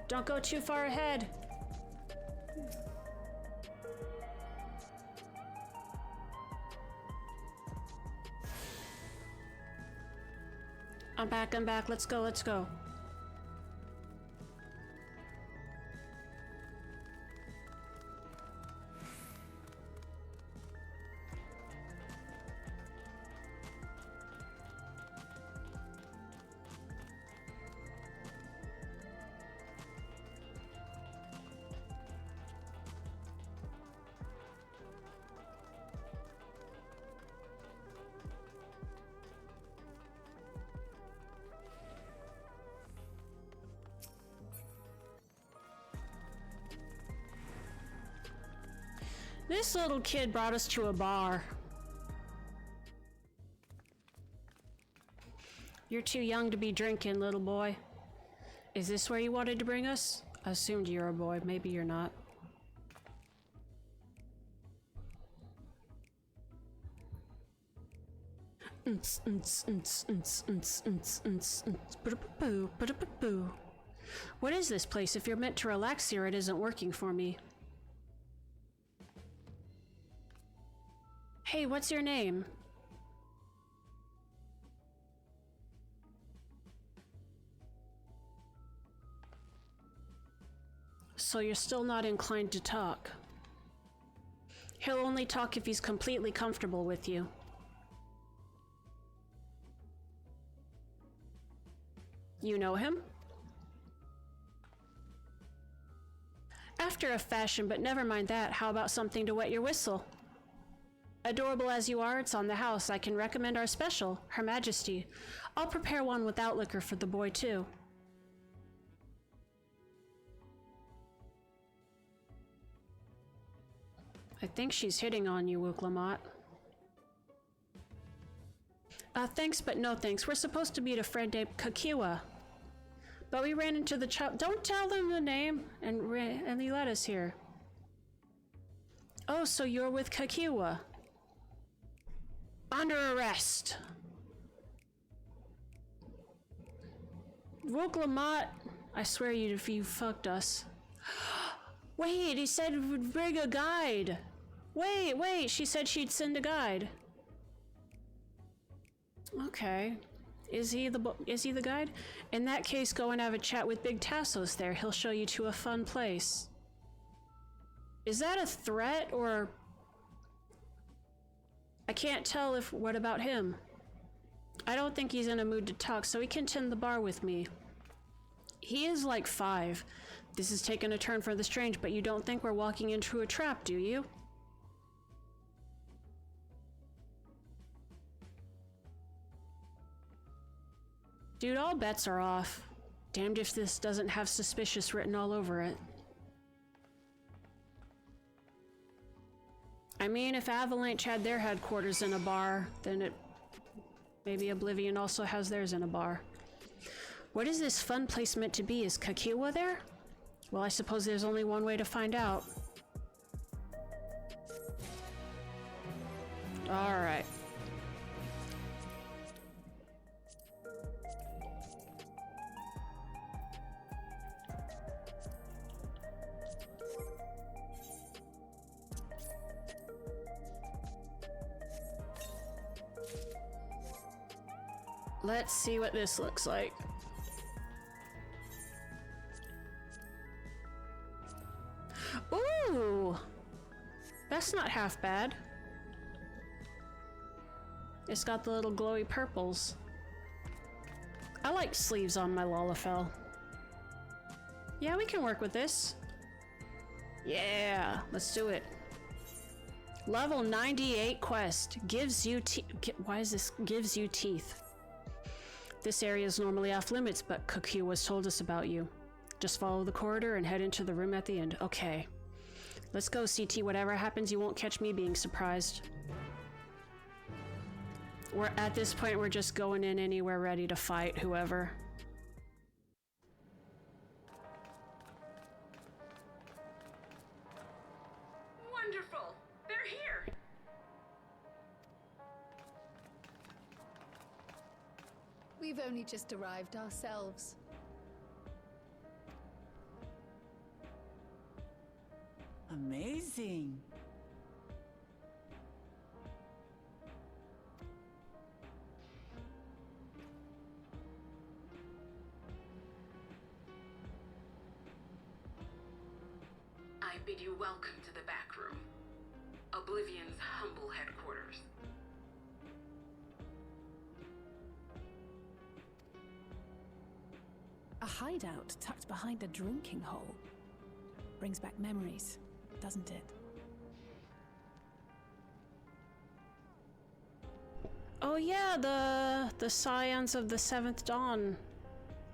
Don't go too far ahead. I'm back. Let's go. This little kid brought us to a bar. You're too young to be drinking, little boy. Is this where you wanted to bring us? I assumed you're a boy. Maybe you're not. What is this place? If you're meant to relax here, it isn't working for me. Hey, what's your name? So you're still not inclined to talk. He'll only talk if he's completely comfortable with you. You know him? After a fashion, but never mind that. How about something to wet your whistle? Adorable as you are, it's on the house. I can recommend our special, Her Majesty. I'll prepare one without liquor for the boy, too. I think she's hitting on you, Wuklamot. Thanks, but no thanks. We're supposed to meet a friend named Kakiwa. But we ran into the child. Don't tell them the name, and he let us here. Oh, so you're with Kakiwa. Under arrest. Wuklamot, I swear you fucked us. Wait, he said would bring a guide. Wait, she said she'd send a guide. Okay. Is he the guide? In that case, go and have a chat with Big Tassos there. He'll show you to a fun place. Is that a threat or... I can't tell if... What about him? I don't think he's in a mood to talk, so he can tend the bar with me. He is like 5. This has taken a turn for the strange, but you don't think we're walking into a trap, do you? Dude, all bets are off. Damned if this doesn't have suspicious written all over it. I mean, if Avalanche had their headquarters in a bar, then maybe Oblivion also has theirs in a bar. What is this fun place meant to be? Is Kakiwa there? Well, I suppose there's only one way to find out. Alright. Let's see what this looks like. Ooh! That's not half bad. It's got the little glowy purples. I like sleeves on my Lalafell. Yeah, we can work with this. Yeah, let's do it. Level 98 quest. Gives you why is this? Gives you teeth. This area is normally off limits, but Kakiwa's told us about you. Just follow the corridor and head into the room at the end. Okay. Let's go, CT. Whatever happens, you won't catch me being surprised. At this point, we're just going in anywhere ready to fight whoever. Wonderful! They're here! We've only just arrived ourselves. Amazing. I bid you welcome to the back room. Oblivion's humble headquarters. A hideout tucked behind a drinking hole. Brings back memories, doesn't it? Oh yeah, the Scions of the Seventh Dawn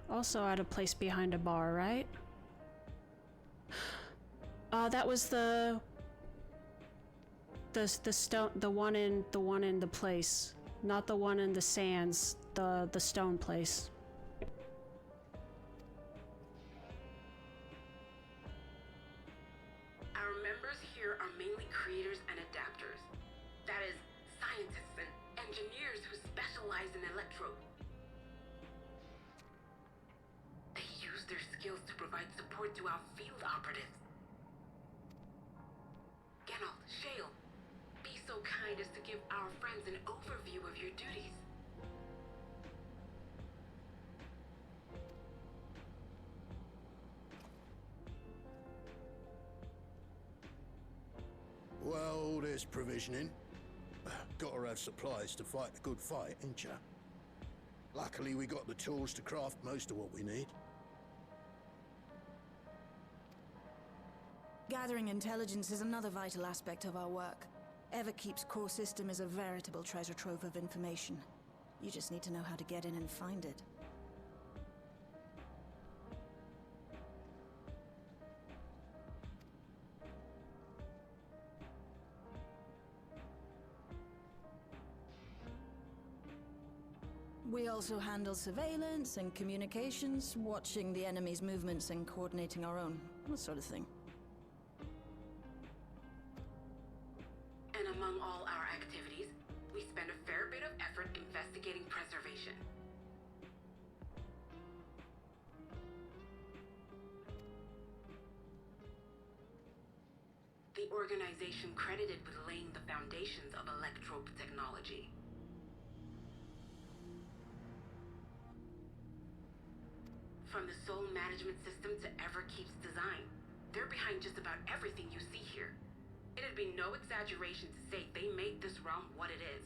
also had a place behind a bar, right? That was the stone, the one in the place, not the one in the sands, the stone place. Our members here are mainly creators and adapters. That is, scientists and engineers who specialize in electro. They use their skills to provide support to our field operatives. Geralt, Shale, be so kind as to give our friends an overview of your duties. Well, there's provisioning. Gotta have supplies to fight a good fight, ain't ya? Luckily, we got the tools to craft most of what we need. Gathering intelligence is another vital aspect of our work. Everkeep's core system is a veritable treasure trove of information. You just need to know how to get in and find it. We also handle surveillance and communications, watching the enemy's movements and coordinating our own, that sort of thing. And among all our activities, we spend a fair bit of effort investigating preservation. The organization credited with laying the foundations of electrope technology. From the soul management system to Everkeep's design, they're behind just about everything you see here. It'd be no exaggeration to say they made this realm what it is.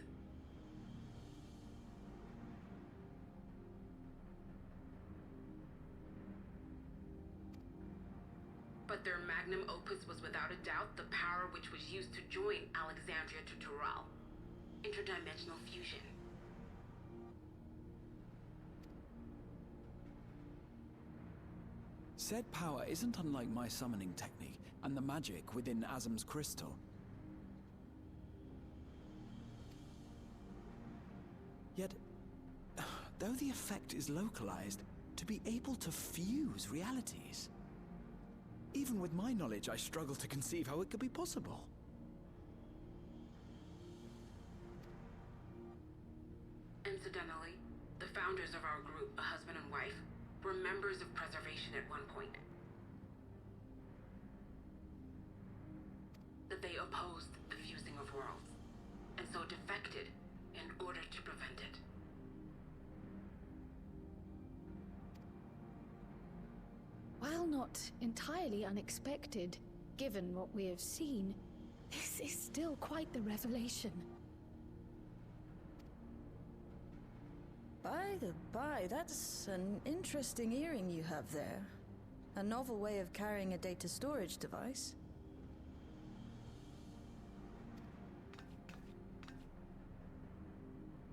But their magnum opus was without a doubt the power which was used to join Alexandria to Tural. Interdimensional fusion. Said power isn't unlike my summoning technique and the magic within Azam's crystal. Yet, though the effect is localized, to be able to fuse realities. Even with my knowledge, I struggle to conceive how it could be possible. Incidentally, the founders of our group, a husband and wife, were members of Preservation at one point. That they opposed the fusing of worlds, and so defected in order to prevent it. While not entirely unexpected, given what we have seen, this is still quite the revelation. By the by, that's an interesting earring you have there. A novel way of carrying a data storage device.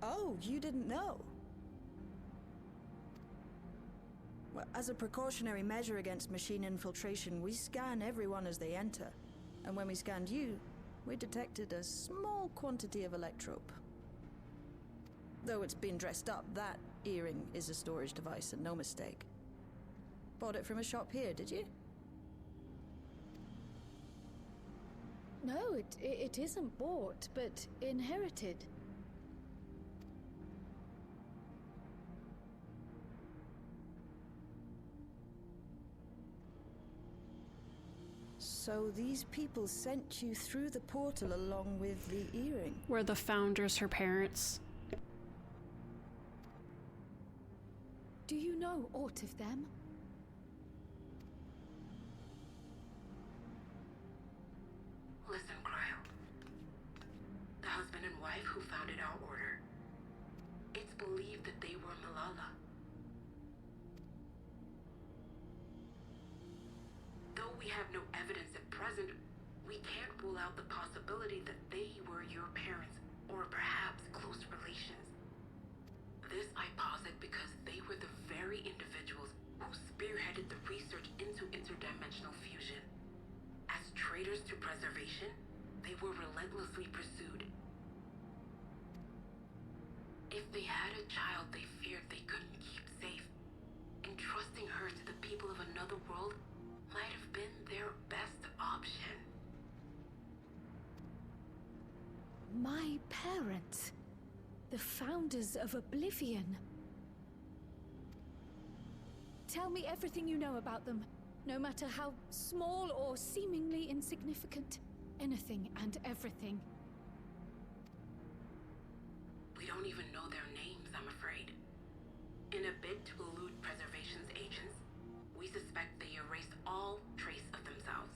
Oh, you didn't know? Well, as a precautionary measure against machine infiltration, we scan everyone as they enter. And when we scanned you, we detected a small quantity of electrope. Though it's been dressed up, that earring is a storage device and no mistake. Bought it from a shop here, did you? No, it isn't bought, but inherited. So these people sent you through the portal along with the earring? Were the founders her parents? Do you know aught of them? Listen, Cryle. The husband and wife who founded our order. It's believed that they were Malala. Though we have no evidence at present, we can't rule out the possibility that they were your parents, or perhaps close relations. This I posit because they were the very individuals who spearheaded the research into interdimensional fusion. As traitors to preservation, they were relentlessly pursued. If they had a child they feared they couldn't keep safe, entrusting her to the people of another world might have been their best option. My parents. The founders of Oblivion. Tell me everything you know about them, no matter how small or seemingly insignificant. Anything and everything. We don't even know their names, I'm afraid. In a bid to elude Preservation's agents, we suspect they erased all trace of themselves.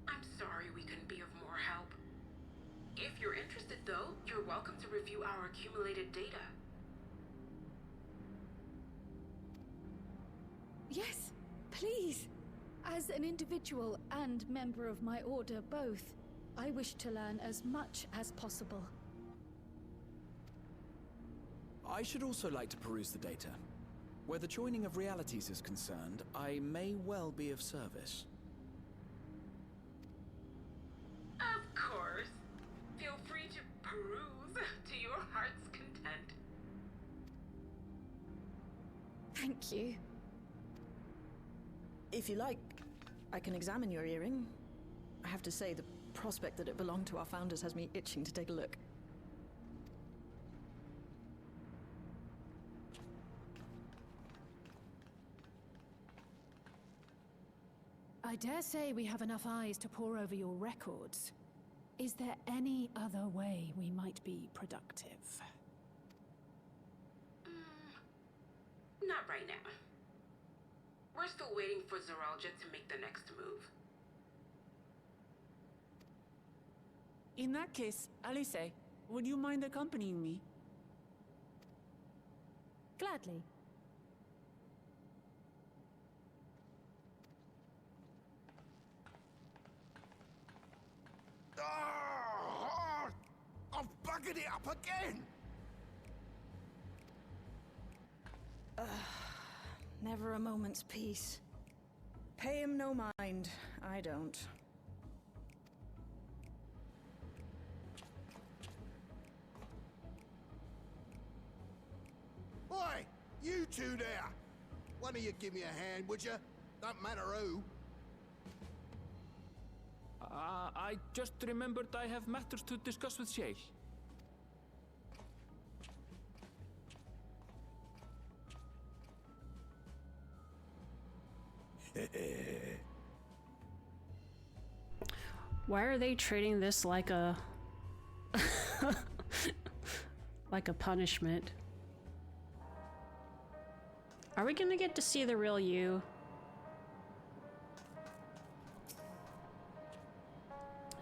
I'm sorry we couldn't be of more help. If you're interested, though, you're welcome to review our accumulated data. Yes, please. As an individual and member of my order both, I wish to learn as much as possible. I should also like to peruse the data. Where the joining of realities is concerned, I may well be of service. Of course. Feel free to peruse to your heart's content. Thank you. If you like, I can examine your earring. I have to say, the prospect that it belonged to our founders has me itching to take a look. I dare say we have enough eyes to pore over your records. Is there any other way we might be productive? Not right now. We're still waiting for Zoralja to make the next move. In that case, Alice, would you mind accompanying me? Gladly. I've buggered it up again! Never a moment's peace. Pay him no mind. I don't. Oi! You two there! One of you give me a hand, would you? Don't matter who. I just remembered I have matters to discuss with Shay. Why are they treating this like a like a punishment? Are we gonna get to see the real you?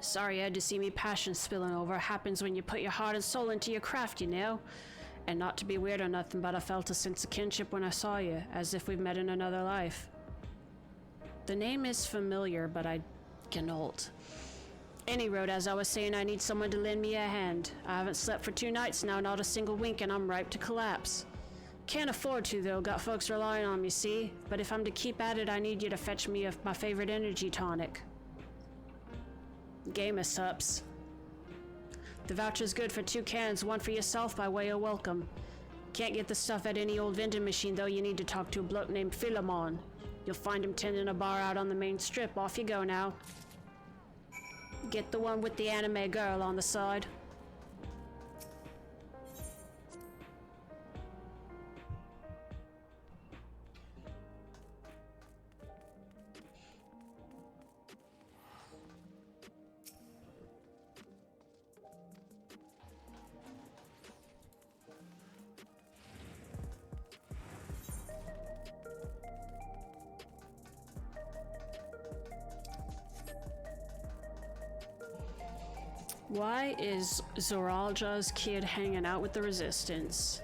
Sorry you had to see me passion spilling over. Happens when you put your heart and soul into your craft, you know? And not to be weird or nothing, but I felt a sense of kinship when I saw you, as if we've met in another life. The name is familiar, but I... Gnault. Any road, as I was saying, I need someone to lend me a hand. I haven't slept for 2 nights now, not a single wink, and I'm ripe to collapse. Can't afford to, though. Got folks relying on me, see? But if I'm to keep at it, I need you to fetch me my favorite energy tonic. Game of sups. The voucher's good for 2 cans, one for yourself by way of welcome. Can't get the stuff at any old vending machine, though. You need to talk to a bloke named Philemon. You'll find him tending a bar out on the main strip. Off you go now. Get the one with the anime girl on the side. Why is Zoralja's kid hanging out with the Resistance?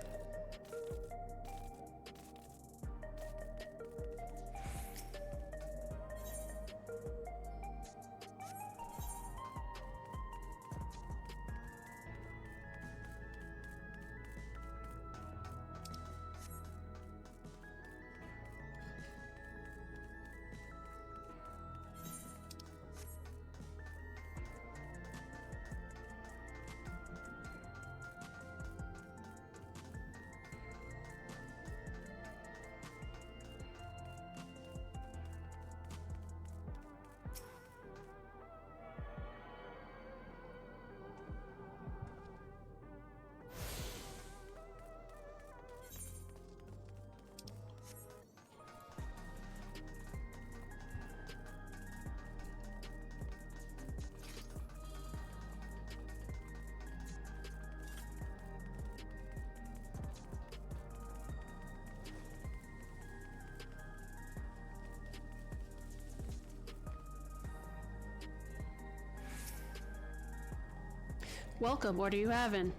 Welcome, what are you having?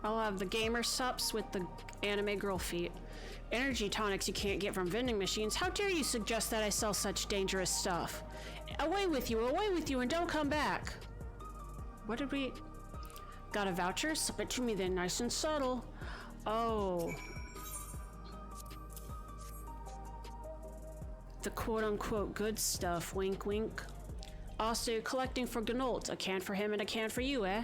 I'll have the gamer sups with the anime girl feet. Energy tonics you can't get from vending machines. How dare you suggest that I sell such dangerous stuff? Away with you, and don't come back. What did we... Got a voucher? Slip it to me then, nice and subtle. Oh. The quote-unquote good stuff, wink wink. Also, collecting for Gnault. A can for him and a can for you, eh?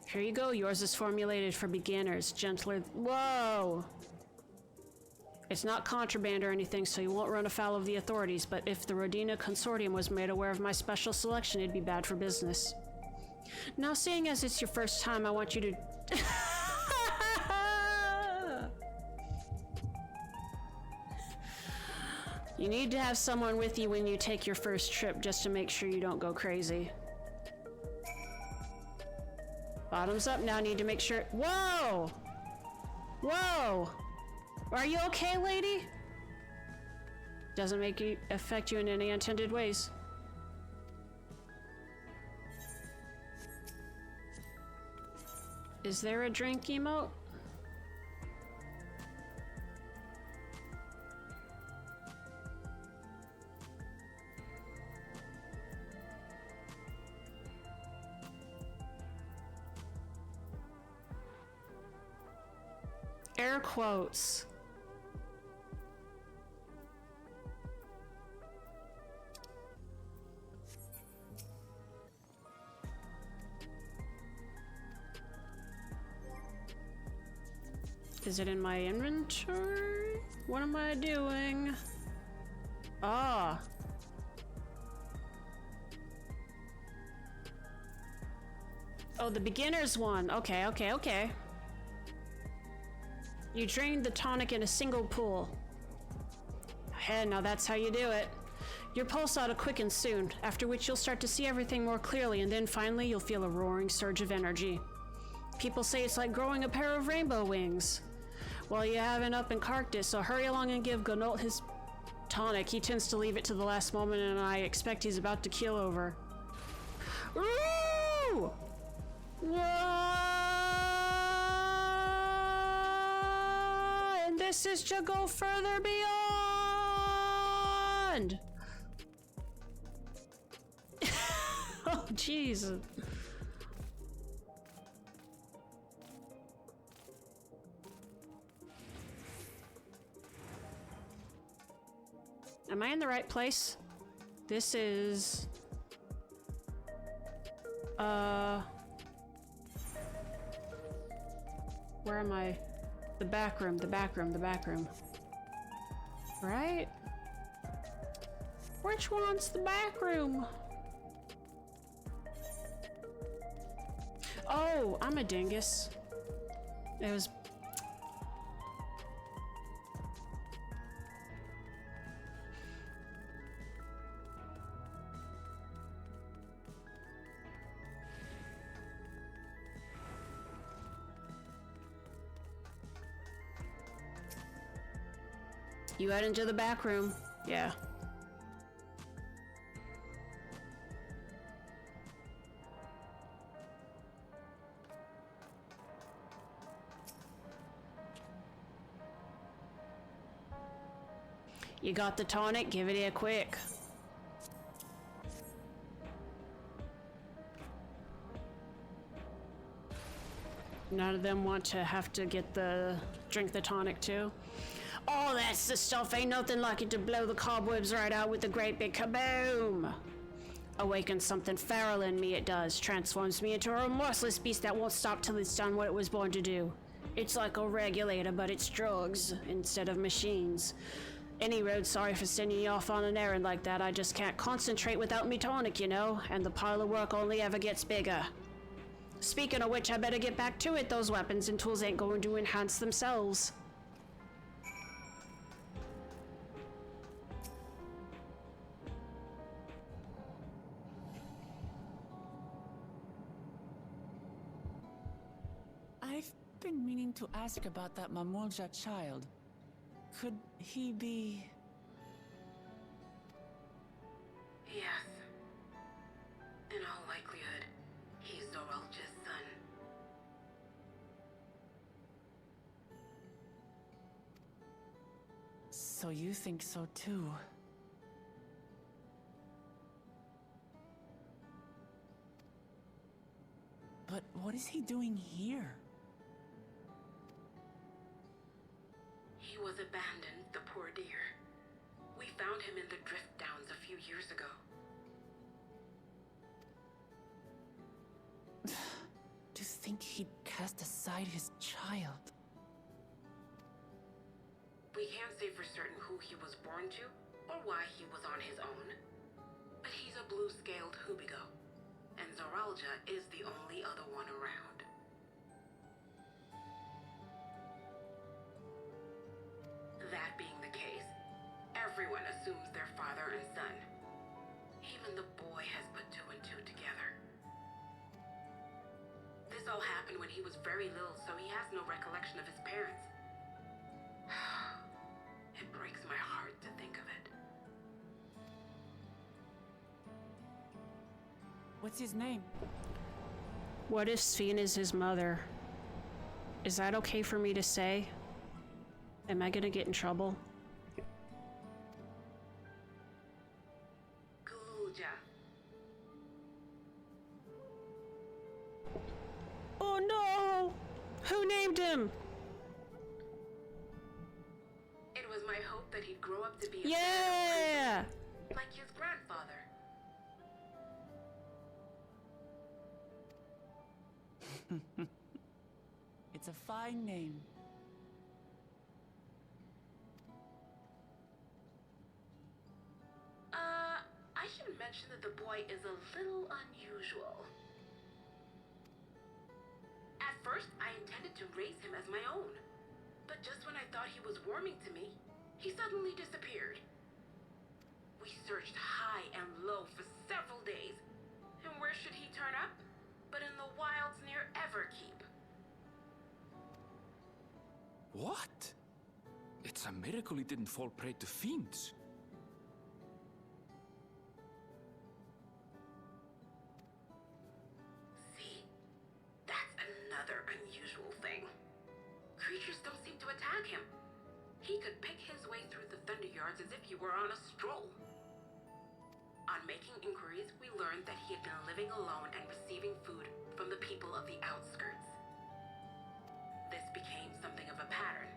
Here you go. Yours is formulated for beginners. Gentler... Whoa! It's not contraband or anything, so you won't run afoul of the authorities, but if the Rodina Consortium was made aware of my special selection, it'd be bad for business. Now, seeing as it's your first time, I want you to... You need to have someone with you when you take your first trip, just to make sure you don't go crazy. Bottoms up now, need to make sure... Whoa! Whoa! Are you okay, lady? Doesn't affect you in any intended ways. Is there a drink emote? air quotes. Is it in my inventory? What am I doing? Ah. Oh, the beginner's one. Okay, okay, okay. You drain the tonic in a single pull. Hey, now that's how you do it. Your pulse ought to quicken soon, after which you'll start to see everything more clearly, and then finally you'll feel a roaring surge of energy. People say it's like growing a pair of rainbow wings. Well, you haven't up and carked it, so hurry along and give Gonol his tonic. He tends to leave it to the last moment, and I expect he's about to keel over. Woo! And this is to go further beyond! Oh, jeez. Am I in the right place? This is... Where am I? The back room, the back room, the back room. Right? Which one's the back room? Oh, I'm a dingus. It was... You head into the back room. Yeah. You got the tonic? Give it here quick. None of them want to have to drink the tonic too. Oh, that's the stuff. Ain't nothing like it to blow the cobwebs right out with a great big kaboom. Awakens something feral in me, it does. Transforms me into a remorseless beast that won't stop till it's done what it was born to do. It's like a regulator, but it's drugs instead of machines. Any road, sorry for sending you off on an errand like that. I just can't concentrate without me tonic, you know? And the pile of work only ever gets bigger. Speaking of which, I better get back to it. Those weapons and tools ain't going to enhance themselves. I've been meaning to ask about that Mamulja child. Could he be... Yes. In all likelihood, he's Zoralja's son. So you think so too? But what is he doing here? He was abandoned, the poor dear. We found him in the Drift Downs a few years ago. To think he'd cast aside his child. We can't say for certain who he was born to, or why he was on his own. But he's a blue-scaled Hubigo, and Zoralja is the only other one around. That being the case, everyone assumes they're father and son. Even the boy has put two and two together. This all happened when he was very little, so he has no recollection of his parents. It breaks my heart to think of it. What's his name? What if Sphene is his mother? Is that okay for me to say? Am I gonna get in trouble? Gulja. Oh no! Who named him? up to be a Yeah! like his grandfather. It's a fine name. I should mention that the boy is a little unusual. At first, I intended to raise him as my own. But just when I thought he was warming to me, he suddenly disappeared. We searched high and low for several days. And where should he turn up? But in the wilds near Everkeep. What? It's a miracle he didn't fall prey to fiends. See? That's another unusual thing. Creatures don't seem to attack him. He could pick his way through the Thunder Yards as if he were on a stroll. On making inquiries, we learned that he had been living alone and receiving food from the people of the outskirts. This became something of a pattern.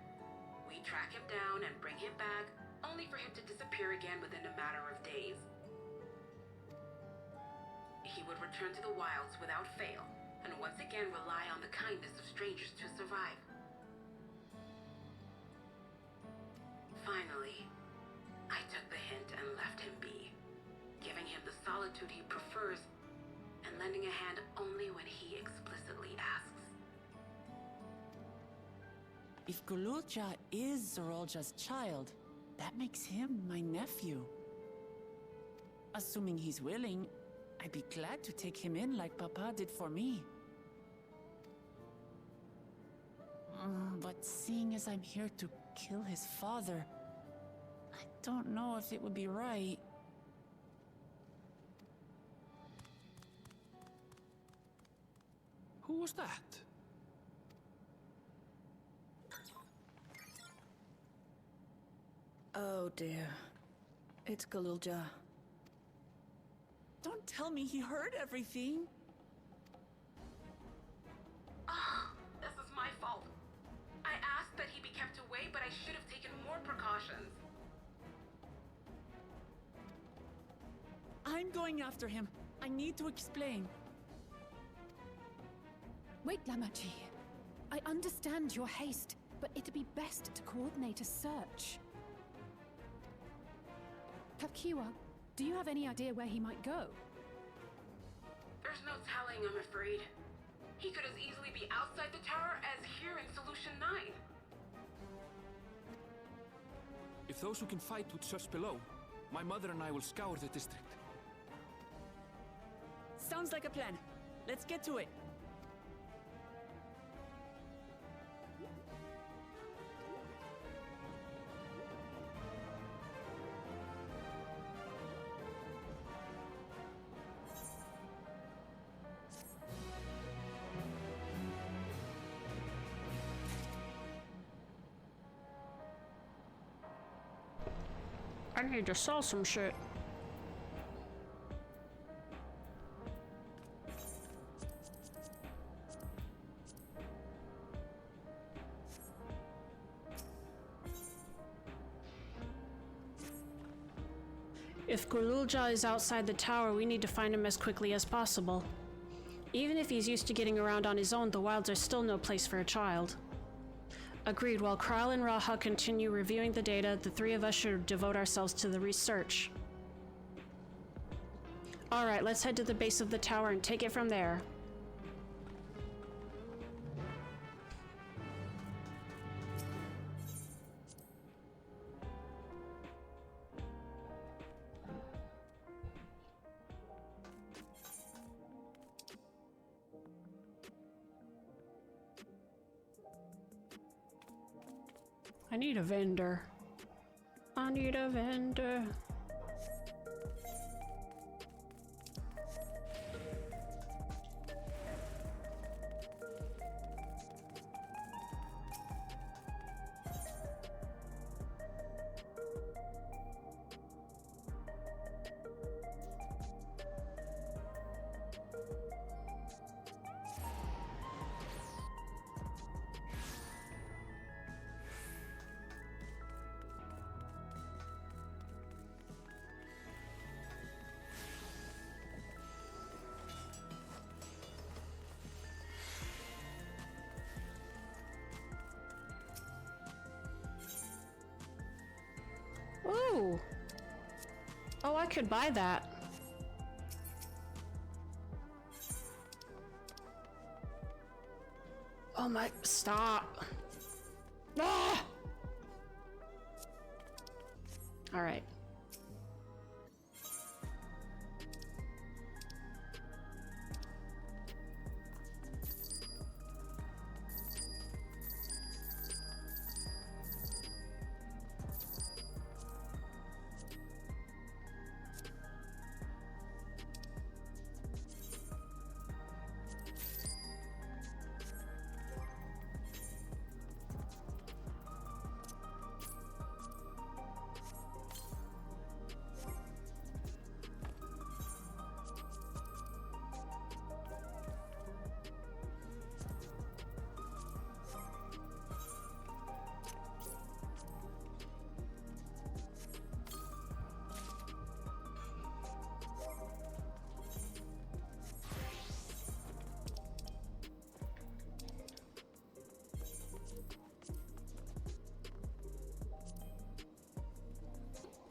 We track him down and bring him back, only for him to disappear again within a matter of days. He would return to the wilds without fail, and once again rely on the kindness of strangers to survive. Finally, I took the hint and left him be, giving him the solitude he prefers, and lending a hand only when he explicitly asks. If Gululja is Zorolja's child, that makes him my nephew. Assuming he's willing, I'd be glad to take him in like Papa did for me. But seeing as I'm here to kill his father, I don't know if it would be right. Who was that? Oh dear. It's Gululja. Don't tell me he heard everything. This is my fault. I asked that he be kept away, but I should have taken more precautions. I'm going after him. I need to explain. Wait, Lamachi. I understand your haste, but it'd be best to coordinate a search. Kapkiwa, do you have any idea where he might go? There's no telling, I'm afraid. He could as easily be outside the tower as here in Solution 9. If those who can fight would search below, my mother and I will scour the district. Sounds like a plan. Let's get to it. I need to sell some shit. If Gululja is outside the tower, we need to find him as quickly as possible. Even if he's used to getting around on his own, the wilds are still no place for a child. Agreed. While Kral and Raha continue reviewing the data, the three of us should devote ourselves to the research. Alright, let's head to the base of the tower and take it from there. I need a vendor. I need a vendor. Ooh! Oh, I could buy that. Oh my, stop. Ah! All right.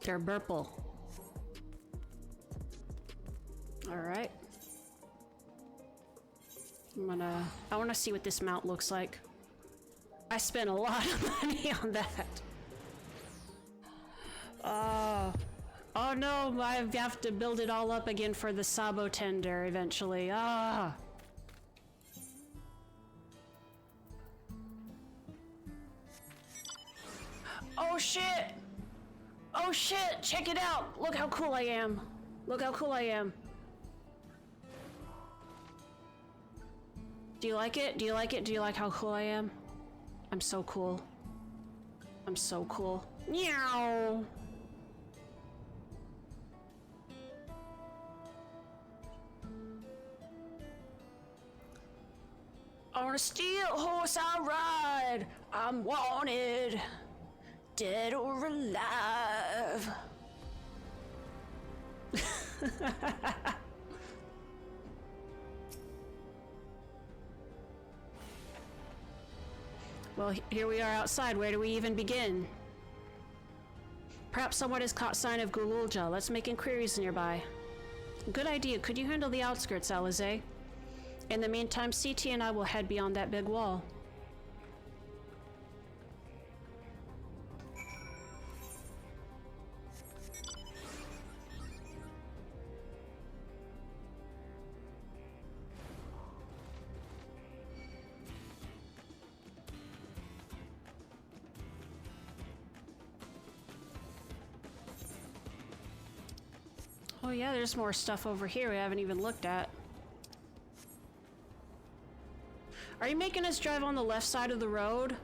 They're purple. All right. I want to see what this mount looks like. I spent a lot of money on that. Oh no, I have to build it all up again for the Sabo tender eventually. Ah. Oh shit! Oh shit, check it out! Look how cool I am. Look how cool I am. Do you like it? Do you like it? Do you like how cool I am? I'm so cool. I'm so cool. Meow! On a steel horse I ride. I'm wanted. Dead or alive. Well, here we are outside. Where do we even begin? Perhaps someone has caught sign of Gululja. Let's make inquiries nearby. Good idea. Could you handle the outskirts, Alize? In the meantime, CT and I will head beyond that big wall. Oh yeah, there's more stuff over here we haven't even looked at. Are you making us drive on the left side of the road?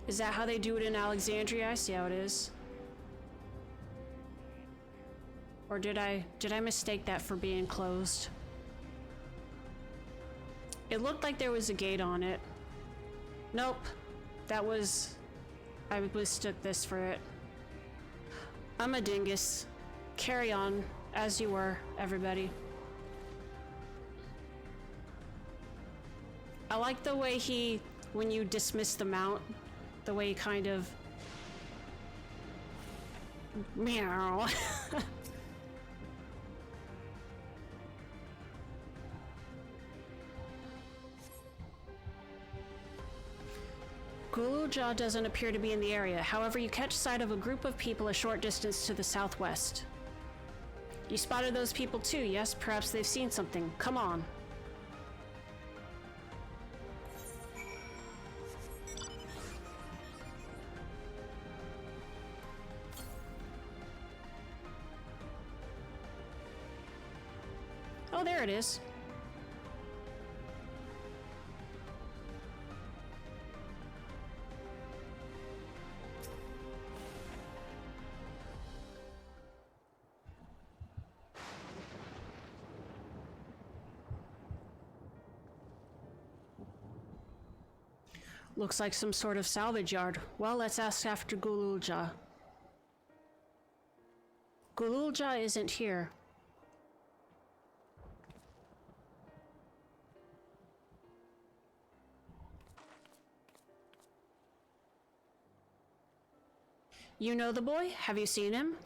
Is that how they do it in Alexandria? I see how it is. Or did I mistake that for being closed? It looked like there was a gate on it. Nope. That was... I mistook this for it. I'm a dingus. Carry on, as you were, everybody. I like the way he, when you dismiss the mount, the way he kind of... Meow. Gululja doesn't appear to be in the area. However, you catch sight of a group of people a short distance to the southwest. You spotted those people too, yes? Perhaps they've seen something. Come on. Oh, there it is. Looks like some sort of salvage yard. Well, let's ask after Gululja. Gululja isn't here. You know the boy? Have you seen him?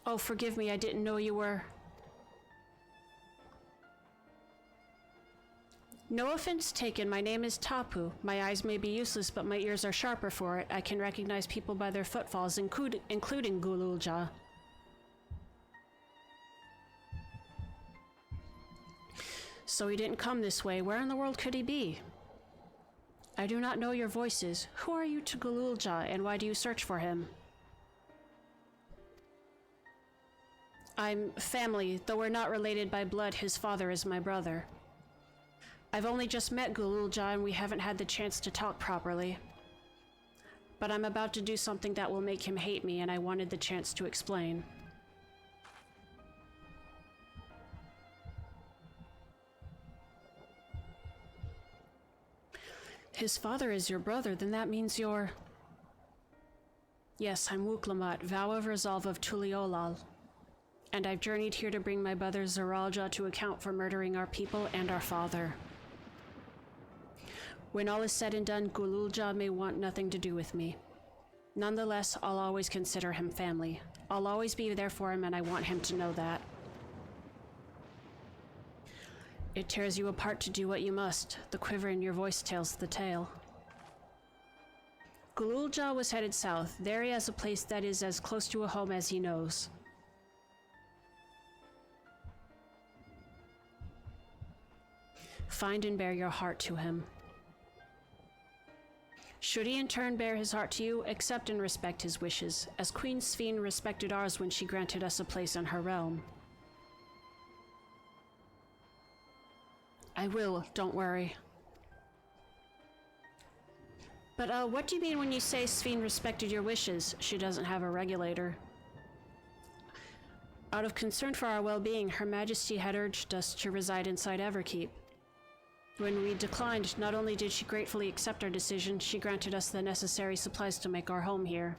Oh, forgive me, I didn't know you were... No offense taken, my name is Tapu. My eyes may be useless, but my ears are sharper for it. I can recognize people by their footfalls, including Gululja. So he didn't come this way. Where in the world could he be? I do not know your voices. Who are you to Gululja, and why do you search for him? I'm family, though we're not related by blood. His father is my brother. I've only just met Gululja and we haven't had the chance to talk properly. But I'm about to do something that will make him hate me, and I wanted the chance to explain. His father is your brother, then that means you're... Yes, I'm Wuklamat, vow of resolve of Tuliolal. And I've journeyed here to bring my brother Zaralja to account for murdering our people and our father. When all is said and done, Gululja may want nothing to do with me. Nonetheless, I'll always consider him family. I'll always be there for him, and I want him to know that. It tears you apart to do what you must. The quiver in your voice tells the tale. Gululja was headed south. There he has a place that is as close to a home as he knows. Find and bear your heart to him. Should he in turn bear his heart to you, accept and respect his wishes, as Queen Sveen respected ours when she granted us a place in her realm. I will, don't worry. But what do you mean when you say Sveen respected your wishes? She doesn't have a regulator. Out of concern for our well-being, Her Majesty had urged us to reside inside Everkeep. When we declined, not only did she gratefully accept our decision, she granted us the necessary supplies to make our home here.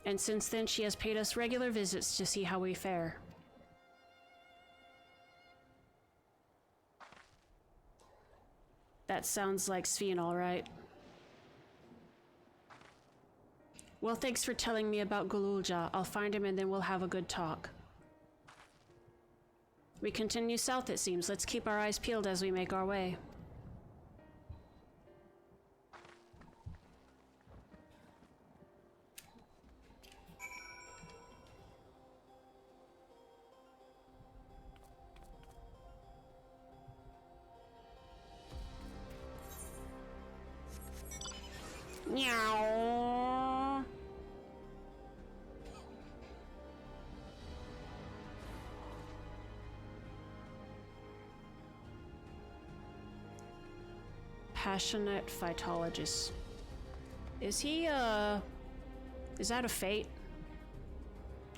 And since then, she has paid us regular visits to see how we fare. That sounds like Sveen, all right. Well, thanks for telling me about Gululja. I'll find him and then we'll have a good talk. We continue south, it seems. Let's keep our eyes peeled as we make our way. Meow. Passionate phytologist. Is he, is that a fate?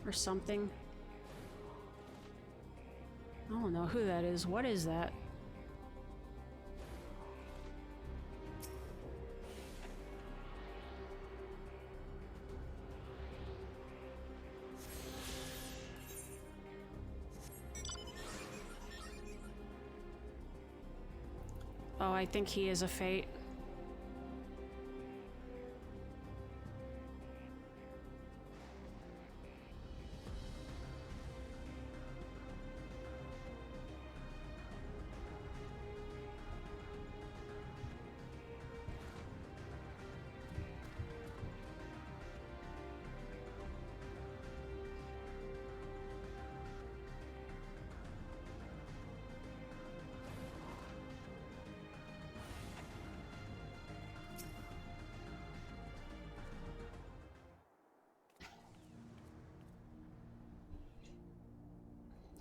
Or something? I don't know who that is. What is that? Oh, I think he is a fate.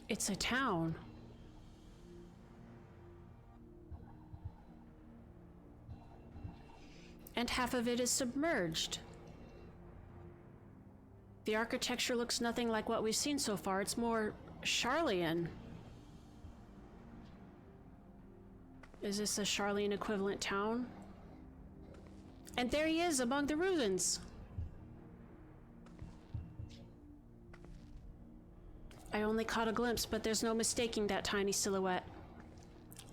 It's a town. And half of it is submerged. The architecture looks nothing like what we've seen so far. It's more Sharlayan. Is this a Sharlayan equivalent town? And there he is among the ruins. I only caught a glimpse, but there's no mistaking that tiny silhouette.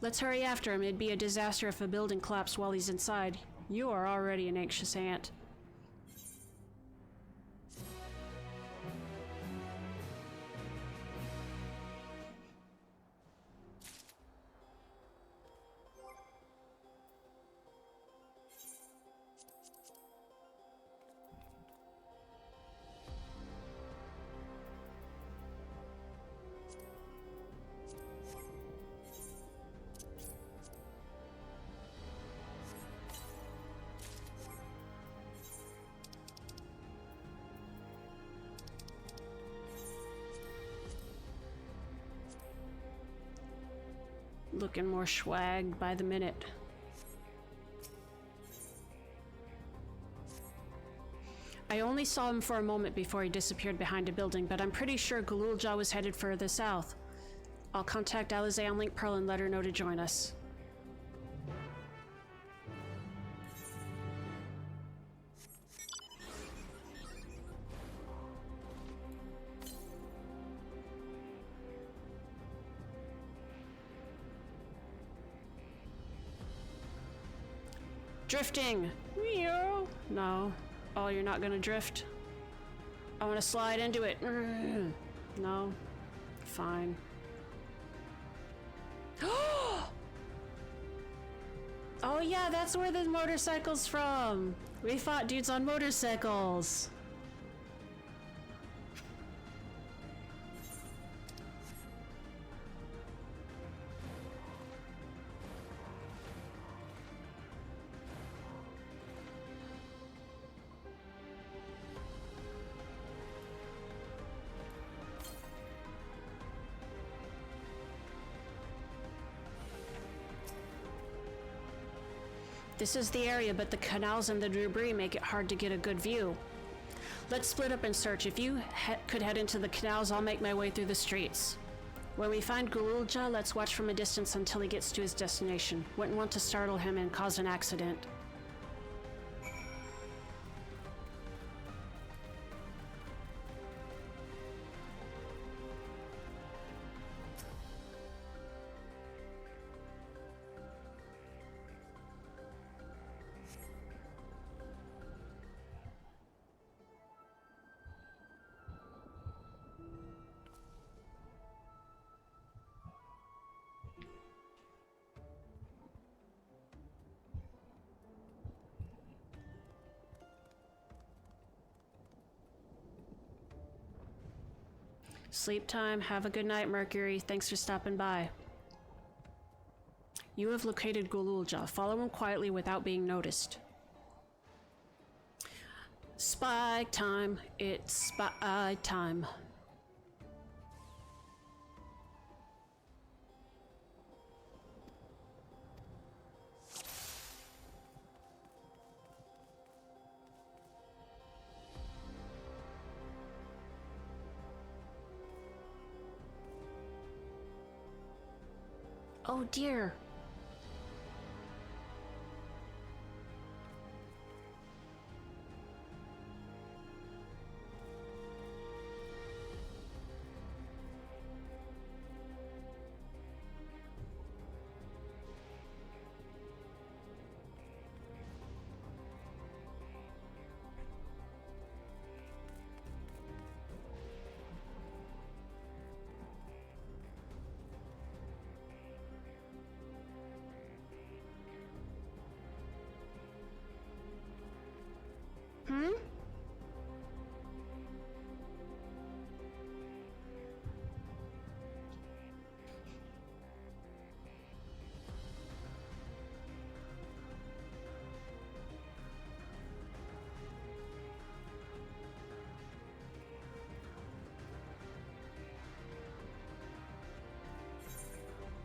Let's hurry after him. It'd be a disaster if a building collapsed while he's inside. You are already an anxious ant. Looking more swag by the minute. I only saw him for a moment before he disappeared behind a building, but I'm pretty sure Galulja was headed further south. I'll contact Alizé on Link Pearl and let her know to join us. Drifting! No. Oh, you're not gonna drift? I wanna slide into it. No. Fine. Oh yeah, that's where the motorcycle's from! We fought dudes on motorcycles! This is the area, but the canals and the debris make it hard to get a good view. Let's split up and search. If you could head into the canals, I'll make my way through the streets. When we find Galulja, let's watch from a distance until he gets to his destination. Wouldn't want to startle him and cause an accident. Sleep time. Have a good night, Mercury. Thanks for stopping by. You have located Galulja. Follow him quietly without being noticed. Spy time. It's spy time. Oh dear.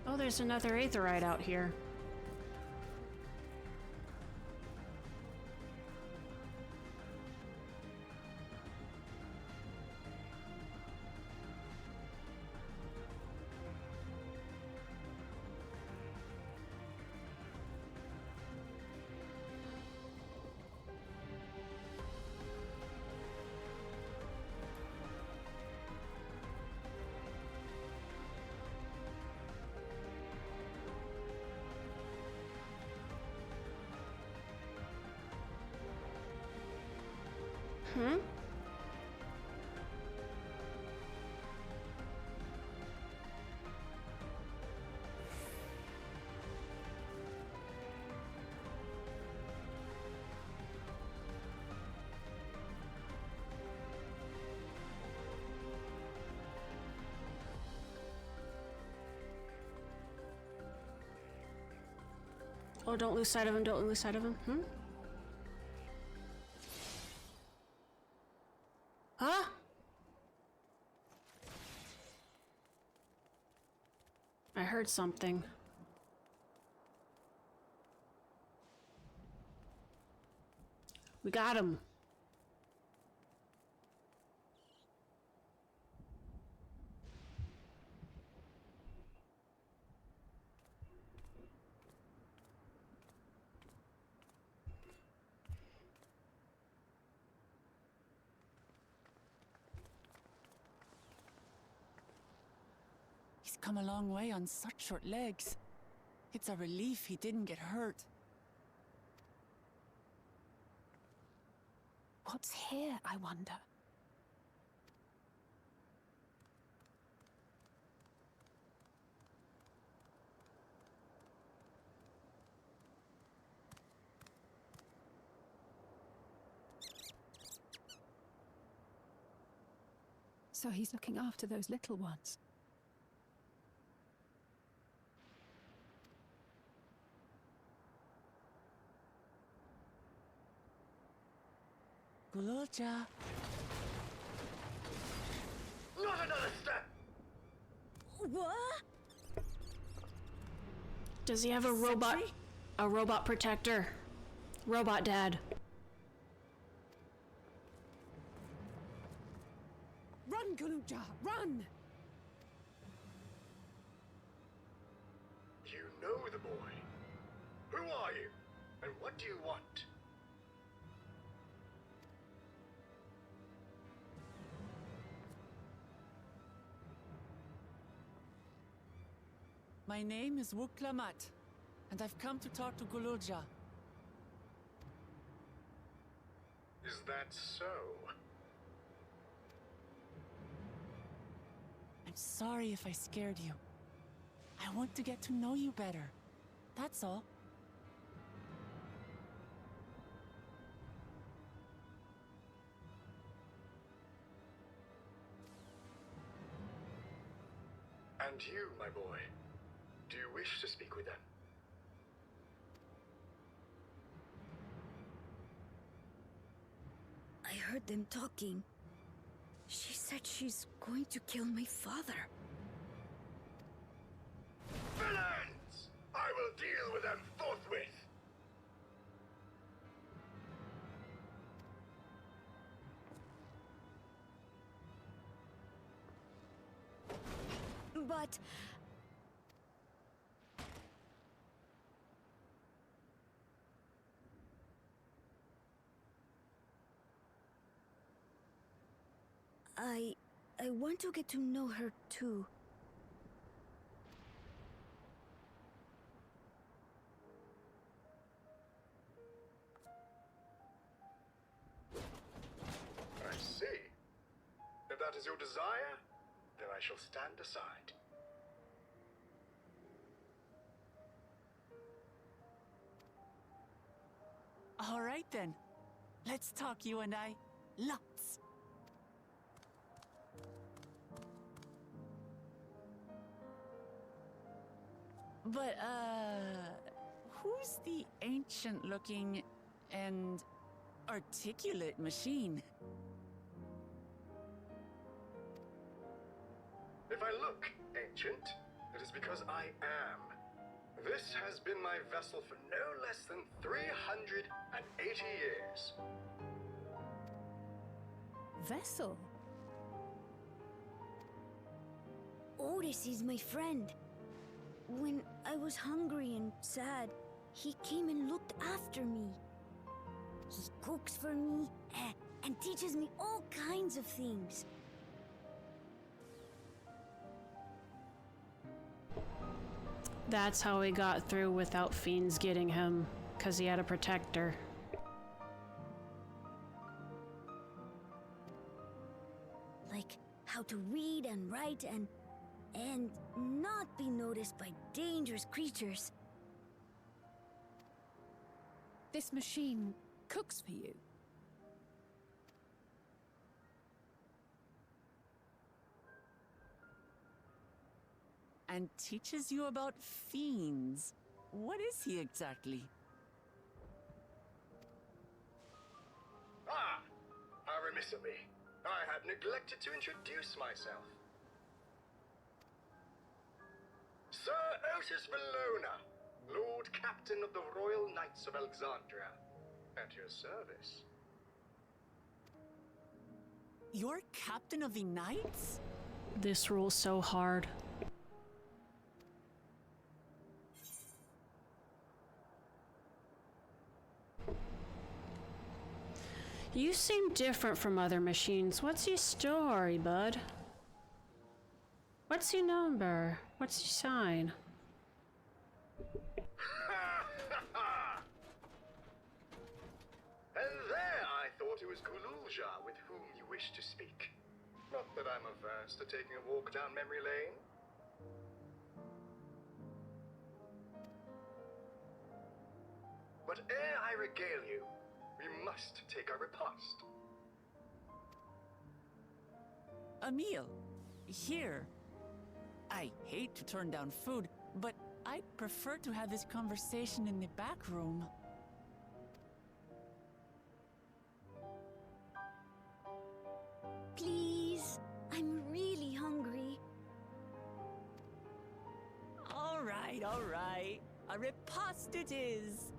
Oh, there's another aetheryte out here. Hmm? Oh, don't lose sight of him, don't lose sight of him. Hmm? Huh? I heard something. We got him. He's come a long way on such short legs. It's a relief he didn't get hurt. What's here, I wonder? So he's looking after those little ones. Gululja. Not another step! What? Does he have a robot? A robot protector? Robot dad. Run, Gululja, run! You know the boy. Who are you? And what do you want? My name is Wuklamat, and I've come to talk to Gululja. Is that so? I'm sorry if I scared you. I want to get to know you better. That's all. And you, my boy, do you wish to speak with them? I heard them talking. She said she's going to kill my father. Villains! I will deal with them forthwith! But... I want to get to know her too. I see. If that is your desire, then I shall stand aside. All right then. Let's talk, you and I. Lots. But, who's the ancient-looking and articulate machine? If I look ancient, it is because I am. This has been my vessel for no less than 380 years. Vessel? Otis is my friend. When I was hungry and sad, he came and looked after me. He cooks for me and teaches me all kinds of things. That's how he got through without fiends getting him, because he had a protector. how to read and write and not be noticed by dangerous creatures. This machine cooks for you. And teaches you about fiends. What is he exactly? Ah! How remiss of me. I had neglected to introduce myself. Sir Otis Valona, Lord Captain of the Royal Knights of Alexandria. At your service. You're Captain of the Knights? This rules so hard. You seem different from other machines. What's your story, bud? What's your number? What's your sign? And there I thought it was Kululja with whom you wish to speak. Not that I'm averse to taking a walk down memory lane. But ere I regale you, we must take our repast. A meal. Here. I hate to turn down food, but I'd prefer to have this conversation in the back room. Please, I'm really hungry. All right. A repast it is.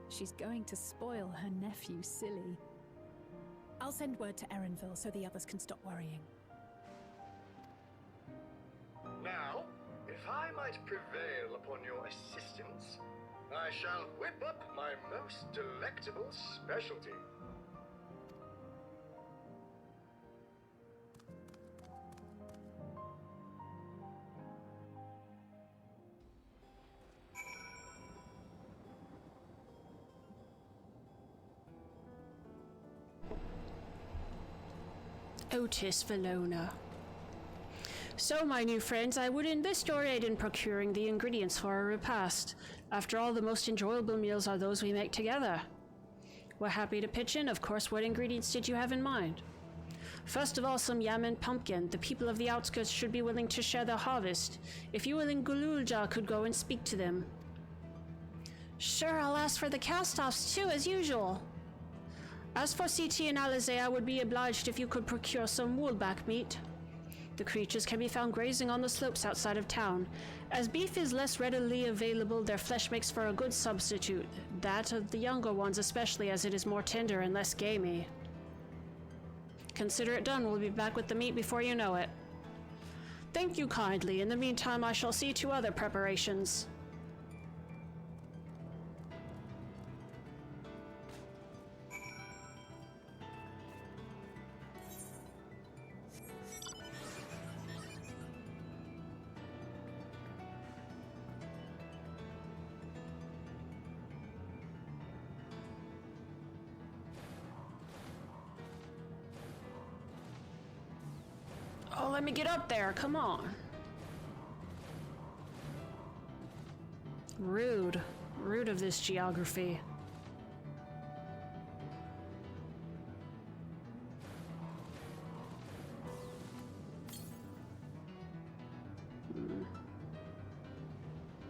She's going to spoil her nephew silly. I'll send word to Erenville so the others can stop worrying. Now, if I might prevail upon your assistance, I shall whip up my most delectable specialty. Otis Valona. So, my new friends, I would enlist your aid in procuring the ingredients for our repast. After all, the most enjoyable meals are those we make together. We're happy to pitch in, of course. What ingredients did you have in mind? First of all, some yam and pumpkin. The people of the outskirts should be willing to share their harvest. If you and Gululja could go and speak to them. Sure, I'll ask for the cast-offs too, as usual. As for CT and Alizé, I would be obliged if you could procure some woolback meat. The creatures can be found grazing on the slopes outside of town. As beef is less readily available, their flesh makes for a good substitute. That of the younger ones especially, as it is more tender and less gamey. Consider it done. We'll be back with the meat before you know it. Thank you kindly. In the meantime, I shall see to other preparations. Oh, let me get up there. Come on. Rude. Rude of this geography.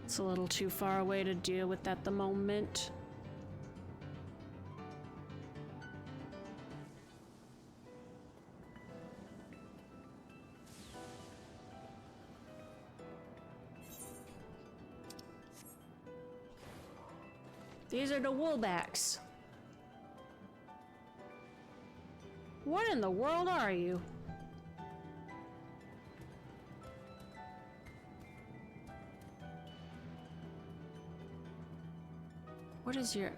It's a little too far away to deal with at the moment. These are the woolbacks. What in the world are you? What is your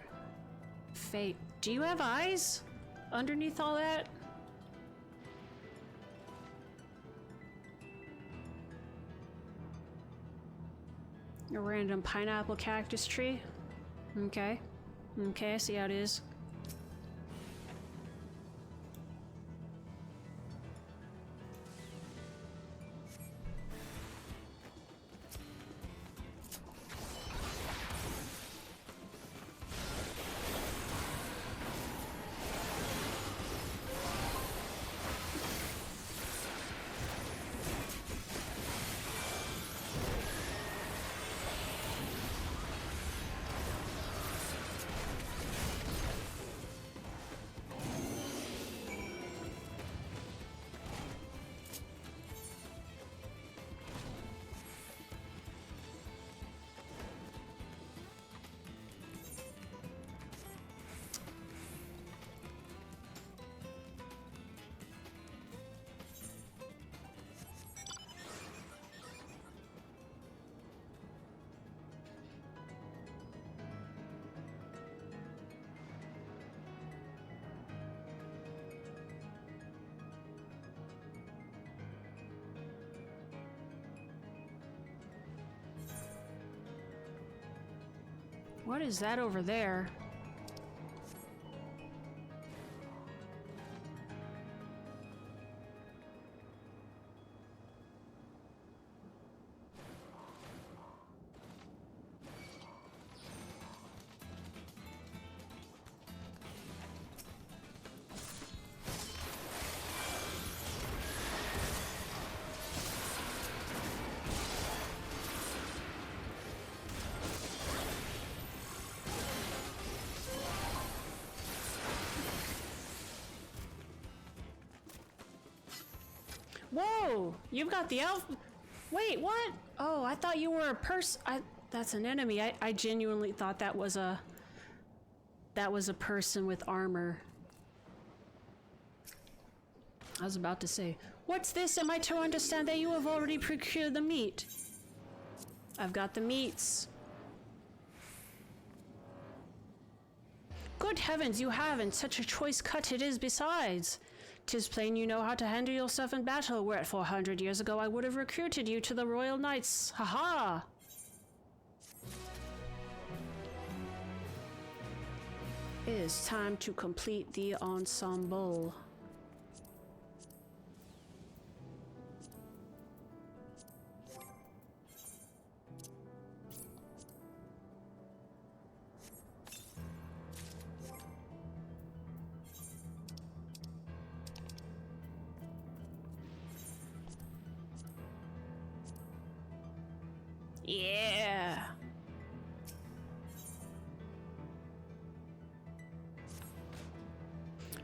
fate? Do you have eyes underneath all that? A random pineapple cactus tree? Okay. Okay, I see how it is. What is that over there? Whoa! You've got the elf. Wait, what? Oh, I thought you were a person. That's an enemy. I genuinely thought that was a person with armor. I was about to say, what's this? Am I to understand that you have already procured the meat? I've got the meats. Good heavens, you have, and such a choice cut it is besides. 'Tis plain you know how to handle yourself in battle, whereat 400 years ago I would have recruited you to the Royal Knights. Ha ha! It is time to complete the ensemble. Yeah.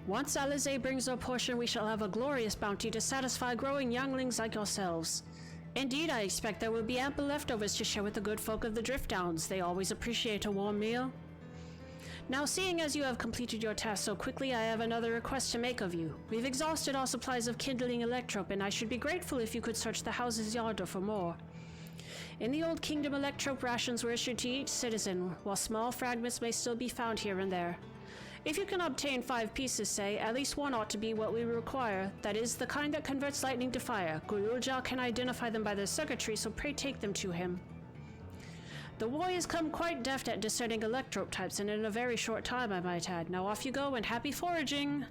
Once Alizé brings her portion, we shall have a glorious bounty to satisfy growing younglings like yourselves. Indeed, I expect there will be ample leftovers to share with the good folk of the Drift Downs. They always appreciate a warm meal. Now, seeing as you have completed your task so quickly, I have another request to make of you. We've exhausted our supplies of kindling electrope, and I should be grateful if you could search the house's larder for more. In the Old Kingdom, electrope rations were issued to each citizen, while small fragments may still be found here and there. If you can obtain 5 pieces, say, at least one ought to be what we require. That is, the kind that converts lightning to fire. Gurulja can identify them by their circuitry, so pray take them to him. The warriors come quite deft at discerning electrope types, and in a very short time, I might add. Now off you go, and happy foraging!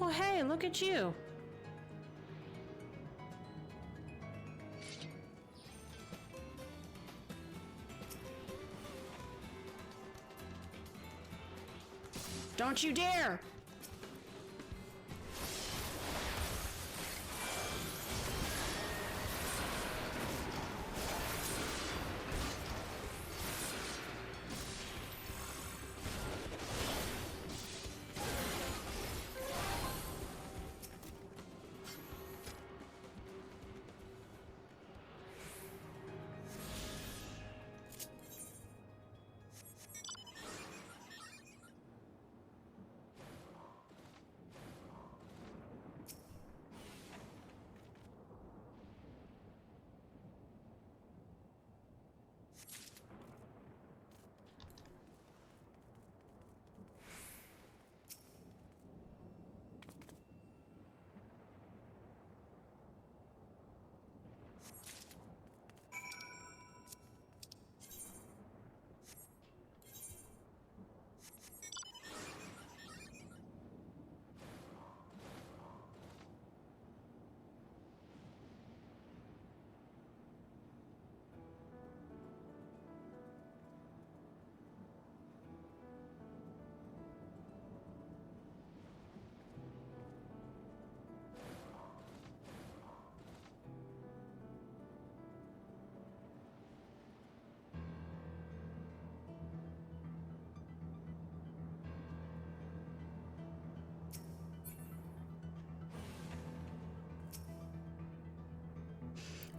Oh, hey, look at you. Don't you dare!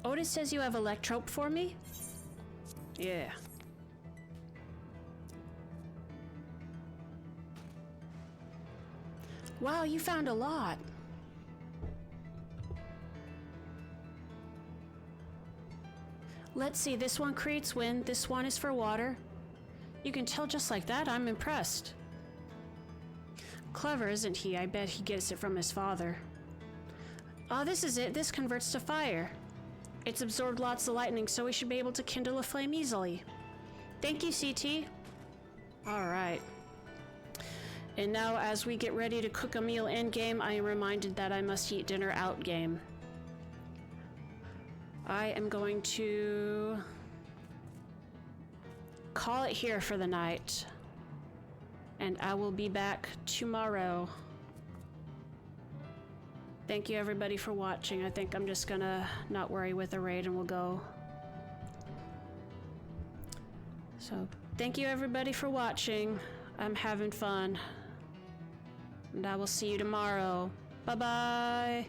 Otis says you have electrope for me? Yeah. Wow, you found a lot. Let's see, this one creates wind, this one is for water. You can tell just like that, I'm impressed. Clever, isn't he? I bet he gets it from his father. Oh, this is it. This converts to fire. It's absorbed lots of lightning, so we should be able to kindle a flame easily. Thank you, CT. Alright. And now, as we get ready to cook a meal in-game, I am reminded that I must eat dinner out-game. I am going to call it here for the night. And I will be back tomorrow. Thank you everybody for watching. I think I'm just gonna not worry with the raid and we'll go. So, thank you everybody for watching. I'm having fun. And I will see you tomorrow. Bye-bye.